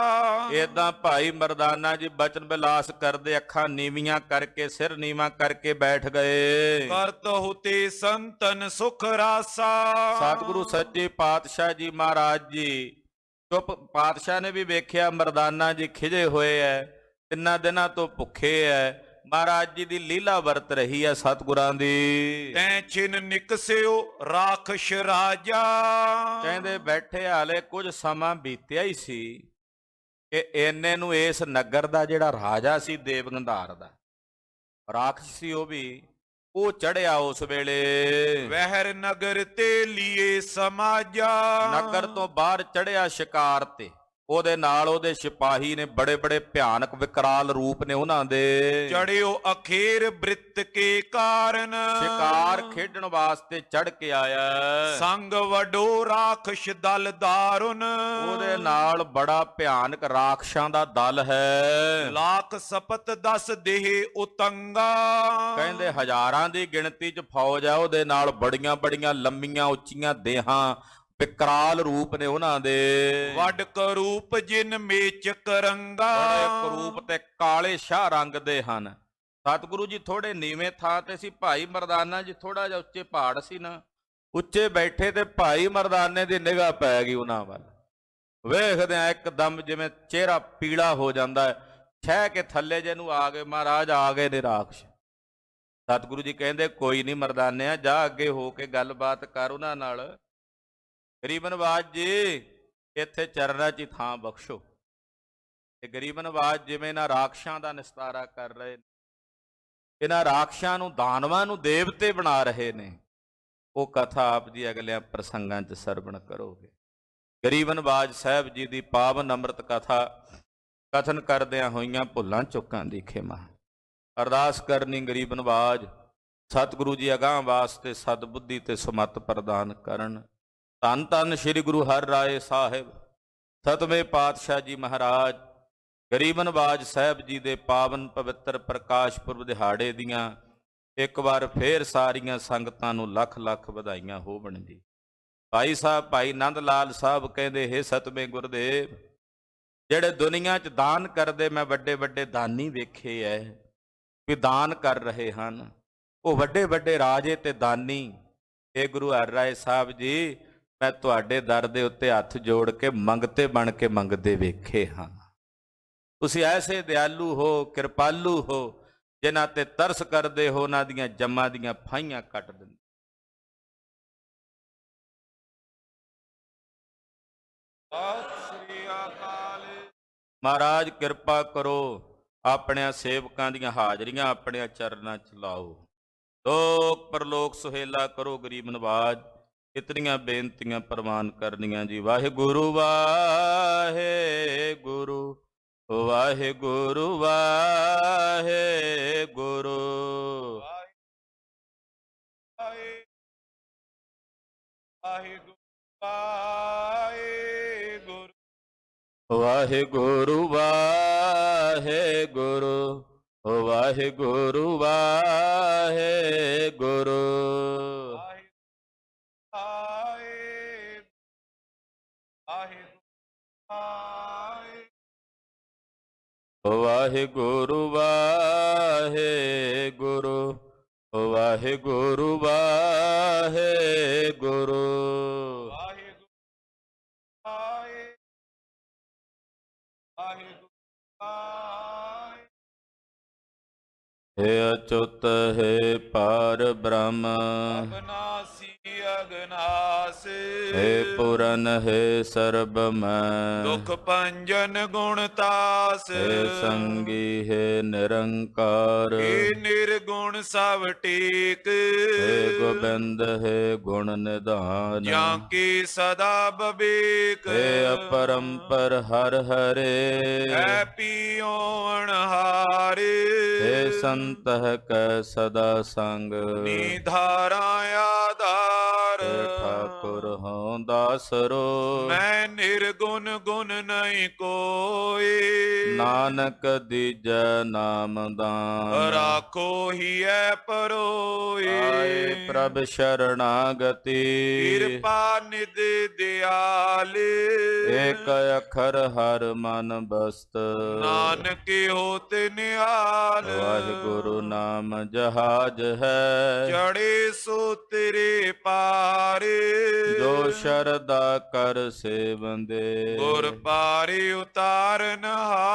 ਏਦਾਂ ਭਾਈ ਮਰਦਾਨਾ ਜੀ ਬਚਨ ਬਿਲਾਸ ਕਰਦੇ ਅੱਖਾਂ ਨੀਵੀਆਂ ਕਰਕੇ ਸਿਰ ਨੀਵਾਂ ਕਰਕੇ ਬੈਠ ਗਏ। करत होते संतन सुख रासा। ਸਤਿਗੁਰੂ ਸੱਚੇ ਪਾਤਸ਼ਾਹ ਜੀ ਮਹਾਰਾਜ ਜੀ ਚੁੱਪ, ਪਾਤਸ਼ਾਹ ਨੇ ਵੀ ਵੇਖਿਆ ਮਰਦਾਨਾ ਜੀ ਖਿਜੇ ਹੋਏ ਐ, ਤਿੰਨਾਂ ਦਿਨਾਂ ਤੋਂ ਭੁੱਖੇ ਐ। ਮਹਾਰਾਜ ਜੀ ਦੀ ਲੀਲਾ ਵਰਤ ਰਹੀ ਹੈ ਸਤਿਗੁਰਾਂ ਦੀ। ਤੈਂ ਛਿਨ ਨਿਕਸਿਓ ਰਾਖਸ਼ ਰਾਜਾ। ਕਹਿੰਦੇ ਬੈਠੇ ਹਾਲੇ ਕੁਝ ਸਮਾਂ ਬੀਤਿਆ ਹੀ ਸੀ ਕਿ ਇੰਨੇ ਨੂੰ ਇਸ ਨਗਰ ਦਾ ਜਿਹੜਾ ਰਾਜਾ ਸੀ ਦੇਵਗੰਧਾਰ ਦਾ ਰਾਖਸ਼ ਸੀ, ਉਹ ਚੜਿਆ ਉਸ ਵੇਲੇ। ਵਹਿਰ ਨਗਰ ਤੇ ਲੀਏ ਸਮਾਜਾ। ਨਗਰ ਤੋਂ ਬਾਹਰ ਚੜਿਆ ਸ਼ਿਕਾਰ ਤੇ, ਉਹਦੇ ਨਾਲ ਉਹਦੇ ਸਿਪਾਹੀ ਨੇ, ਬੜੇ ਬੜੇ ਭਿਆਨਕ ਵਿਕਰਾਲ ਰੂਪ ਨੇ ਉਹਨਾਂ ਦੇ। ਚੜਿਓ ਅਖੇਰ ਬ੍ਰਿਤ ਕੇ ਕਾਰਨ। ਸ਼ਿਕਾਰ ਖੇਡਣ ਵਾਸਤੇ ਚੜ ਕੇ ਆਇਆ। ਸੰਗ ਵਡੋ ਰਾਖਸ਼ ਦਲ ਦਾਰੁਨ। ਉਹਦੇ ਨਾਲ ਬੜਾ ਭਿਆਨਕ ਰਾਖਸ਼ਾਂ ਦਾ ਦਲ ਹੈ। ਲਾਖ ਸਪਤ 10 ਦੇਹ ਉਤੰਗਾ। ਕਹਿੰਦੇ ਹਜ਼ਾਰਾਂ ਦੀ ਗਿਣਤੀ 'ਚ ਫੌਜ ਆ ਉਹਦੇ ਨਾਲ, ਬੜੀਆਂ ਬੜੀਆਂ ਲੰਮੀਆਂ ਉੱਚੀਆਂ ਦੇਹਾਂ, ਵਿਕਰਾਲ ਰੂਪ ਨੇ ਉਹਨਾਂ ਦੇ। ਵੱਡ ਕਰੂਪ ਜਿਨ ਮੇਚ ਕਰੰਗਾ। ਬੜੇ ਕਰੂਪ ਤੇ ਕਾਲੇ ਸ਼ਾਹ ਰੰਗ ਦੇ ਹਨ। ਸਤਿਗੁਰੂ ਜੀ ਥੋੜੇ ਨੀਵੇਂ ਥਾਂ ਤੇ ਸੀ, ਭਾਈ ਮਰਦਾਨਾ ਜੀ ਥੋੜਾ ਜਿਹਾ ਉੱਚੇ ਪਹਾੜ ਸੀ ਨਾ, ਉੱਚੇ ਬੈਠੇ ਤੇ ਭਾਈ ਮਰਦਾਨੇ ਦੀ ਨਿਗਾਹ ਪੈ ਗਈ ਉਹਨਾਂ ਵੱਲ। ਵੇਖਦਿਆਂ ਇੱਕਦਮ ਜਿਵੇਂ ਚਿਹਰਾ ਪੀਲਾ ਹੋ ਜਾਂਦਾ ਹੈ, ਛਹਿ ਕੇ ਥੱਲੇ ਜੇ ਨੂੰ ਆ ਗਏ, ਮਹਾਰਾਜ ਆ ਗਏ ਨੇ ਰਾਖਸ਼। ਸਤਿਗੁਰੂ ਜੀ ਕਹਿੰਦੇ ਕੋਈ ਨਹੀਂ ਮਰਦਾਨਿਆ, ਜਾ ਅੱਗੇ ਹੋ ਕੇ ਗੱਲਬਾਤ ਕਰ ਉਹਨਾਂ ਨਾਲ। ਗਰੀਬ ਨਵਾਜ ਜੀ ਇੱਥੇ ਚਰਨਾਂ 'ਚ ਥਾਂ ਬਖਸ਼ੋ। ਤੇ ਗਰੀਬ ਨਵਾਜ ਜਿਵੇਂ ਇਹਨਾਂ ਰਾਖਸ਼ਾਂ ਦਾ ਨਿਸਤਾਰਾ ਕਰ ਰਹੇ ਨੇ, ਇਹਨਾਂ ਰਾਖਸ਼ਾਂ ਨੂੰ, ਦਾਨਵਾਂ ਨੂੰ ਦੇਵਤੇ ਬਣਾ ਰਹੇ ਨੇ, ਉਹ ਕਥਾ ਆਪ ਜੀ ਅਗਲਿਆਂ ਪ੍ਰਸੰਗਾਂ 'ਚ ਸਰਵਣ ਕਰੋਗੇ। ਗਰੀਬ ਨਵਾਜ ਸਾਹਿਬ ਜੀ ਦੀ ਪਾਵਨ ਅੰਮ੍ਰਿਤ ਕਥਾ ਕਥਨ ਕਰਦਿਆਂ ਹੋਈਆਂ ਭੁੱਲਾਂ ਚੁੱਕਾਂ ਦੀ ਖਿਮਾ ਅਰਦਾਸ ਕਰਨੀ। ਗਰੀਬ ਨਵਾਜ ਸਤਿਗੁਰੂ ਜੀ ਅਗਾਂਹ ਵਾਸਤੇ ਸਦਬੁੱਧੀ ਤੇ ਸਮੱਤ ਪ੍ਰਦਾਨ ਕਰਨ। ਧੰਨ ਧੰਨ ਸ੍ਰੀ ਗੁਰੂ ਹਰਿਰਾਏ ਸਾਹਿਬ ਸਤਵੇਂ ਪਾਤਸ਼ਾਹ ਜੀ ਮਹਾਰਾਜ ਗਰੀਬ ਨਵਾਜ ਸਾਹਿਬ ਜੀ ਦੇ ਪਾਵਨ ਪਵਿੱਤਰ ਪ੍ਰਕਾਸ਼ ਪੁਰਬ ਦਿਹਾੜੇ ਦੀਆਂ ਇੱਕ ਵਾਰ ਫੇਰ ਸਾਰੀਆਂ ਸੰਗਤਾਂ ਨੂੰ ਲੱਖ ਲੱਖ ਵਧਾਈਆਂ ਹੋਵਣ ਜੀ। ਭਾਈ ਸਾਹਿਬ ਭਾਈ ਨੰਦ ਲਾਲ ਸਾਹਿਬ ਕਹਿੰਦੇ, ਹੇ ਸਤਵੇਂ ਗੁਰਦੇਵ, ਜਿਹੜੇ ਦੁਨੀਆ 'ਚ ਦਾਨ ਕਰਦੇ ਮੈਂ ਵੱਡੇ ਵੱਡੇ ਦਾਨੀ ਵੇਖੇ ਐ ਵੀ ਦਾਨ ਕਰ ਰਹੇ ਹਨ, ਉਹ ਵੱਡੇ ਵੱਡੇ ਰਾਜੇ ਤੇ ਦਾਨੀ। ਇਹ ਗੁਰੂ ਹਰਿਰਾਏ ਸਾਹਿਬ ਜੀ, ਮੈਂ ਤੁਹਾਡੇ ਦਰ ਦੇ ਉੱਤੇ ਹੱਥ ਜੋੜ ਕੇ ਮੰਗਤੇ ਬਣ ਕੇ ਮੰਗਦੇ ਵੇਖੇ ਹਨ। ਤੁਸੀਂ ਐਸੇ ਦਿਆਲੂ ਹੋ, ਕਿਰਪਾਲੂ ਹੋ, ਜਿਨ੍ਹਾਂ ਤੇ ਤਰਸ ਕਰਦੇ ਹੋ, ਉਹਨਾਂ ਦੀਆਂ ਜੰਮਾਂ ਦੀਆਂ ਫਾਹੀਆਂ ਕੱਟ ਦਿੰਦੇ। ਸਤਿ ਸ੍ਰੀ ਅਕਾਲ। ਮਹਾਰਾਜ ਕਿਰਪਾ ਕਰੋ, ਆਪਣਿਆਂ ਸੇਵਕਾਂ ਦੀਆਂ ਹਾਜ਼ਰੀਆਂ ਆਪਣਿਆਂ ਚਰਨਾਂ 'ਚ ਲਾਓ, ਲੋਕ ਪਰਲੋਕ ਸੁਹੇਲਾ ਕਰੋ। ਗਰੀਬ ਨਵਾਜ ਇਤਨੀਆਂ ਬੇਨਤੀਆਂ ਪ੍ਰਵਾਨ ਕਰਨੀਆਂ ਜੀ। ਵਾਹਿਗੁਰੂ ਵਾਹਿਗੁਰੂ ਵਾਹਿਗੁਰੂ ਵਾਹਿਗੁਰੂ ਵਾਹਿਗੁਰੂ ਵਾਹਿਗੁਰੂ ਵਾਹਿਗੁਰੂ ਵਾਹਿਗੁਰੂ ਵਾਹਿਗੁਰੂ ਵਾਹਿਗੁਰੂ ਵਾਹਿਗੁਰੂ ਵਾਹਿਗੁਰੂ हे अच्युत हे पार ब्रह्म अगनासी अगनास। हे पुरन हे सर्वमय दुख पंजन गुणतास। हे संगी हे निरंकार हे निर्गुण सब टेक। हे गोबिंद हे गुण निधान जाके सदा बबेक। हे अपरंपर हर हरे है पियो अणहारे। हे संत कै सदा संग निधारा आधार। हे ठाकुर हों दासरो मैं निर्गुण गुण नहीं ਨਹੀਂ ਕੋਏ। ਨਾਨਕ ਦੀਜੈ ਨਾਮ ਦਾਨ ਰਾਖੋ ਹੀਐ ਪਰੋਏ। ਆਏ ਪ੍ਰਭ ਸ਼ਰਣਾਗਤੀ ਕਿਰਪਾ ਨਿਧ ਦਿਆਲ ਏਕ ਅੱਖਰ ਹਰ ਮਨ ਬਸਤ ਨਾਨਕ ਹੋਤ ਨਿਹਾਲ। ਵਾਹਿਗੁਰੂ ਨਾਮ ਜਹਾਜ ਹੈ ਚੜੇ ਸੋ ਤੇਰੇ ਪਾਰ ਜੋ ਸ਼ਰਧਾ ਕਰ ਸੇਵੰਦੇ ਗੁਰ ਪਾਰੇ ਉਤਾਰਨ ਹਾਰ।